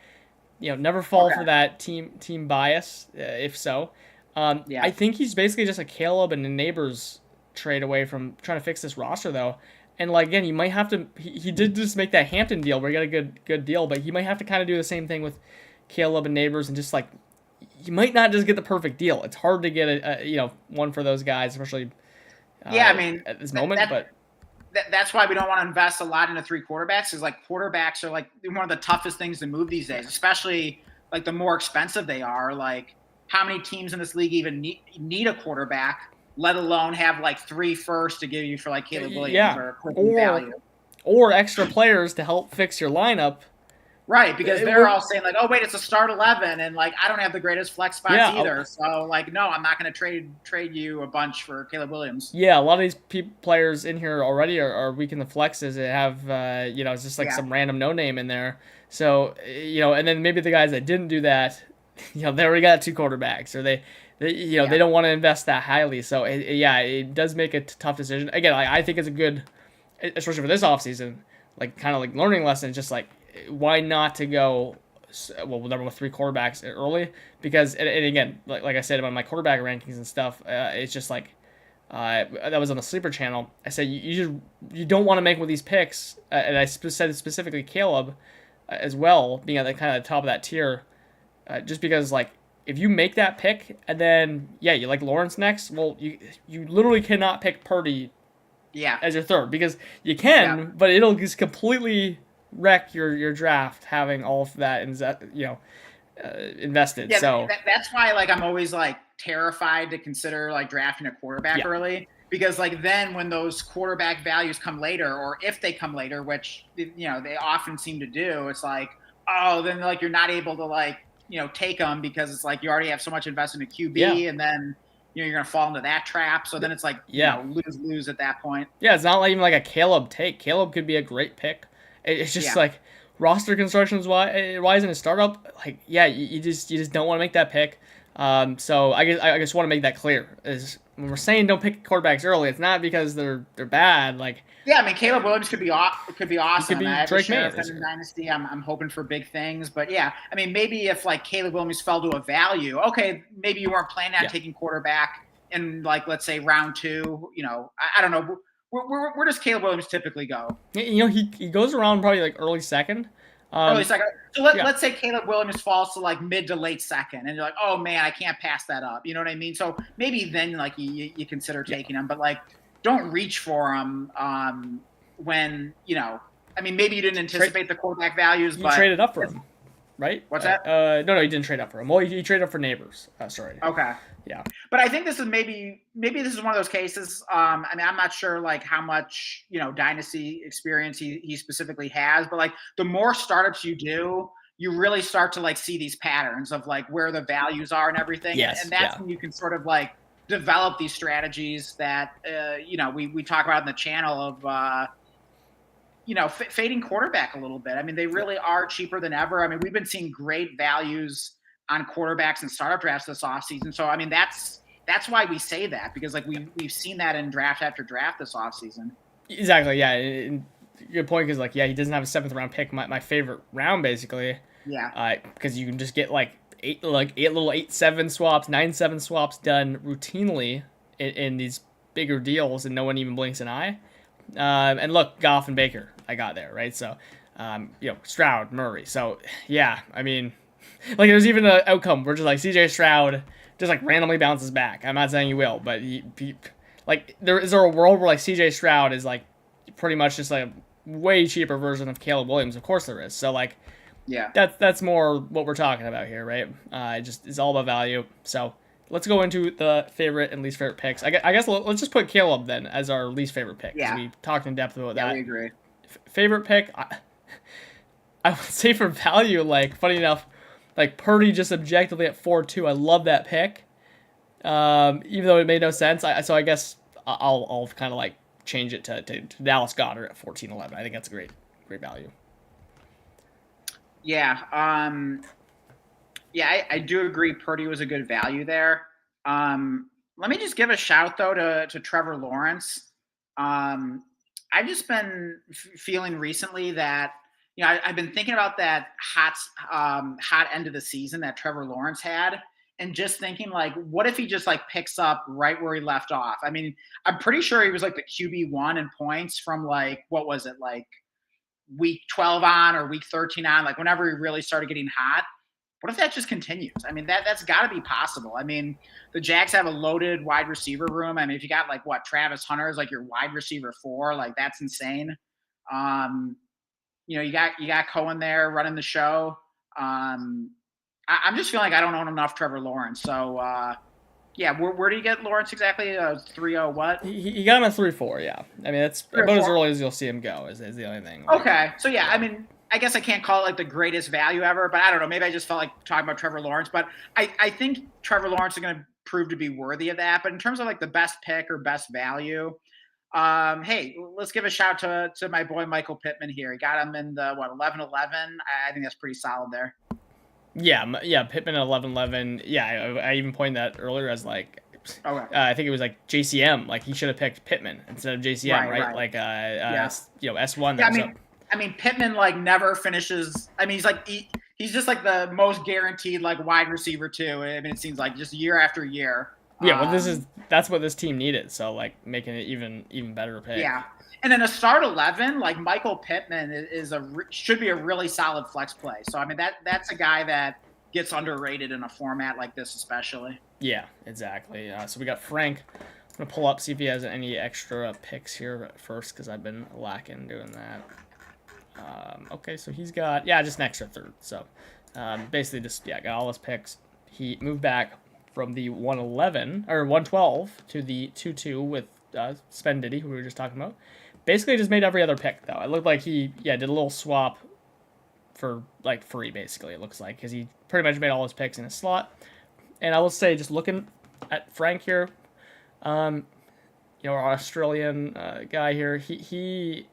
A: never fall
B: Okay.
A: for that team bias. If so,
B: Yeah.
A: I think he's basically just a Caleb and a Neighbors trade away from trying to fix this roster though. And like again, you might have to. He did just make that Hampton deal where he got a good deal, but he might have to kind of do the same thing with Caleb and Neighbors and just like you might not just get the perfect deal. It's hard to get one for those guys, especially
B: Yeah, I mean,
A: at this moment. But
B: that's why we don't want to invest a lot into 3 quarterbacks. Because like quarterbacks are like one of the toughest things to move these days, especially like the more expensive they are. Like how many teams in this league even need a quarterback, let alone have like 3 firsts to give you for like Caleb Williams
A: yeah,
B: or
A: or
B: value.
A: or extra players to help fix your lineup.
B: Right, because they're all saying like, "Oh wait, it's a start 11," and like I don't have the greatest flex spots either. So like, no, I'm not going to trade you a bunch for Caleb Williams.
A: Yeah, a lot of these players in here already are weak in the flexes. They have it's just like some random no name in there. So and then maybe the guys that didn't do that, they already got 2 quarterbacks, or they don't want to invest that highly. So it does make a tough decision. Again, I think it's a good, especially for this offseason, like kind of like learning lesson. Just like why not to go number with 3 quarterbacks early, because and again like I said about my quarterback rankings and stuff, it's just like that was on the sleeper channel. I said you don't want to make with these picks, and I said specifically Caleb as well being at the kind of the top of that tier, just because like if you make that pick and then you like Lawrence next, well you literally cannot pick Purdy as your third, because you can, but it'll just completely wreck your draft having all of that invested. So
B: that's why like I'm always like terrified to consider like drafting a quarterback early, because like then when those quarterback values come later, or if they come later, which they often seem to do, it's like, oh, then like you're not able to like take them, because it's like you already have so much invested in a QB, and then you're gonna fall into that trap. So then it's like lose at that point.
A: Yeah, it's not like even like a Caleb take. Caleb could be a great pick. It's just like roster constructions wise in a startup, like you just don't want to make that pick. So I just want to make that clear, is when we're saying don't pick quarterbacks early, it's not because they're bad. Like
B: I mean Caleb Williams could be awesome. Could be
A: Drake May
B: in Dynasty. I'm hoping for big things, but I mean maybe if like Caleb Williams fell to a value, okay, maybe you weren't planning on taking quarterback in like let's say round 2. I don't know. Where does Caleb Williams typically go?
A: He goes around probably like early second.
B: Early second. So let's say Caleb Williams falls to like mid to late second, and you're like, oh man, I can't pass that up. You know what I mean? So maybe then like you consider taking him, but like don't reach for him when I mean maybe you didn't anticipate the quarterback values, but
A: traded up for him, right?
B: What's that?
A: No, he didn't trade up for him. Well, he traded up for Neighbors. Sorry.
B: Okay.
A: Yeah.
B: But I think this is maybe this is one of those cases. I mean, I'm not sure like how much dynasty experience he specifically has, but like the more startups you do, you really start to like see these patterns of like where the values are and everything.
A: Yes,
B: and that's when you can sort of like develop these strategies that we talk about in the channel of fading quarterback a little bit. I mean, they really are cheaper than ever. I mean, we've been seeing great values on quarterbacks and startup drafts this offseason. So, I mean, that's why we say that, because like we've seen that in draft after draft this offseason.
A: Exactly. Yeah. And good point. Because like, he doesn't have a 7th round pick. My favorite round, basically.
B: Yeah.
A: Because you can just get like eight little 8-7 swaps, 9-7 swaps done routinely in these bigger deals, and no one even blinks an eye. And look, Goff and Baker, I got there, right? So, Stroud, Murray. So, I mean, like there's even an outcome where just like CJ Stroud just like randomly bounces back. I'm not saying he will, but like there a world where like CJ Stroud is like pretty much just like a way cheaper version of Caleb Williams? Of course there is. So like that's more what we're talking about here, right? It's all about value. So let's go into the favorite and least favorite picks. I guess let's just put Caleb then as our least favorite pick.
B: Yeah,
A: we talked in depth about that.
B: Yeah, we agree.
A: Favorite pick, I would say for value, like funny enough, like Purdy just objectively at 4-2. I love that pick, even though it made no sense. So I guess I'll kind of like change it to Dallas Goedert at 14-11. I think that's a great value.
B: Yeah, I do agree. Purdy was a good value there. Let me just give a shout though to Trevor Lawrence. I've just been feeling recently that I've been thinking about that hot end of the season that Trevor Lawrence had, and just thinking like, what if he just like picks up right where he left off? I mean, I'm pretty sure he was like the QB1 in points from like, what was it, like week 12 on or week 13 on, like whenever he really started getting hot. What if that just continues? I mean, that's got to be possible. I mean, the Jags have a loaded wide receiver room. I mean, if you got like what Travis Hunter is like your wide receiver 4, like that's insane. You got Cohen there running the show. I'm just feeling like I don't own enough Trevor Lawrence. So yeah, where do you get Lawrence exactly? 3-0 what?
A: He got him at 3-4. Yeah, I mean that's about as early as you'll see him go. Is the only thing.
B: Like, okay, so yeah, I mean, I guess I can't call it like the greatest value ever, but I don't know. Maybe I just felt like talking about Trevor Lawrence, but I think Trevor Lawrence is going to prove to be worthy of that. But in terms of like the best pick or best value, hey, let's give a shout to my boy Michael Pittman here. He got him in the 11-11. I think that's pretty solid there.
A: Yeah, Pittman at 11-11. Yeah, I even pointed that earlier as like, I think it was like JCM. Like he should have picked Pittman instead of JCM, right? Like S1.
B: Yeah, I mean, Pittman like never finishes. I mean, he's like he's just like the most guaranteed like wide receiver too. I mean, it seems like just year after year.
A: Yeah, well, that's what this team needed. So like making it even better pick.
B: Yeah. And in a start 11, like Michael Pittman should be a really solid flex play. So I mean that's a guy that gets underrated in a format like this, especially.
A: Yeah, exactly. So we got Frank. I'm gonna pull up see if he has any extra picks here first because I've been lacking doing that. Okay, so he's got just an extra third. So basically just got all his picks. He moved back from the 111 or 112 to the 2-2 with Sven Diddy, who we were just talking about. Basically, just made every other pick, though. It looked like he, did a little swap for, like, free, basically, it looks like. Because he pretty much made all his picks in a slot. And I will say, just looking at Frank here, our Australian guy here, he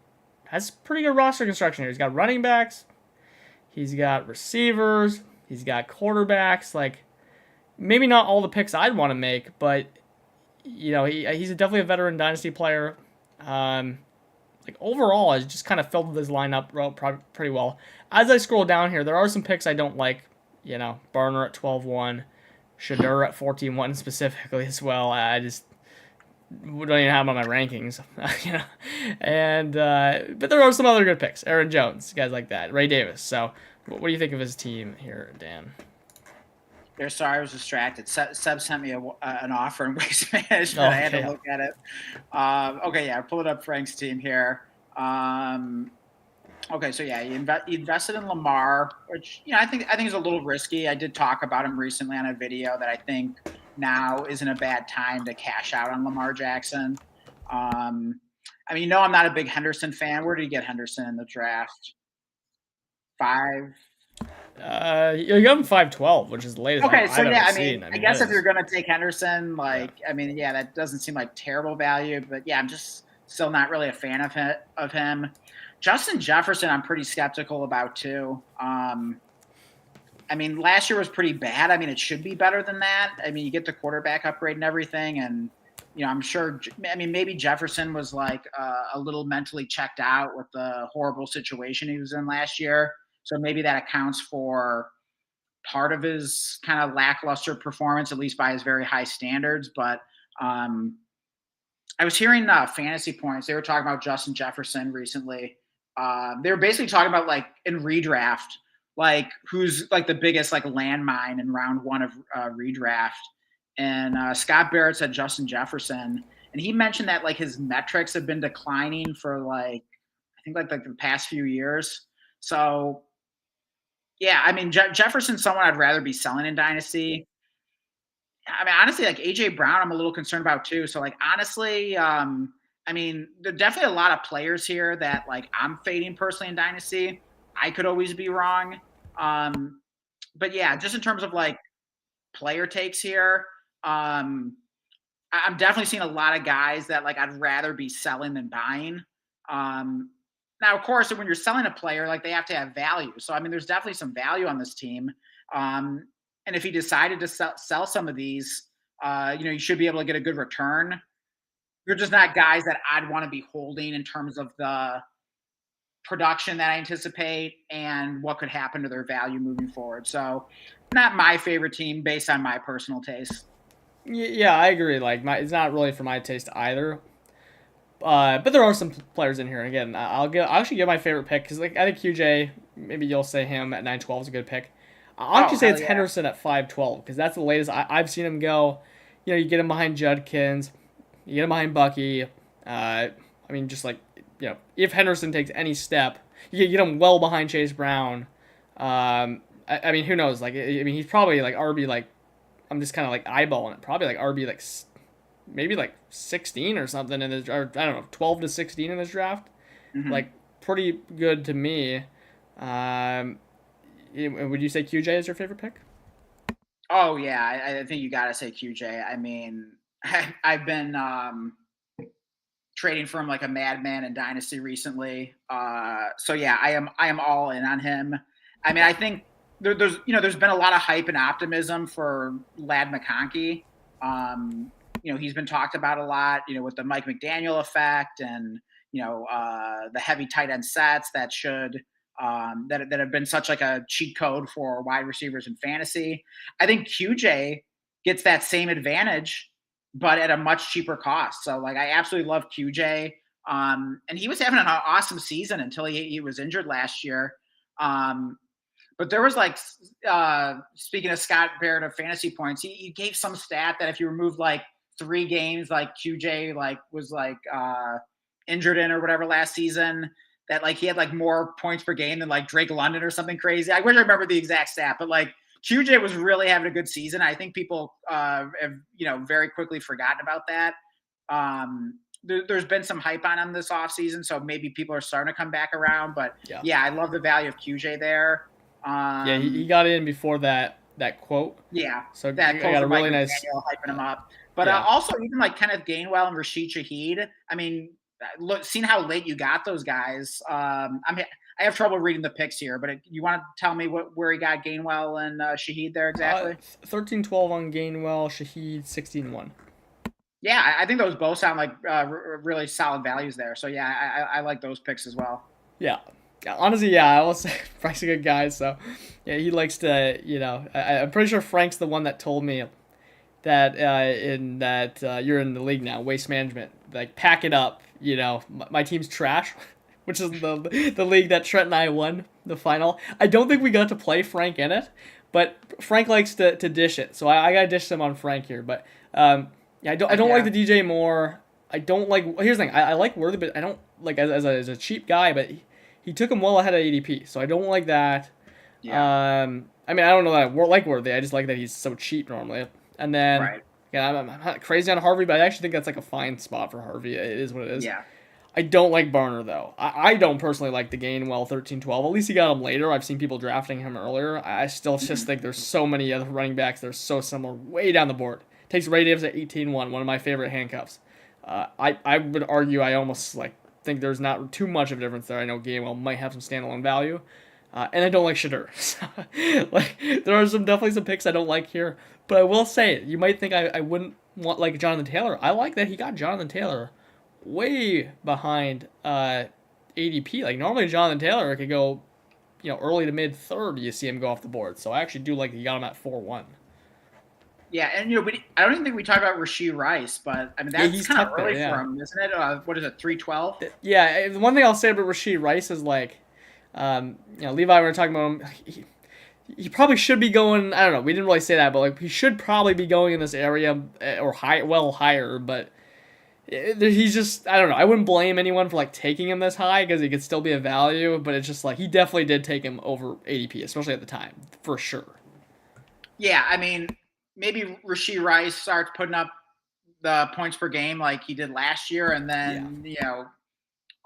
A: has pretty good roster construction here. He's got running backs. He's got receivers. He's got quarterbacks. Like, maybe not all the picks I'd want to make, but, he's definitely a veteran Dynasty player. Like overall, I just kind of filled this lineup pretty well. As I scroll down here, there are some picks I don't like. Barner at 12-1, Shadur at 14-1 specifically as well. I just don't even have them on my rankings, And but there are some other good picks. Aaron Jones, guys like that. Ray Davis. So, what do you think of his team here, Dan?
B: Sorry, I was distracted. Seb sent me an offer in waste management. I had to look at it. I pulled up Frank's team here. So he invested in Lamar, which I think is a little risky. I did talk about him recently on a video that I think now isn't a bad time to cash out on Lamar Jackson. I'm not a big Henderson fan. Where did he get Henderson in the draft? 5.
A: You got him 5-12, which is the latest.
B: Okay, so I guess if you're gonna take Henderson, that doesn't seem like terrible value, but I'm just still not really a fan of him. Justin Jefferson, I'm pretty skeptical about too. Last year was pretty bad. It should be better than that. You get the quarterback upgrade and everything, and I'm sure. Maybe Jefferson was like a little mentally checked out with the horrible situation he was in last year. So maybe that accounts for part of his kind of lackluster performance, at least by his very high standards. But I was hearing Fantasy Points. They were talking about Justin Jefferson recently. They were basically talking about like in redraft, like who's like the biggest like landmine in round 1 of redraft. And Scott Barrett said Justin Jefferson, and he mentioned that like his metrics have been declining for like I think like the past few years. So. Yeah, Jefferson's someone I'd rather be selling in Dynasty. Honestly, like A.J. Brown, I'm a little concerned about too. So, like, honestly, there are definitely a lot of players here that, like, I'm fading personally in Dynasty. I could always be wrong. But, yeah, just in terms of, like, player takes here, I'm definitely seeing a lot of guys that, like, I'd rather be selling than buying. Now, of course, when you're selling a player, like they have to have value. So, there's definitely some value on this team. And if he decided to sell some of these, you should be able to get a good return. You're just not guys that I'd want to be holding in terms of the production that I anticipate and what could happen to their value moving forward. So, not my favorite team based on my personal taste.
A: Yeah, I agree. Like, it's not really for my taste either. But there are some players in here. And again, I'll actually give my favorite pick because like I think QJ. Maybe you'll say him at 912 is a good pick. I'll
B: Oh
A: actually say
B: hell
A: it's
B: yeah.
A: Henderson at 512 because that's the latest I've seen him go. You get him behind Judkins, you get him behind Bucky. I mean, just like if Henderson takes any step, you get him well behind Chase Brown. I mean, who knows? Like, I mean, he's probably like RB. Like, I'm just kind of like eyeballing it. Probably like RB like maybe like 16 or something in this, or I don't know, 12 to 16 in this draft.
B: Mm-hmm.
A: Like, pretty good to me. Um, would you say QJ is your favorite pick?
B: Oh yeah, I think you gotta say QJ. I mean, I've been trading for him like a madman in Dynasty recently. So yeah, I am all in on him. I mean, I think there's been a lot of hype and optimism for Lad McConkey. He's been talked about a lot. With the Mike McDaniel effect and the heavy tight end sets that should that have been such like a cheat code for wide receivers in fantasy. I think QJ gets that same advantage, but at a much cheaper cost. So like I absolutely love QJ. And he was having an awesome season until he was injured last year. But there was like speaking of Scott Barrett of fantasy points, he gave some stat that if you removed like 3 games like QJ like was like injured in or whatever last season, that like he had like more points per game than like Drake London or something crazy. I wish I remember the exact stat, but like QJ was really having a good season. I think people have very quickly forgotten about that. There's been some hype on him this offseason, so maybe people are starting to come back around. But yeah, I love the value of QJ there.
A: Yeah, he got in before that quote.
B: Yeah,
A: So
B: that
A: I
B: quote
A: got a
B: from Mike
A: really nice
B: McDaniel hyping him up. But also even like Kenneth Gainwell and Rashid Shaheed. I mean, look, seeing how late you got those guys. I have trouble reading the picks here, but you want to tell me where he got Gainwell and Shaheed there exactly?
A: 13-12 on Gainwell, Shaheed 16-1.
B: Yeah, I think those both sound like really solid values there. So yeah, I like those picks as well.
A: Yeah. Honestly, yeah, I will say Frank's a good guy, so yeah, he likes to, I'm pretty sure Frank's the one that told me that you're in the league now, Waste Management. Like, pack it up, my team's trash, which is the league that Trent and I won the final. I don't think we got to play Frank in it, but Frank likes to dish it, so I gotta dish some on Frank here. But yeah, I don't like the DJ Moore. I don't like. Here's the thing. I like Worthy, but I don't like as a cheap guy. But he took him well ahead of ADP, so I don't like that.
B: Yeah.
A: I mean, I don't know that I like Worthy. I just like that he's so cheap normally. And then,
B: right.
A: Yeah, I'm not crazy on Harvey, but I actually think that's like a fine spot for Harvey. It is what it is.
B: Yeah.
A: I don't like Barner though. I don't personally like the Gainwell 13-12. At least he got him later. I've seen people drafting him earlier. I still just think there's so many other running backs that are so similar way down the board. Takes Ray Davis at 18-1, one of my favorite handcuffs. I would argue I almost think there's not too much of a difference there. I know Gainwell might have some standalone value, and I don't like Shadur. There are definitely some picks I don't like here, but I will say you might think I wouldn't want like Jonathan Taylor. I like that he got Jonathan Taylor way behind ADP. Like normally Jonathan Taylor could go, early to mid third. You see him go off the board. So I actually do like that you got him at 4-1.
B: Yeah, and I don't even think we talked about Rashee Rice, but I mean that's kind of early for him, isn't it? What is it, 312?
A: Yeah, the one thing I'll say about Rashee Rice is like, Levi, we were talking about him. He probably should be going. I don't know. We didn't really say that, but like he should probably be going in this area or higher. But he's just, I don't know. I wouldn't blame anyone for like taking him this high because he could still be a value. But it's just like he definitely did take him over ADP, especially at the time, for sure.
B: Yeah, I mean, maybe Rashee Rice starts putting up the points per game like he did last year, and then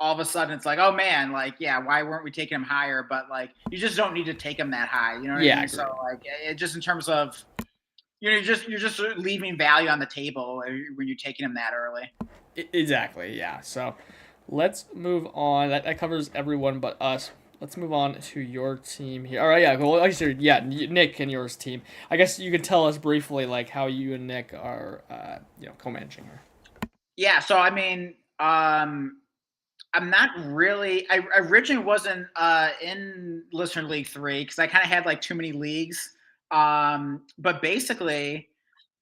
B: all of a sudden it's like, oh man, like why weren't we taking him higher? But like you just don't need to take him that high, you know what I mean? So like it just in terms of you're just leaving value on the table when you're taking him that early.
A: Exactly, yeah. So let's move on. That covers everyone but us. Let's move on to your team here. All right, yeah. Well, actually, Nick and yours team. I guess you could tell us briefly like how you and Nick are, co-managing her.
B: Yeah. So I mean, I'm not really. I originally wasn't in Listener League 3 because I kind of had like too many leagues. But basically,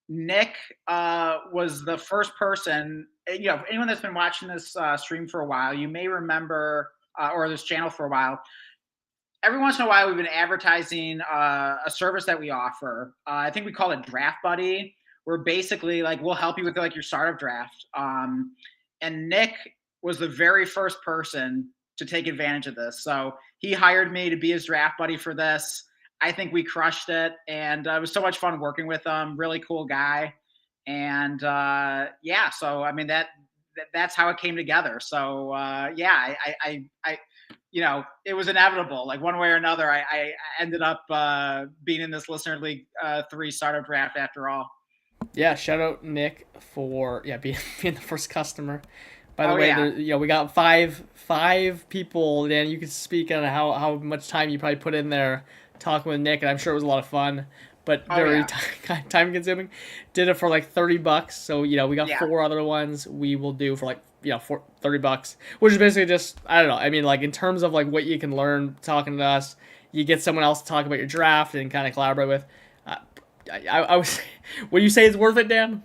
B: Nick was the first person. Anyone that's been watching this stream for a while, you may remember, or this channel for a while. Every once in a while, we've been advertising a service that we offer. I think we call it Draft Buddy, where basically like we'll help you with like your startup draft. And Nick was the very first person to take advantage of this. So he hired me to be his draft buddy for this. I think we crushed it, and it was so much fun working with him. Really cool guy, and yeah. So I mean that's how it came together. So yeah, it was inevitable. Like one way or another, I ended up being in this Listener League 3 startup draft after all.
A: Yeah, shout out Nick for being the first customer. By the
B: Oh
A: way,
B: yeah,
A: we got five people. Dan, you can speak on how much time you probably put in there talking with Nick, and I'm sure it was a lot of fun, but
B: oh
A: very
B: yeah,
A: time consuming. Did it for like $30, so we got
B: yeah.
A: 4 other ones we will do for like for $30, which is basically just, I don't know. I mean, like in terms of like what you can learn talking to us, you get someone else to talk about your draft and kind of collaborate with. I was, would you say it's worth it, Dan?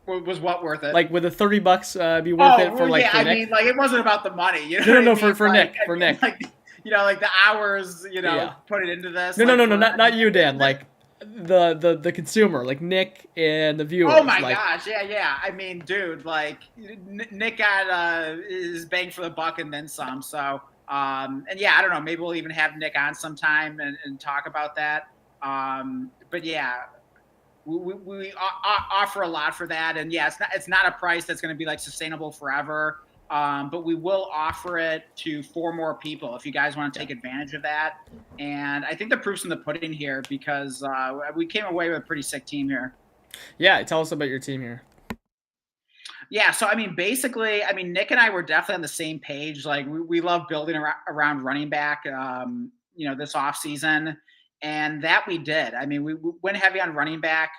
B: Was what worth it?
A: Like, would the $30 be worth it for
B: well,
A: like
B: yeah.
A: for
B: I
A: Nick?
B: mean, like it wasn't about the money. You know
A: No,
B: what I
A: no,
B: mean?
A: for
B: Like,
A: Nick, for Nick.
B: Like like the hours.
A: Yeah.
B: Put it into this.
A: No,
B: like,
A: no, not you, Dan. Like the consumer, like Nick and the viewers.
B: Oh my
A: like,
B: gosh, yeah. I mean, dude, like Nick got his bang for the buck and then some. So, and yeah, I don't know. Maybe we'll even have Nick on sometime and talk about that. But yeah, we offer a lot for that, and yeah, it's not a price that's going to be like sustainable forever. But we will offer it to 4 more people if you guys want to take advantage of that. And I think the proof's in the pudding here because we came away with a pretty sick team here.
A: Yeah, tell us about your team here.
B: Yeah, so I mean, basically, I mean, Nick and I were definitely on the same page. Like, we love building around running back, this off season, and that we did. I mean, we went heavy on running back.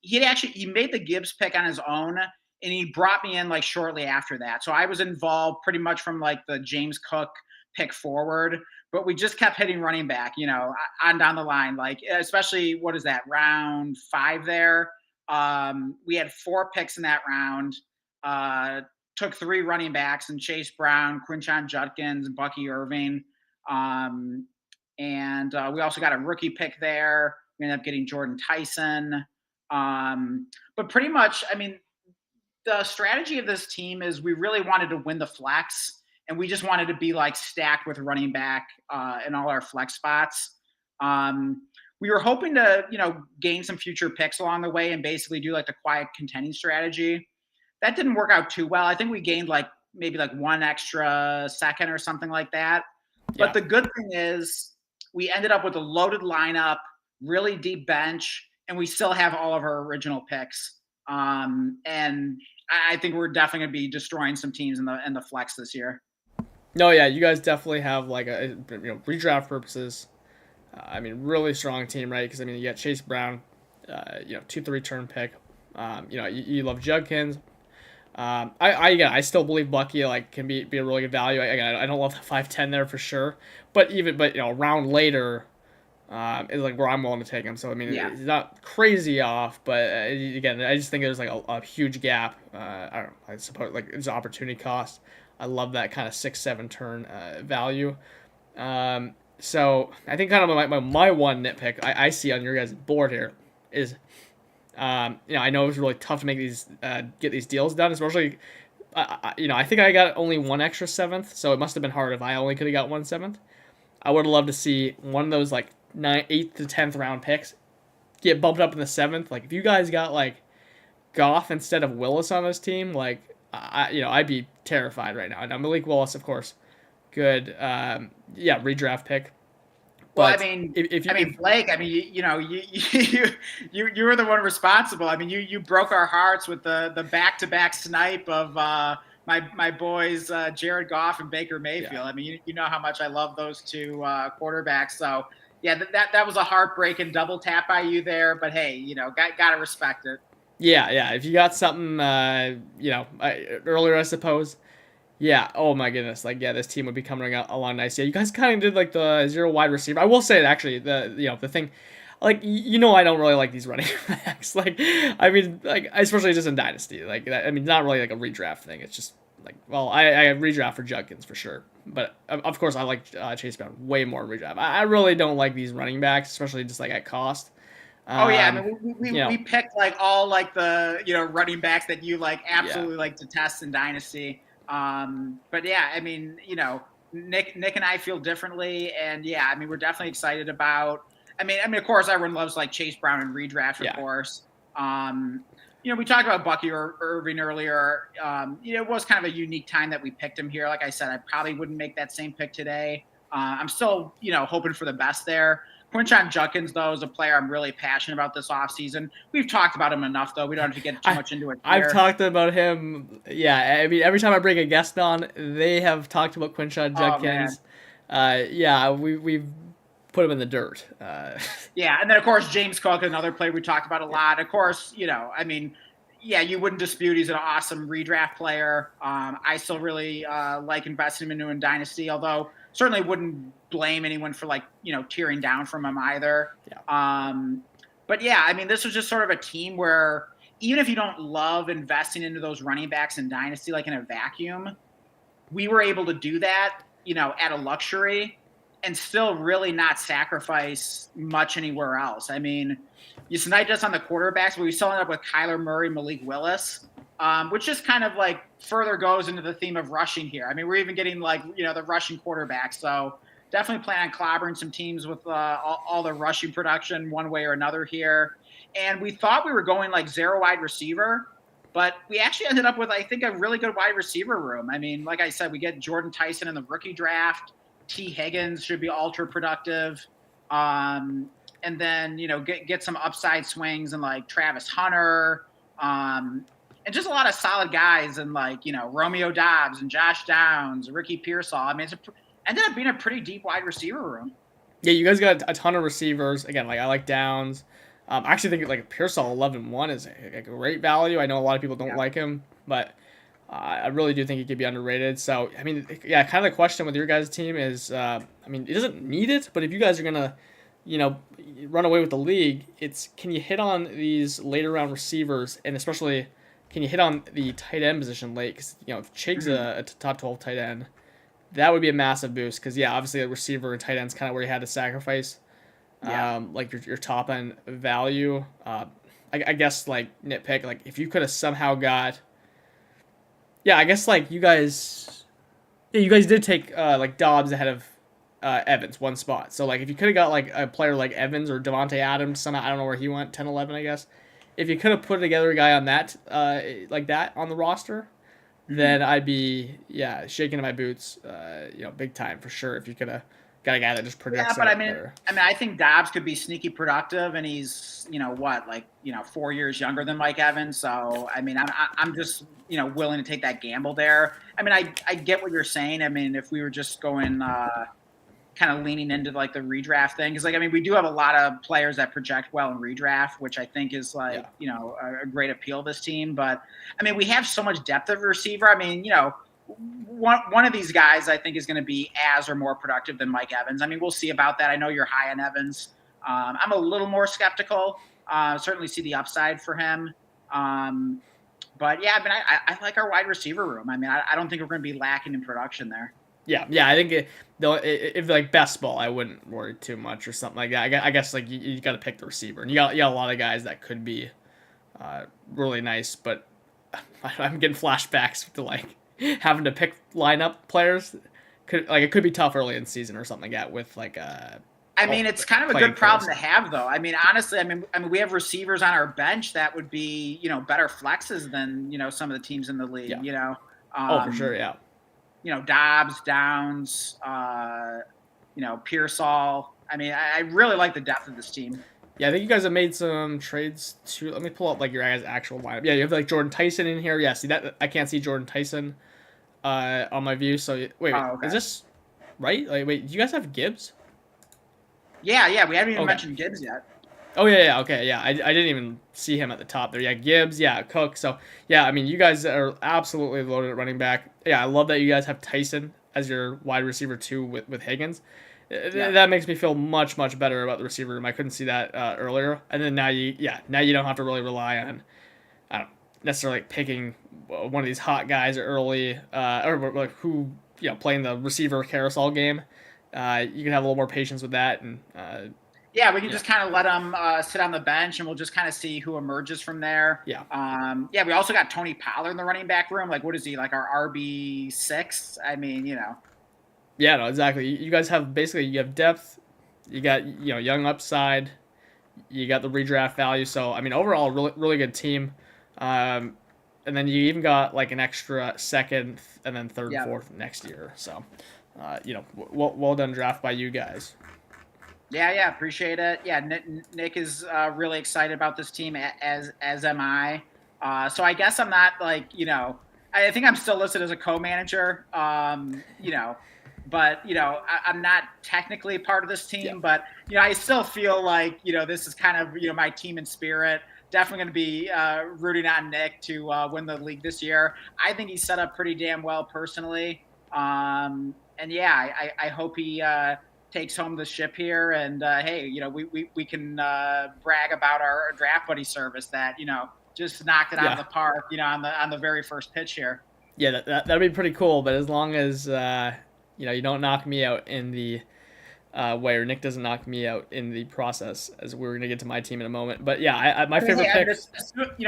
B: He made the Gibbs pick on his own, and he brought me in like shortly after that. So I was involved pretty much from like the James Cook pick forward, but we just kept hitting running back, on down the line, like especially what is that, round 5 there. We had 4 picks in that round. Took 3 running backs and Chase Brown, Quinshon Judkins, and Bucky Irving. And we also got a rookie pick there. We ended up getting Jordan Tyson. But pretty much, I mean, the strategy of this team is we really wanted to win the flex, and we just wanted to be like stacked with running back in all our flex spots. We were hoping to, gain some future picks along the way and basically do like the quiet contending strategy. That didn't work out too well. I think we gained like maybe like 1 extra second or something like that.
A: Yeah.
B: But the good thing is we ended up with a loaded lineup, really deep bench, and we still have all of our original picks. And I think we're definitely going to be destroying some teams in the flex this year.
A: No, yeah, you guys definitely have like a redraft purposes. I mean, really strong team, right? Because I mean, you got Chase Brown, 2-3 turn pick. You love Judkins. I still believe Bucky can be a really good value. I don't love the 5'10" there for sure, but a round later, is like where I'm willing to take him. So I mean,
B: Yeah.
A: it's not crazy off, but again, I just think there's like a huge gap. I don't know. I suppose like it's opportunity cost. I love that kind of 6-7 turn value. So I think kind of my one nitpick I see on your guys' board here is, I know it was really tough to make these get these deals done, especially. I think I got only 1 extra 7th, so it must have been hard if I only could have got 1 7th. I would have loved to see one of those like 8th to 10th round picks get bumped up in the 7th. Like if you guys got like Goff instead of Willis on this team, like I'd be terrified right now. Now Malik Willis, of course, good, redraft pick.
B: Well,
A: But
B: I mean,
A: if
B: Blake. I mean, you were the one responsible. I mean, you broke our hearts with the back-to-back snipe of my boys Jared Goff and Baker Mayfield.
A: Yeah.
B: I mean, you know how much I love those 2 quarterbacks. So yeah, that was a heartbreaking double tap by you there. But hey, gotta respect it.
A: if you got something, earlier, I suppose Yeah. Oh my goodness. Like, yeah, this team would be coming along nice. Yeah, you guys kind of did like the zero wide receiver. I will say actually the thing, like I don't really like these running backs. Like, I mean, like especially just in Dynasty. Like, I mean, not really like a redraft thing. It's just like, well, I redraft for Judkins for sure, but of course I like Chase Brown way more in redraft. I really don't like these running backs, especially just like at cost.
B: Oh yeah, I
A: Um,
B: mean
A: you know,
B: we picked like all like the running backs that you like
A: yeah,
B: absolutely like to test in Dynasty. But yeah, I mean Nick and I feel differently, and yeah, I mean we're definitely excited about. I mean of course everyone loves like Chase Brown and redraft, of
A: yeah,
B: course. We talked about Bucky Irving earlier. It was kind of a unique time that we picked him here. Like I said, I probably wouldn't make that same pick today. I'm still hoping for the best there. Quinshon Judkins, though, is a player I'm really passionate about this offseason. We've talked about him enough, though. We don't have to get too much into it
A: I've
B: here.
A: talked about him. Yeah, I mean, every time I bring a guest on, they have talked about Quinshon
B: Oh, man.
A: Judkins. Yeah, we've put him in the dirt.
B: Yeah, and then, of course, James Cook, another player we talked about a lot. Of course, I mean, yeah, you wouldn't dispute he's an awesome redraft player. I still really like investing him into in Dynasty, although certainly wouldn't blame anyone for tearing down from him either.
A: Yeah.
B: But yeah, I mean, this was just sort of a team where even if you don't love investing into those running backs in Dynasty, like in a vacuum, we were able to do that, at a luxury and still really not sacrifice much anywhere else. I mean, you sniped us on the quarterbacks, but we still ended up with Kyler Murray, Malik Willis, which just kind of like further goes into the theme of rushing here. I mean, we're even getting the rushing quarterbacks. So definitely plan on clobbering some teams with all the rushing production one way or another here. And we thought we were going like zero wide receiver, but we actually ended up with, I think, a really good wide receiver room. I mean, like I said, we get Jordan Tyson in the rookie draft. T. Higgins should be ultra productive. And then, get some upside swings and like Travis Hunter. And just a lot of solid guys and Romeo Dobbs and Josh Downs, Ricky Pearsall. I mean, ended up being a pretty deep wide receiver room.
A: Yeah, you guys got a ton of receivers. Again, like I like Downs. I actually think like Pearsall 11-1 is a great value. I know a lot of people don't like him, but I really do think he could be underrated. So, I mean, yeah, kind of the question with your guys' team is, I mean, it doesn't need it, but if you guys are going to, run away with the league, it's can you hit on these later round receivers, and especially can you hit on the tight end position late? Because, if Chig's a top 12 tight end, that would be a massive boost. Because, yeah, obviously a receiver and tight end's kind of where you had to sacrifice, like your top end value. I guess, like, nitpick, like, if you could have somehow got. Yeah, I guess like you guys did take like Dobbs ahead of Evans one spot. So like if you could have got like a player like Evans or Devontae Adams somehow, I don't know where he went, 10-11 I guess. If you could have put together a guy on that like that on the roster, then I'd be shaking in my boots, big time for sure. If you could have got a guy that just projects.
B: Yeah, but I think Dobbs could be sneaky productive, and he's 4 years younger than Mike Evans. So I mean, I'm just willing to take that gamble there. I mean, I get what you're saying. I mean, if we were just going kind of leaning into like the redraft thing, because like I mean, we do have a lot of players that project well in redraft, which I think is a great appeal of this team. But I mean, we have so much depth of receiver. I mean, one of these guys I think is going to be as or more productive than Mike Evans. I mean, we'll see about that. I know you're high on Evans. I'm a little more skeptical. Certainly see the upside for him. But yeah, I mean, I like our wide receiver room. I mean, I don't think we're going to be lacking in production there.
A: Yeah, I think if like best ball, I wouldn't worry too much or something like that. I guess like you got to pick the receiver, and you got a lot of guys that could be really nice, but I'm getting flashbacks to like having to pick lineup players. It could be tough early in the season or something like that with like
B: I mean, it's kind of a good problem to have, though. I mean, honestly, I mean, we have receivers on our bench that would be, better flexes than, some of the teams in the league.
A: Yeah. For sure, yeah.
B: Dobbs, Downs, Pearsall. I mean, I really like the depth of this team.
A: Yeah, I think you guys have made some trades too. Let me pull up like your guys' actual lineup. Yeah, you have like Jordan Tyson in here. Yeah, see that I can't see Jordan Tyson on my view. So wait,
B: okay.
A: Is this right? Like, wait, do you guys have Gibbs?
B: Yeah, we haven't even mentioned Gibbs yet.
A: Oh yeah, okay, yeah. I didn't even see him at the top there. Yeah, Gibbs, yeah, Cook. So yeah, I mean, you guys are absolutely loaded at running back. Yeah, I love that you guys have Tyson as your wide receiver too with Higgins.
B: Yeah.
A: That makes me feel much better about the receiver room. I couldn't see that earlier. And then now you don't have to really rely on I don't necessarily like picking one of these hot guys early or like who playing the receiver carousel game. You can have a little more patience with that and.
B: Yeah, we can
A: Yeah.
B: just kind of let them sit on the bench, and we'll just kind of see who emerges from there.
A: Yeah.
B: Yeah, we also got Tony Pollard in the running back room. Like, what is he, like our RB6? I mean,
A: Yeah, no, exactly. You guys have basically you have depth, you got young upside, you got the redraft value. So I mean, overall, really good team. Um, and then you even got like an extra second and then third,
B: yeah,
A: fourth next year. So, well done draft by you guys.
B: yeah, appreciate it. Yeah, Nick is really excited about this team, as am I. So I guess I'm not like I think I'm still listed as a co-manager. But I'm not technically part of this
A: Yeah.
B: team, but I still feel like this is kind of my team in spirit. Definitely going to be rooting on Nick to win the league this year. I think he's set up pretty damn well personally, and yeah, I hope he takes home the ship here. And hey, we can brag about our draft buddy service that just knocked it out of
A: Yeah.
B: the park, on the very first pitch here.
A: Yeah, that'd be pretty cool. But as long as you don't knock me out in the way, or Nick doesn't knock me out in the process, as we're gonna get to my team in a moment. But yeah, my favorite
B: Yeah,
A: pick.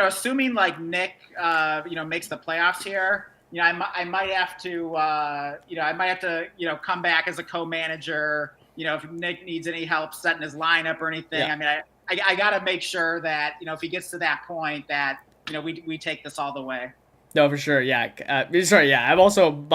B: assuming like Nick, makes the playoffs here, I might have to, come back as a co-manager. If Nick needs any help setting his lineup or anything,
A: Yeah.
B: I mean, I got to make sure that if he gets to that point, that we take this all the way.
A: No, for sure. Yeah. Sorry. Yeah. I'm also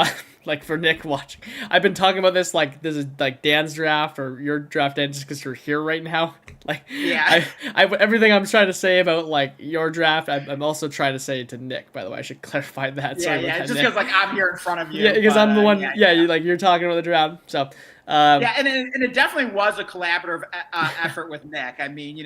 A: like for Nick watching. I've been talking about this is like Dan's draft or your draft, Dan, just because you're here right now. Like,
B: Yeah.
A: everything I'm trying to say about like your draft, I'm also trying to say to Nick. By the way, I should clarify that.
B: Yeah,
A: Sorry about
B: yeah.
A: that,
B: Just
A: Nick.
B: because like I'm here in front of you.
A: Yeah, because
B: but,
A: I'm the one.
B: yeah,
A: Yeah, you're talking about the draft. So,
B: yeah, and it definitely was a collaborative effort with Nick. I mean,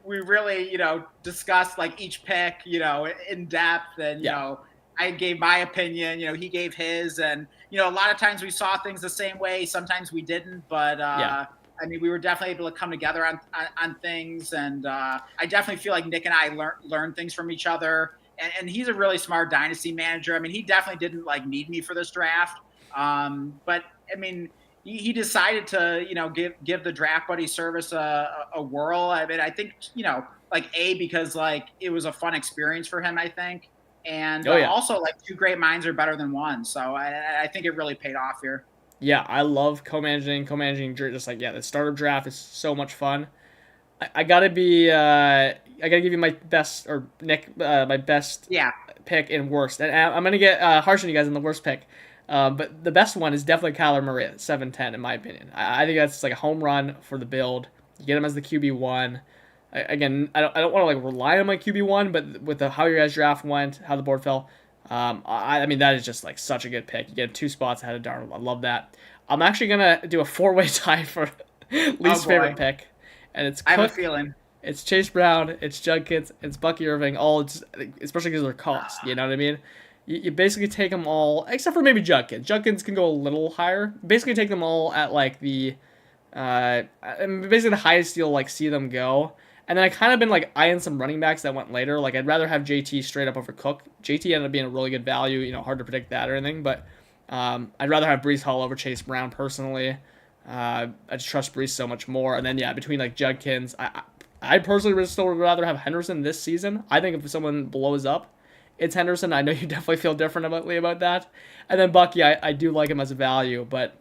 B: we really, discussed like each pick, in depth, and
A: yeah,
B: I gave my opinion, he gave his, and a lot of times we saw things the same way, sometimes we didn't, but
A: yeah.
B: I mean, we were definitely able to come together on things, and I definitely feel like Nick and I learned things from each other, and he's a really smart dynasty manager. I mean, he definitely didn't like need me for this draft, but I mean, he decided to give the draft buddy service a whirl. I mean, I think like because like it was a fun experience for him, I think, and
A: Oh yeah.
B: also like two great minds are better than one. So I think it really paid off here.
A: Yeah, I love co-managing. Just like the startup draft is so much fun. I gotta be. I gotta give you my best, or Nick, my best
B: Yeah,
A: pick and worst. And I'm gonna get harsh on you guys on the worst pick. But the best one is definitely Kyler Murray at 7-10, in my opinion. I think that's like a home run for the build. You get him as the QB1. Again, I don't want to like rely on my QB1, but with how your guys' draft went, how the board fell, I mean that is just like such a good pick. You get him 2 spots ahead of Darnold. I love that. I'm actually gonna do a 4-way tie for least favorite pick, and it's
B: I have a
A: Cook,
B: feeling.
A: it's Chase Brown, it's Judkins, it's Bucky Irving. All just, especially because of their cost. You know what I mean? You basically take them all, except for maybe Judkins. Judkins can go a little higher. Basically, take them all at like the, basically the highest you'll like see them go. And then I kind of been like eyeing some running backs that went later. Like I'd rather have JT straight up over Cook. JT ended up being a really good value. Hard to predict that or anything. But I'd rather have Brees Hall over Chase Brown personally. I just trust Brees so much more. And then between like Judkins, I personally would still rather have Henderson this season. I think if someone blows up, it's Henderson. I know you definitely feel differently about that. And then Bucky, I do like him as a value, but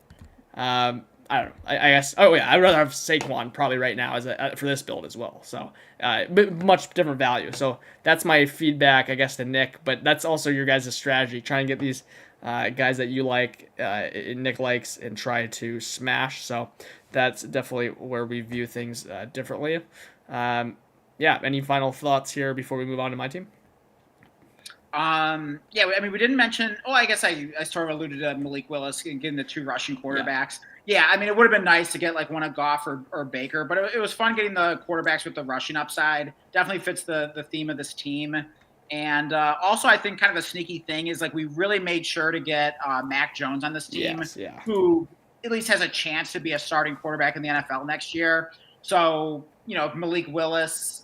A: I don't know. I guess. Oh yeah, I'd rather have Saquon probably right now for this build as well. So, but much different value. So that's my feedback, I guess, to Nick. But that's also your guys' strategy. Try and get these guys that you like, Nick likes, and try to smash. So that's definitely where we view things differently. Yeah. Any final thoughts here before we move on to my team?
B: Yeah, I mean, we didn't mention. Oh, I guess I sort of alluded to Malik Willis getting the 2 rushing
A: Yeah.
B: quarterbacks. Yeah, I mean, it would have been nice to get like one of Goff or Baker, but it was fun getting the quarterbacks with the rushing upside. Definitely fits the theme of this team. And also, I think kind of a sneaky thing is like we really made sure to get Mac Jones on this team,
A: Yes. Yeah.
B: who at least has a chance to be a starting quarterback in the NFL next year. So, if Malik Willis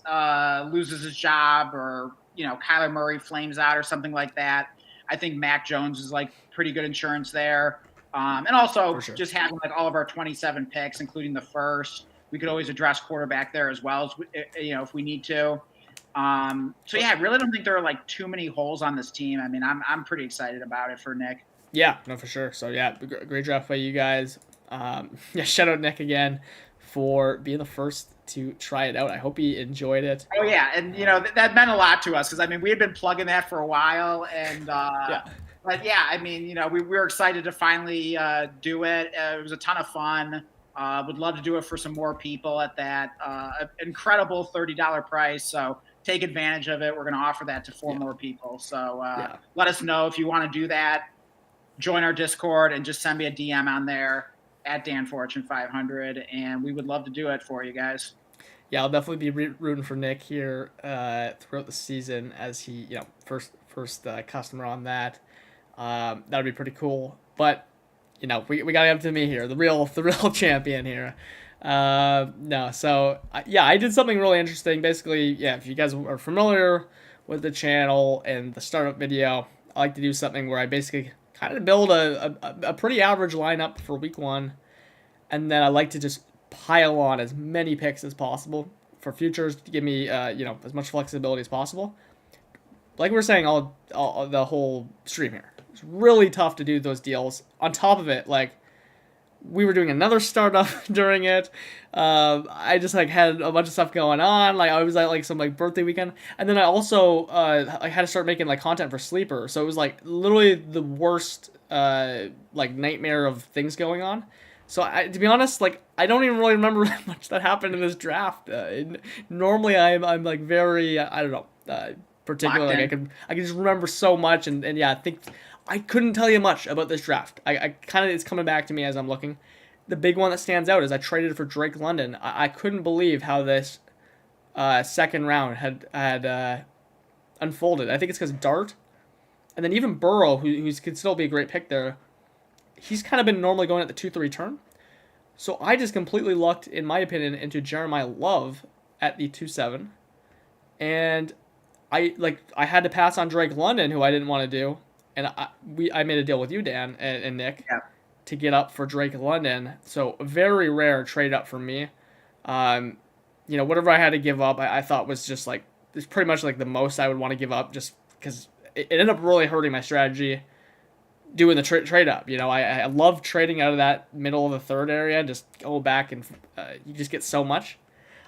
B: loses his job, or Kyler Murray flames out or something like that, I think Mac Jones is like pretty good insurance there. And
A: For
B: also
A: sure.
B: just having like all of our 27 picks, including the first, we could always address quarterback there as well, as if we need to. So yeah, I really don't think there are like too many holes on this team. I mean, I'm pretty excited about it for Nick.
A: Yeah, no, for sure. So yeah, great draft by you guys. Yeah, shout out Nick again for being the first to try it out. I hope he enjoyed it.
B: Oh yeah, and that meant a lot to us because I mean we had been plugging that for a while, and
A: Yeah,
B: but yeah, I mean we were excited to finally do it. It was a ton of fun. Would love to do it for some more people at that incredible $30 price. So take advantage of it. We're going to offer that to 4
A: yeah,
B: more people. So
A: yeah.
B: let us know if you want to do that. Join our Discord and just send me a DM on there at DanFortune500, and we would love to do it for you guys.
A: Yeah, I'll definitely be rooting for Nick here throughout the season as he, first customer on that. That'd be pretty cool. But we gotta give it to me here, the real champion here. No, so yeah, I did something really interesting. Basically, yeah, if you guys are familiar with the channel and the startup video, I like to do something where I basically kind of build a pretty average lineup for week one, and then I like to just pile on as many picks as possible for futures to give me as much flexibility as possible. Like we were saying all the whole stream here, it's really tough to do those deals. On top of it, like we were doing another startup during it. I just like had a bunch of stuff going on. Like I was at like some like birthday weekend, and then I also I had to start making like content for Sleeper. So it was like literally the worst like nightmare of things going on. So to be honest, like I don't even really remember much that happened in this draft. Normally I'm like very I don't know particular. Like I can just remember so much, and yeah, I think I couldn't tell you much about this draft. I kind of it's coming back to me as I'm looking. The big one that stands out is I traded for Drake London. I couldn't believe how this second round had unfolded. I think it's because Dart, and then even Burrow, who could still be a great pick there. He's kind of been normally going at the 2-3 turn. So I just completely lucked, in my opinion, into Jeremiah Love at the 2-7. And I had to pass on Drake London, who I didn't want to do. And I made a deal with you, Dan, and Nick,
B: Yeah.
A: to get up for Drake London. So very rare trade up for me. Whatever I had to give up, I thought was just like, it's pretty much like the most I would want to give up, just because it ended up really hurting my strategy doing the trade up. I love trading out of that middle of the third area, just go back and you just get so much.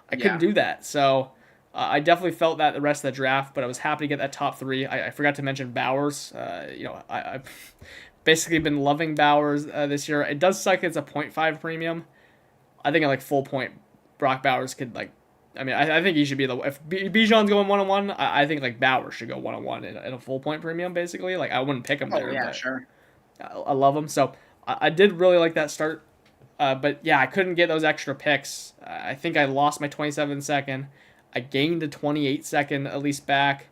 A: I couldn't do that. So I definitely felt that the rest of the draft, but I was happy to get that top 3. I forgot to mention Bowers. I've basically been loving Bowers this year. It does suck it's a 0.5 premium. I think at like full point, Brock Bowers could like, I think he should be if Bijan's going 1-on-1, I think like Bowers should go 1-on-1 in a full point premium, basically. Like I wouldn't pick him there.
B: Yeah,
A: but
B: sure.
A: I love him. So I did really like that start. But yeah, I couldn't get those extra picks. I think I lost my 27 second. I gained a 28 second at least back.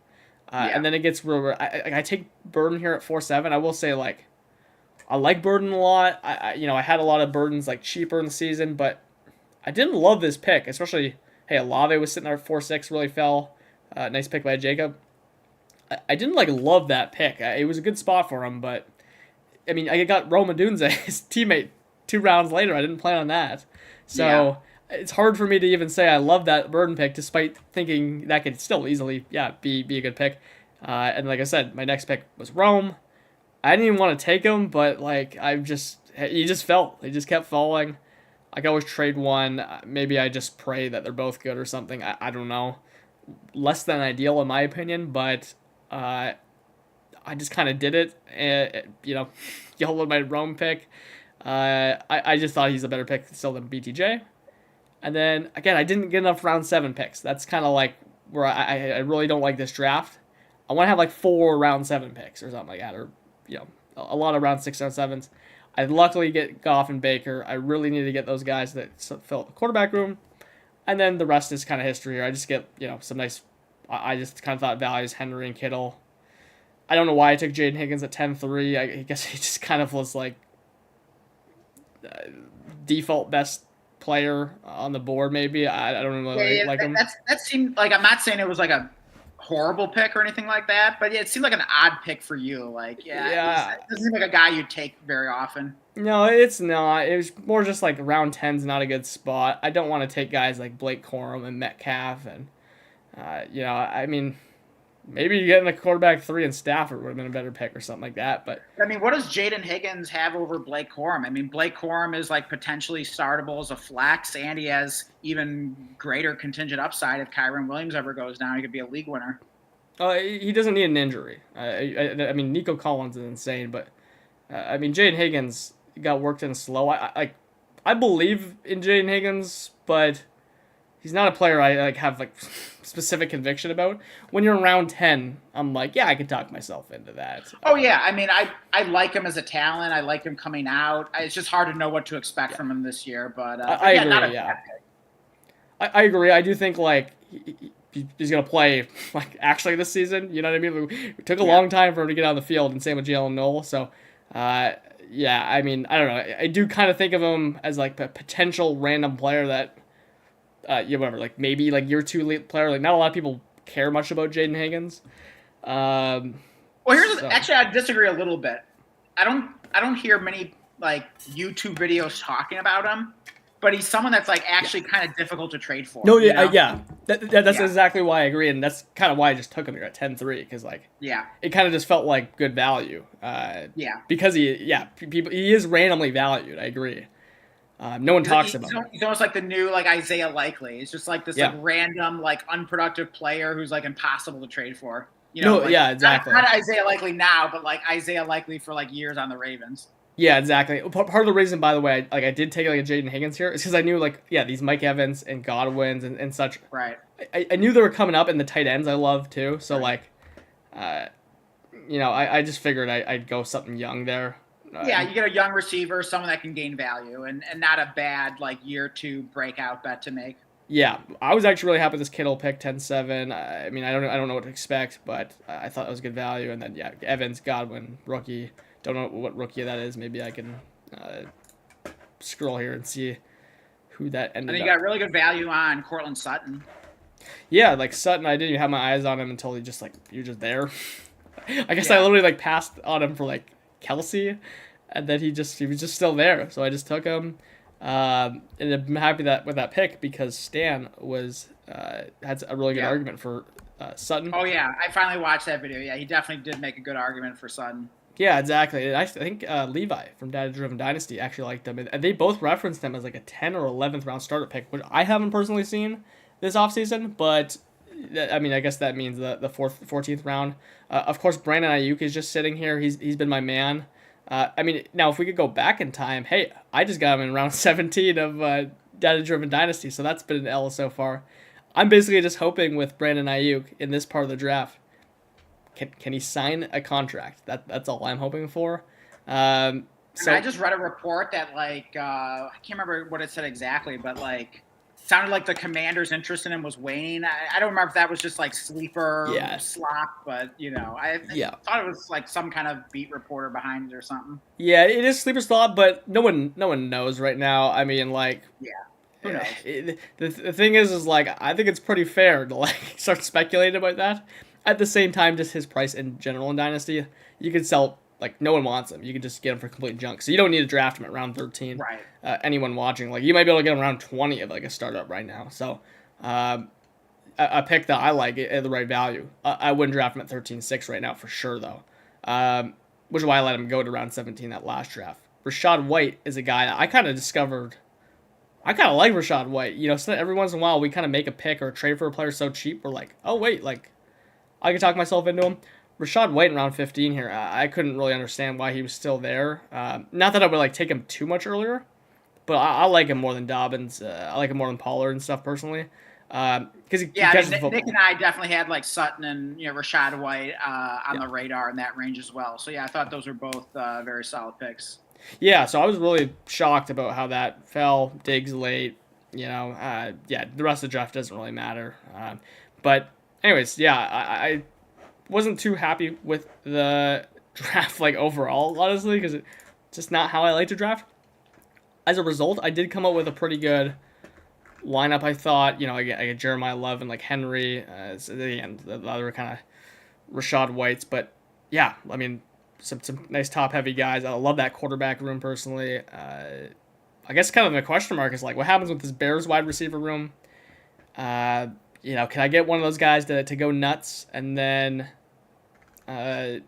A: And then it gets real. I take Burden here at 4-7. I will say, like, I like Burden a lot. I had a lot of Burdens like cheaper in the season, but I didn't love this pick, especially. Hey, Olave was sitting there at 4-6, really fell. Nice pick by Jacob. I didn't like love that pick. It was a good spot for him, but I got Rome Odunze, his teammate, 2 rounds later. I didn't plan on that, so it's hard for me to even say I love that Burden pick, despite thinking that could still easily, be a good pick. And like I said, my next pick was Rome. I didn't even want to take him, but like he just fell. He just kept falling. I could always trade one. Maybe I just pray that they're both good or something. I don't know. Less than ideal in my opinion, but I just kind of did it. Yellowed my Rome pick. I just thought he's a better pick still than BTJ. And then, again, I didn't get enough round 7 picks. That's kind of like where I really don't like this draft. I want to have like 4 round 7 picks or something like that, or you know, a lot of round 6, round 7s. I luckily get Goff and Baker. I really need to get those guys that fill the quarterback room, and then the rest is kind of history here. I just get some nice. I just kind of thought values Henry and Kittle. I don't know why I took Jaden Higgins at 10-3. I guess he just kind of was like default best player on the board. Maybe I don't really like him.
B: That seemed like, I'm not saying it was like a horrible pick or anything like that, but yeah, it seemed like an odd pick for you. Like, it doesn't seem like a guy you'd take very often.
A: No, it's not. It was more just like round 10's not a good spot. I don't want to take guys like Blake Corum and Metcalf, and I mean, maybe getting a quarterback 3 and Stafford would have been a better pick or something like that. But
B: I mean, what does Jaden Higgins have over Blake Corum? I mean, Blake Corum is like potentially startable as a flex, and he has even greater contingent upside if Kyron Williams ever goes down. He could be a league winner.
A: He doesn't need an injury. I mean, Nico Collins is insane, but I mean, Jaden Higgins got worked in slow. I believe in Jaden Higgins, but he's not a player I like have like specific conviction about. When you're in round 10, I'm like, yeah, I could talk myself into that.
B: Oh yeah, I mean, I like him as a talent. I like him coming out. It's just hard to know what to expect from him this year. But
A: I agree. I agree. I do think like he's gonna play like actually this season. You know what I mean? It took a long time for him to get on the field, and same with Jalen Noel. So. I mean, I don't know. I do kind of think of him as like a potential random player that, whatever, like maybe like year 2 elite player. Like not a lot of people care much about Jaden Higgins.
B: Well, actually, I disagree a little bit. I don't hear many like YouTube videos talking about him, but he's someone that's like actually kind of difficult to trade for.
A: No, that's exactly why I agree, and that's kind of why I just took him here at 10-3 because it kind of just felt like good value. Because he is randomly valued. I agree. No one talks about him.
B: He's almost like the new like Isaiah Likely. It's just like this like random like unproductive player who's like impossible to trade for.
A: Exactly.
B: Not Isaiah Likely now, but like Isaiah Likely for like years on the Ravens.
A: Yeah, exactly. Part of the reason, by the way, I did take like a Jaden Higgins here is because I knew these Mike Evans and Godwins and such.
B: Right.
A: I knew they were coming up, and the tight ends I love too. So I just figured I'd go something young there.
B: You get a young receiver, someone that can gain value, and not a bad like year 2 breakout bet to make.
A: Yeah, I was actually really happy with this Kittle pick 10-7. I mean, I don't know what to expect, but I thought it was good value. And then Evans, Godwin, rookie. Don't know what rookie that is. Maybe I can scroll here and see who that ended up.
B: And you got really good value on Cortland Sutton.
A: Yeah, like Sutton, I didn't even have my eyes on him until you're just there. I guess I literally passed on him for like Kelsey, and then he was just still there. So I just took him, and I'm happy with that pick because Stan had a really good argument for Sutton.
B: Oh yeah, I finally watched that video. Yeah, he definitely did make a good argument for Sutton.
A: Yeah, exactly. And I think Levi from Data Driven Dynasty actually liked him. And they both referenced him as like a 10 or 11th round starter pick, which I haven't personally seen this offseason. But, I mean, I guess that means the 14th round. Of course, Brandon Ayuk is just sitting here. He's been my man. I mean, now if we could go back in time, hey, I just got him in round 17 of Data Driven Dynasty. So that's been an L so far. I'm basically just hoping with Brandon Ayuk in this part of the draft. Can he sign a contract? That's all I'm hoping for. So
B: I just read a report that like I can't remember what it said exactly, but like sounded like the Commanders' interest in him was waning. I don't remember if that was just like sleeper slop, but I thought it was like some kind of beat reporter behind it or something.
A: Yeah, it is sleeper slop, but no one knows right now. I mean, like
B: who knows?
A: The thing is like I think it's pretty fair to like start speculating about that. At the same time, just his price in general in Dynasty, you could sell, like, no one wants him. You could just get him for complete junk. So you don't need to draft him at round 13.
B: Right.
A: Anyone watching, like, you might be able to get him around 20 of, like, a startup right now. So a pick that I like at the right value. I wouldn't draft him at 13-6 right now for sure, though. Which is why I let him go to round 17 that last draft. Rashad White is a guy that I kind of discovered. I kind of like Rashad White. So every once in a while we kind of make a pick or a trade for a player so cheap, we're like, oh, wait, like, I could talk myself into him. Rashad White in round 15 here, I couldn't really understand why he was still there. Not that I would like take him too much earlier, but I like him more than Dobbins. I like him more than Pollard and stuff personally. Because he
B: Yeah, I
A: catches
B: mean,
A: the football.
B: Nick and I definitely had like Sutton and Rashad White on
A: Yeah.
B: the radar in that range as well. So yeah, I thought those were both very solid picks.
A: Yeah, so I was really shocked about how that fell. Diggs late, yeah, the rest of the draft doesn't really matter. But anyways, yeah, I wasn't too happy with the draft like overall, honestly, because it's just not how I like to draft. As a result, I did come up with a pretty good lineup. I thought, I get Jeremiah Love and like Henry, and the other kind of Rashad Whites, but yeah, I mean, some nice top heavy guys. I love that quarterback room personally. I guess kind of the question mark is like, what happens with this Bears wide receiver room? Can I get one of those guys to go nuts? And then, I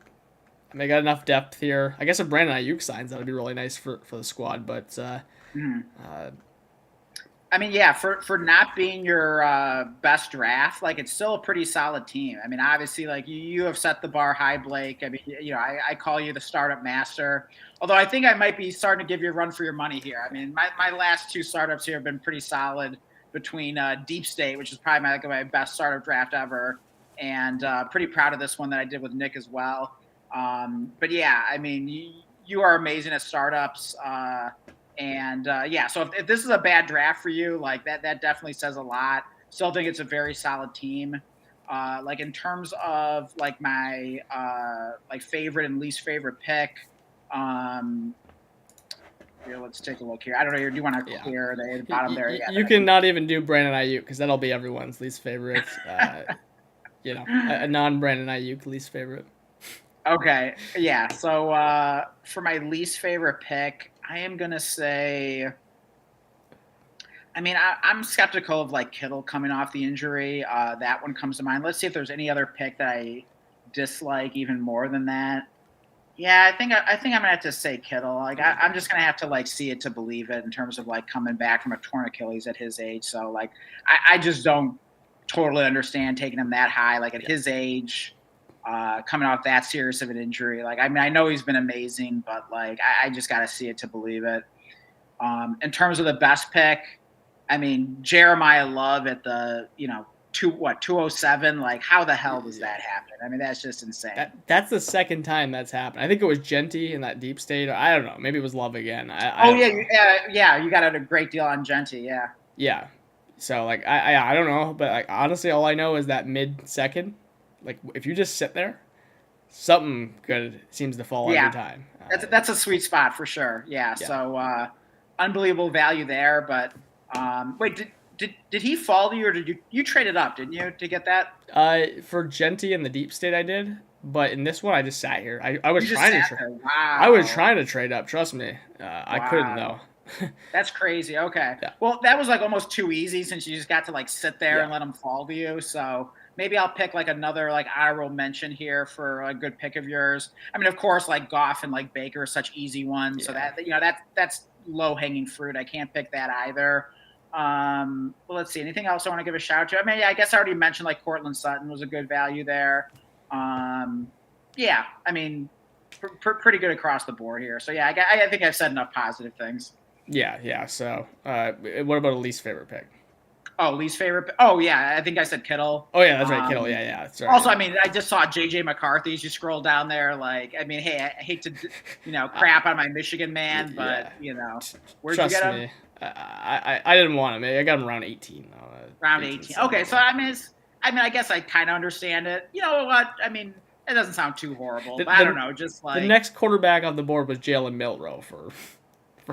A: got enough depth here. I guess if Brandon Ayuk signs, that would be really nice for the squad. But
B: I mean, yeah, for not being your best draft, like it's still a pretty solid team. I mean, obviously, like you have set the bar high, Blake. I mean, I call you the startup master. Although I think I might be starting to give you a run for your money here. I mean, my last two startups here have been pretty solid between Deep State, which is probably my best startup draft ever, and pretty proud of this one that I did with Nick as well. But yeah, I mean, you are amazing at startups. So if this is a bad draft for you, like that definitely says a lot. Still think it's a very solid team. Like in terms of like my like favorite and least favorite pick. Here, let's take a look here. I don't know. Do you want to clear the bottom there? Yeah,
A: you can not even do Brandon Ayuk because that'll be everyone's least favorite. A non-Brandon Ayuk least favorite.
B: Okay. Yeah. So for my least favorite pick, I am going to say, I mean, I'm skeptical of like Kittle coming off the injury. That one comes to mind. Let's see if there's any other pick that I dislike even more than that. Yeah, I think I'm gonna have to say Kittle. Like I'm just gonna have to like see it to believe it in terms of like coming back from a torn Achilles at his age. So like I just don't totally understand taking him that high. Like at his age, coming off that serious of an injury. Like I mean I know he's been amazing, but like I just gotta see it to believe it. In terms of the best pick, I mean Jeremiah Love at the 207. Like how the hell does that happen? I mean that's just insane.
A: That's the second time that's happened. I think it was Genty in that deep state. I don't know. Maybe it was Love again.
B: You got a great deal on Genty.
A: Yeah. So like I don't know, but like honestly, all I know is that mid second, like if you just sit there, something good seems to fall every time.
B: That's a sweet spot for sure. Yeah. So unbelievable value there. But wait, did he fall to you, or did you traded up? Didn't you to get that?
A: For Genty in the deep state, I did, but in this one, I just sat here. I was trying to.
B: Wow.
A: I was trying to trade up. Trust me, I couldn't though.
B: That's crazy. Okay.
A: Yeah.
B: Well, that was like almost too easy since you just got to like sit there and let him fall to you. So maybe I'll pick like another like honorable mention here for a good pick of yours. I mean, of course, like Goff and like Baker are such easy ones. So that's low hanging fruit. I can't pick that either. Well, let's see. Anything else I want to give a shout out to? I mean, I guess I already mentioned like Cortland Sutton was a good value there. I mean, pretty good across the board here. So yeah, I think I've said enough positive things.
A: Yeah. So, what about a least favorite pick?
B: Oh, least favorite. Oh yeah, I think I said Kittle.
A: Oh yeah, that's right, Kittle. Yeah. That's right.
B: Also, I mean, I just saw JJ McCarthy. As you scroll down there, like, I mean, hey, I hate to, crap on my Michigan man, but where'd you get him?
A: Me, I didn't want him. I got him around 18.
B: Round 18. Okay, so I mean, I guess I kind of understand it. You know what? I mean, it doesn't sound too horrible. But I don't know. Just like
A: the next quarterback on the board was Jalen Milroe for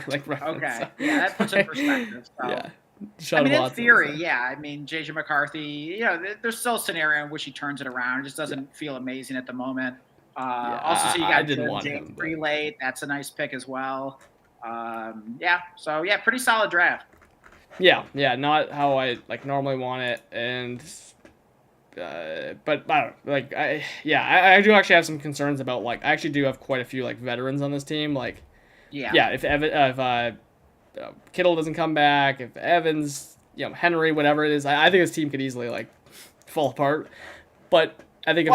A: like reference.
B: Okay, yeah, that puts in perspective. So.
A: Yeah.
B: I mean, in theory, I mean, JJ McCarthy, there's still a scenario in which he turns it around. It just doesn't feel amazing at the moment. Also, so you got James Prelate. That's a nice pick as well. So pretty solid draft.
A: Yeah, not how I like normally want it, and but I don't like I do actually have some concerns about like I actually do have quite a few like veterans on this team. Like if Kittle doesn't come back, if Evans, Henry, whatever it is, I think this team could easily like fall apart. But I think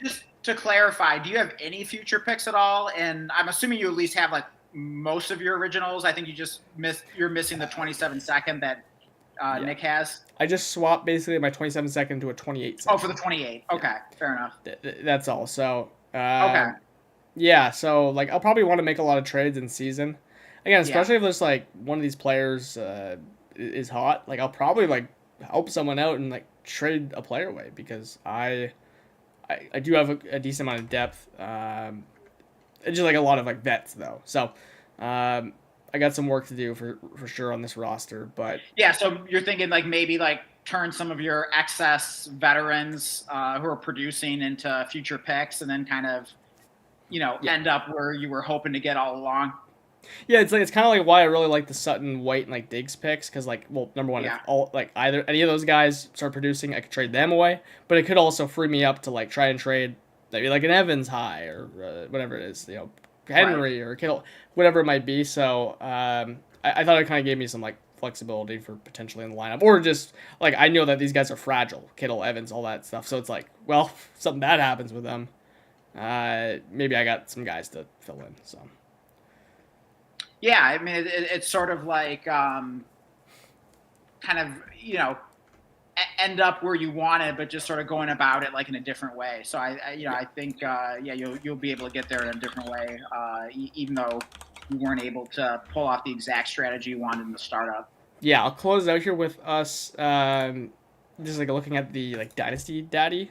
B: just to clarify, do you have any future picks at all? And I'm assuming you at least have like most of your originals. I think you're missing the 27 second that Nick has.
A: I just swapped basically my 27-second to a 28-second.
B: Oh, for the 28. Okay, fair enough.
A: That's all. So
B: Okay.
A: yeah. So like I'll probably want to make a lot of trades in season. Again, especially if there's like one of these players is hot. Like I'll probably like help someone out and like trade a player away because I do have a decent amount of depth. It's just like a lot of like vets though. So I got some work to do for sure on this roster. But
B: yeah, so you're thinking like maybe like turn some of your excess veterans who are producing into future picks, and then kind of end up where you were hoping to get all along.
A: Yeah, it's kind of like why I really like the Sutton, White, and like Diggs picks because like, well, number one, if all like either any of those guys start producing, I could trade them away. But it could also free me up to like try and trade maybe like an Evans high or whatever it is, Henry or Kittle, whatever it might be. So I thought it kind of gave me some like flexibility for potentially in the lineup, or just like I know that these guys are fragile, Kittle, Evans, all that stuff. So it's like, well, if something bad happens with them, maybe I got some guys to fill in. So.
B: Yeah, I mean, it's sort of like kind of, end up where you wanted, but just sort of going about it like in a different way. So I think, you'll be able to get there in a different way, even though you weren't able to pull off the exact strategy you wanted in the startup.
A: Yeah, I'll close out here with us just like looking at the like Dynasty Daddy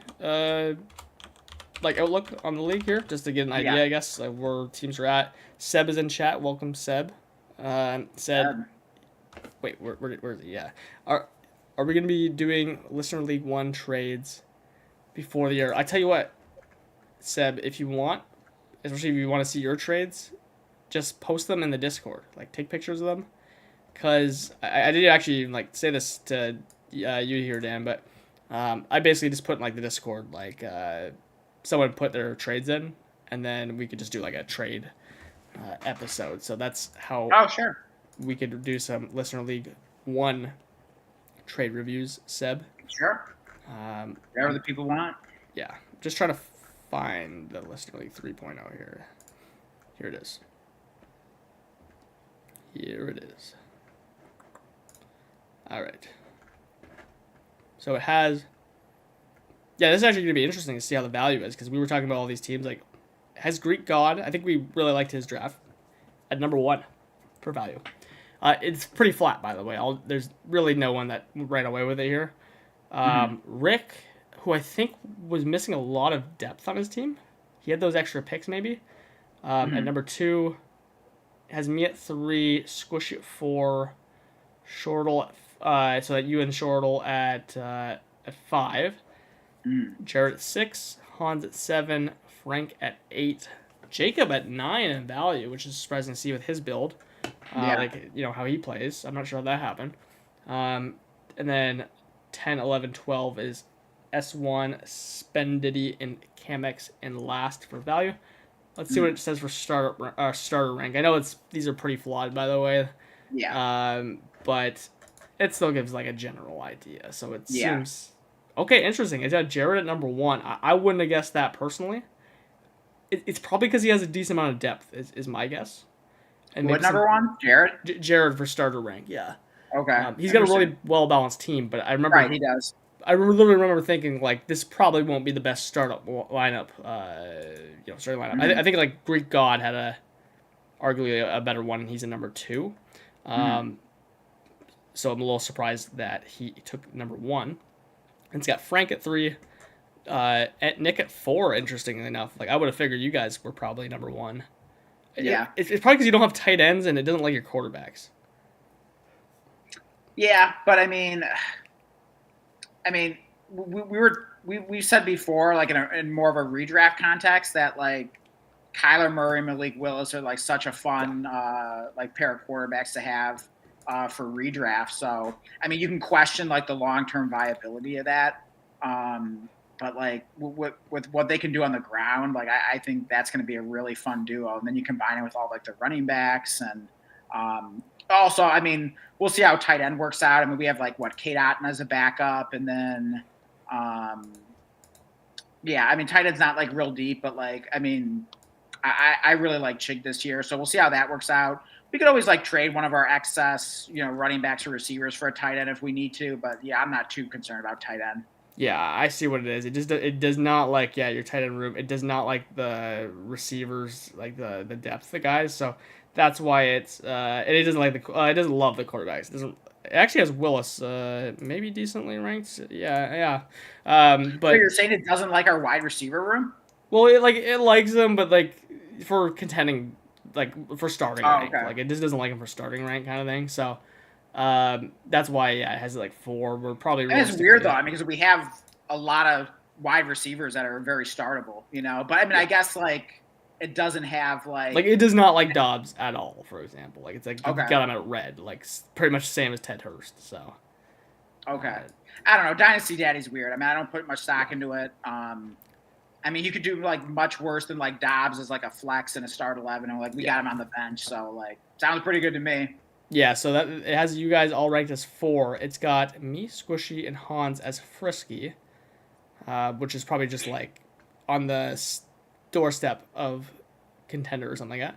A: like outlook on the league here, just to get an idea, I guess, like where teams are at. Seb is in chat. Welcome, Seb. Said, wait, where is he? Yeah. Are we gonna be doing Listener League 1 trades before the year? I tell you what, Seb, if you want, especially if you want to see your trades, just post them in the Discord. Like take pictures of them, because I did actually like say this to you here, Dan, but I basically just put in like the Discord like. Someone put their trades in, and then we could just do like a trade episode. So that's how we could do some Listener League 1 trade reviews, Seb.
B: Sure. Whatever the people want.
A: Yeah. Just trying to find the Listener League 3.0 here. Here it is. Here it is. All right. So it has... Yeah, this is actually going to be interesting to see how the value is, because we were talking about all these teams. Like, has Greek God, I think we really liked his draft, at number 1 for value. It's pretty flat, by the way. There's really no one that ran away with it here. Rick, who I think was missing a lot of depth on his team. He had those extra picks, maybe. At number 2, has me at 3, Squish at 4, Shortle, so that you and Shortle at 5. Jared at 6, Hans at 7, Frank at 8, Jacob at 9 in value, which is surprising to see with his build. Like, how he plays. I'm not sure how that happened. And then 10, 11, 12 is S1, Spendity, and Camex in last for value. Let's see what it says for starter rank. I know these are pretty flawed, by the way.
B: Yeah.
A: But it still gives like a general idea. So it seems... Okay, interesting. It's got Jared at number 1. I wouldn't have guessed that personally. It's probably because he has a decent amount of depth, is my guess.
B: And what number 1? Jared?
A: Jared for starter rank, yeah.
B: Okay.
A: He's got a really well-balanced team, but I remember...
B: Right, he does.
A: I literally remember thinking, like, this probably won't be the best startup lineup, starting lineup. I think, like, Greek God had arguably a better one, and he's a number 2. So I'm a little surprised that he took number 1. And it's got Frank at 3, Nick at 4, interestingly enough. Like, I would have figured you guys were probably number 1.
B: Yeah.
A: It's probably because you don't have tight ends and it doesn't like your quarterbacks.
B: Yeah, but I mean, we said before, like in more of a redraft context, that like Kyler Murray and Malik Willis are like such a fun like pair of quarterbacks to have for redraft. So I mean, you can question like the long-term viability of that, but like with what they can do on the ground, like I think that's going to be a really fun duo. And then you combine it with all like the running backs and also, I mean, we'll see how tight end works out. I mean, we have like Kate Otten as a backup, and then I mean, tight end's not like real deep, but like I mean, I really like Chig this year, so we'll see how that works out. We could always like trade one of our excess, running backs or receivers for a tight end if we need to. But yeah, I'm not too concerned about tight end.
A: Yeah, I see what it is. It does not like your tight end room. It does not like the receivers, like the depth of the guys. So that's why it doesn't like it doesn't love the quarterbacks. It actually has Willis maybe decently ranked. Yeah.
B: So
A: But
B: you're saying it doesn't like our wide receiver room?
A: well, it likes them, but like for contending, like for starting
B: Oh,
A: rank,
B: okay.
A: like it just doesn't like them for starting rank kind of thing. So that's why it has like 4. We're probably
B: And it's weird though, I mean, because we have a lot of wide receivers that are very startable, But I mean, I guess like it doesn't have
A: like it does not like Dobbs at all. For example, like it's like you
B: Okay.
A: got him at red, like pretty much the same as Ted Hurst. So
B: Okay. I don't know. Dynasty Daddy's weird. I mean, I don't put much stock into it. I mean, you could do like much worse than like Dobbs as like a flex and a start 11, and like we got him on the bench, so like sounds pretty good to me.
A: yeah, so that it has you guys all ranked as 4. It's got me, Squishy, and Hans as frisky, which is probably just like on the doorstep of contender or something like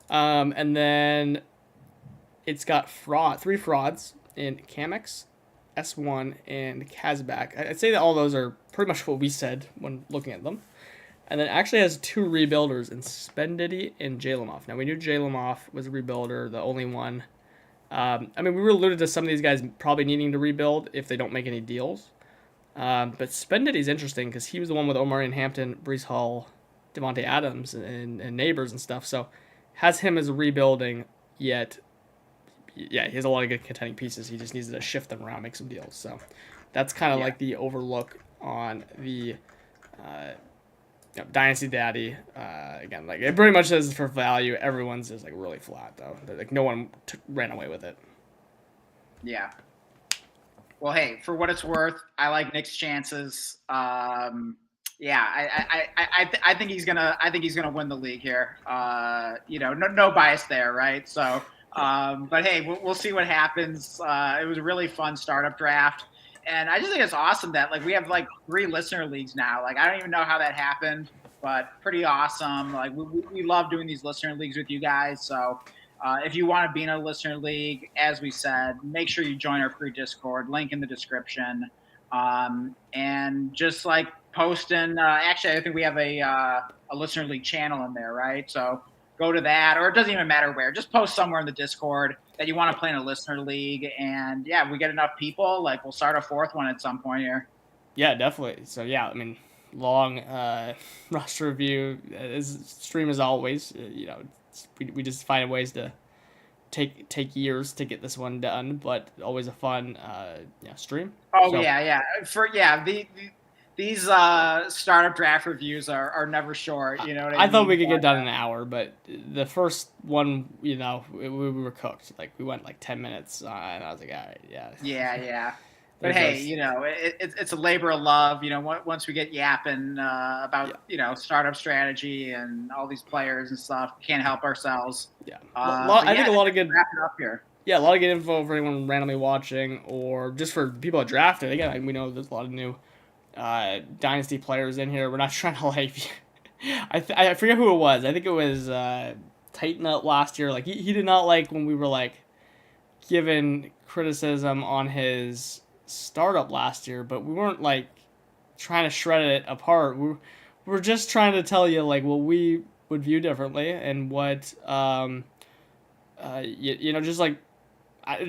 A: that. And then it's got 3 frauds in Camex, S1, and Kazbak. I'd say that all those are pretty much what we said when looking at them. And then it actually has 2 rebuilders in Spendity and Jalemov. Now, we knew Jalemov was a rebuilder, the only one. I mean, we were alluded to some of these guys probably needing to rebuild if they don't make any deals. But Spendity's interesting because he was the one with Omar and Hampton, Brees Hall, Devontae Adams, and neighbors and stuff. So has him as rebuilding, yet, yeah, he has a lot of good contending pieces. He just needs to shift them around, make some deals. So that's kind of like the overlook on the Dynasty Daddy. Again, like it pretty much says for value, everyone's is like really flat though. Like no one ran away with it.
B: Yeah. Well, hey, for what it's worth, I like Nick's chances. Yeah, I think he's gonna win the league here. No bias there, right? So, but hey, we'll see what happens. It was a really fun startup draft. And I just think it's awesome that like we have like 3 listener leagues now. Like I don't even know how that happened, but pretty awesome. Like we love doing these listener leagues with you guys. So if you want to be in a listener league, as we said, make sure you join our free Discord. Link in the description. And just like posting. Actually, I think we have a listener league channel in there, right? So go to that, or it doesn't even matter where. Just post somewhere in the Discord that you want to play in a listener league, and yeah, if we get enough people, like we'll start a 4th one at some point here.
A: Yeah, definitely. So yeah, I mean, long roster review stream as always. We just find ways to take years to get this one done, but always a fun stream.
B: Oh so, yeah. These startup draft reviews are never short. You know what I mean?
A: I thought we could get done in an hour, but the first one, we were cooked. Like we went like 10 minutes, and I was like, all right, yeah.
B: Yeah. But hey, it's a labor of love. Once we get yapping about startup strategy and all these players and stuff, we can't help ourselves.
A: Yeah, I think a lot of good.
B: Wrap it up here.
A: Yeah, a lot of good info for anyone randomly watching, or just for people that drafted. Again, we know there's a lot of new Dynasty players in here. We're not trying to like. I forget who it was. I think it was Tighten Up last year. Like he did not like when we were like given criticism on his startup last year, but we weren't like trying to shred it apart. We're just trying to tell you like what we would view differently and what just like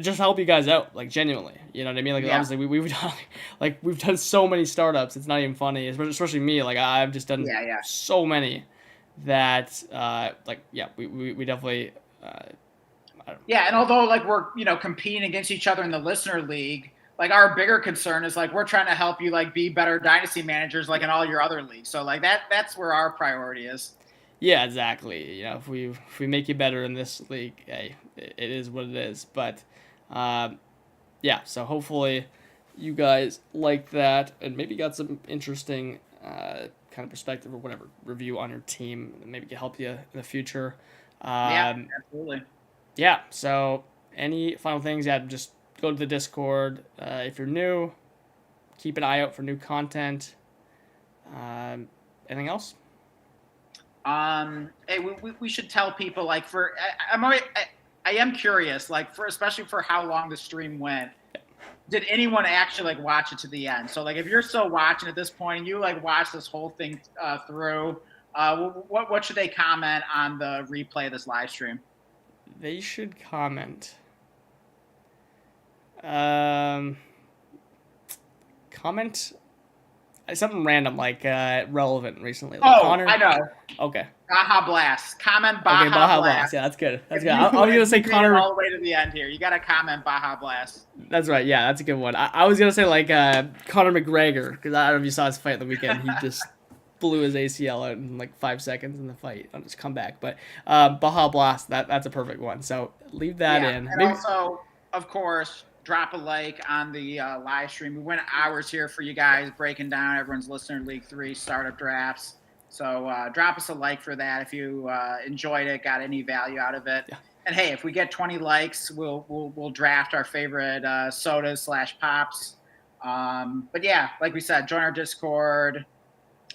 A: just help you guys out, like genuinely. You know what I mean? Like obviously we've done so many startups. It's not even funny, especially me. Like I've just done so many that we definitely.
B: And although like we're competing against each other in the listener league, like our bigger concern is like we're trying to help you like be better dynasty managers like in all your other leagues. So like that's where our priority is.
A: Yeah, exactly. If we make you better in this league, hey, it is what it is. But so hopefully you guys like that and maybe got some interesting kind of perspective or whatever review on your team that maybe can help you in the future.
B: Absolutely.
A: Yeah. So any final things? Yeah, just go to the Discord. If you're new, keep an eye out for new content. Anything else?
B: Hey, we should tell people like I am curious like for especially for how long the stream went. Did anyone actually like watch it to the end? So like if you're still watching at this point and you like watch this whole thing through, what should they comment on the replay of this live stream?
A: They should comment. Um, comment something random like relevant recently. Like
B: Oh,
A: Connor.
B: I know.
A: Okay.
B: Baja Blast. Comment
A: Okay,
B: Baja Blast.
A: Yeah, that's good. That's
B: If
A: good. I was gonna say
B: made it
A: Connor.
B: all the way to the end here. You got to comment Baja Blast.
A: That's right. Yeah, that's a good one. I was gonna say like Conor McGregor because I don't know if you saw his fight the weekend. He just blew his ACL out in like 5 seconds in the fight on his comeback. But Baja Blast, that's a perfect one. So leave that in.
B: And also, of course, drop a like on the live stream. We went hours here for you guys breaking down everyone's listener League 3 startup drafts. So drop us a like for that if you enjoyed it, got any value out of it.
A: Yeah.
B: And hey, if we get 20 likes, we'll draft our favorite sodas / pops. But yeah, like we said, join our Discord,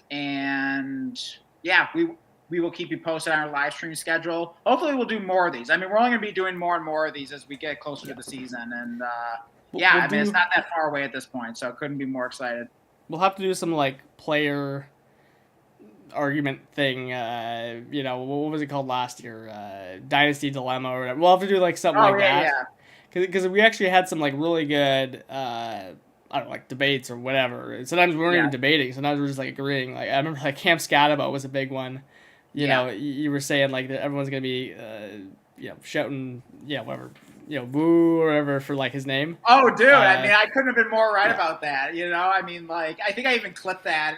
B: and yeah, we will keep you posted on our live stream schedule. Hopefully, we'll do more of these. I mean, we're only going to be doing more and more of these as we get closer to the season, and I mean, it's not that far away at this point, so I couldn't be more excited.
A: We'll have to do some like player argument thing. You know, what was it called last year? Dynasty dilemma or whatever. We'll have to do like something like that.
B: Yeah.
A: Because we actually had some like really good I don't know, like debates or whatever. Sometimes we weren't even debating. Sometimes we're just like agreeing. Like I remember like Camp Scatabo was a big one. You know, you were saying like that everyone's gonna be shouting whatever, boo or whatever for like his name.
B: Oh, dude, I mean, I couldn't have been more right about that. You know, I mean, like I think I even clipped that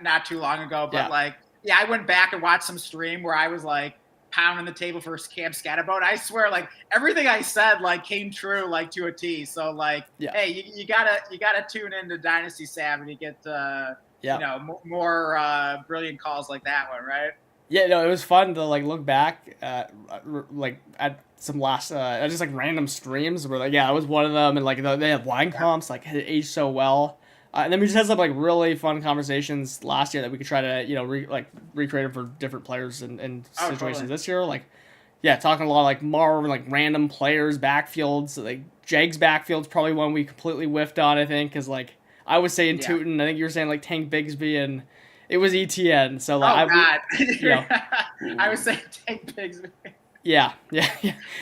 B: not too long ago. But I went back and watched some stream where I was like pounding the table for Camp Scatabo. And I swear, like everything I said, like came true, like to a T. So, like, hey, you gotta tune into Dynasty Savvy to get more brilliant calls like that one, right?
A: Yeah, no, it was fun to like look back at some last just like random streams where like it was one of them, and like they have line comps like it aged so well. And then we just had some like really fun conversations last year that we could try to recreate them for different players and situations
B: totally.
A: this year. Like, talking a lot of like more like random players backfields. Like Jags backfield's probably one we completely whiffed on. I think because like I was saying Tootin, I think you were saying like Tank Bigsby, and it was ETN. So like
B: I was saying Tank Bigsby.
A: Yeah.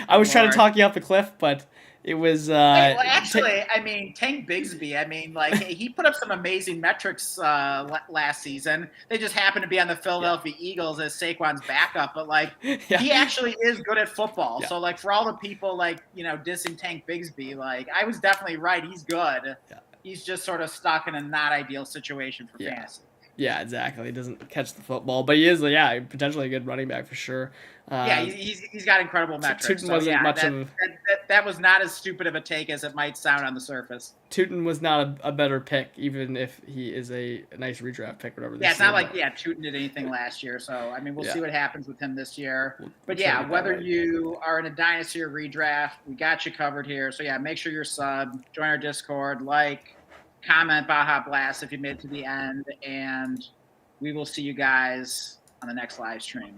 A: I was trying to talk you off the cliff, but it was.
B: Actually, I mean, Tank Bigsby. I mean, like he put up some amazing metrics last season. They just happened to be on the Philadelphia Eagles as Saquon's backup, but like he actually is good at football. So like for all the people like dissing Tank Bigsby, like I was definitely right. He's good. Yeah. He's just sort of stuck in a not ideal situation for fantasy.
A: Yeah, exactly. He doesn't catch the football, but he is, potentially a good running back for sure.
B: He's got incredible metrics.
A: Tootin wasn't much
B: that was not as stupid of a take as it might sound on the surface.
A: Tootin was not a better pick, even if he is a nice redraft pick, whatever.
B: Yeah, it's not like Tootin did anything last year. So I mean, we'll see what happens with him this year. But whether you are in a dynasty or redraft, we got you covered here. So make sure you're sub, join our Discord, comment Baja Blast if you made it to the end, and we will see you guys on the next live stream.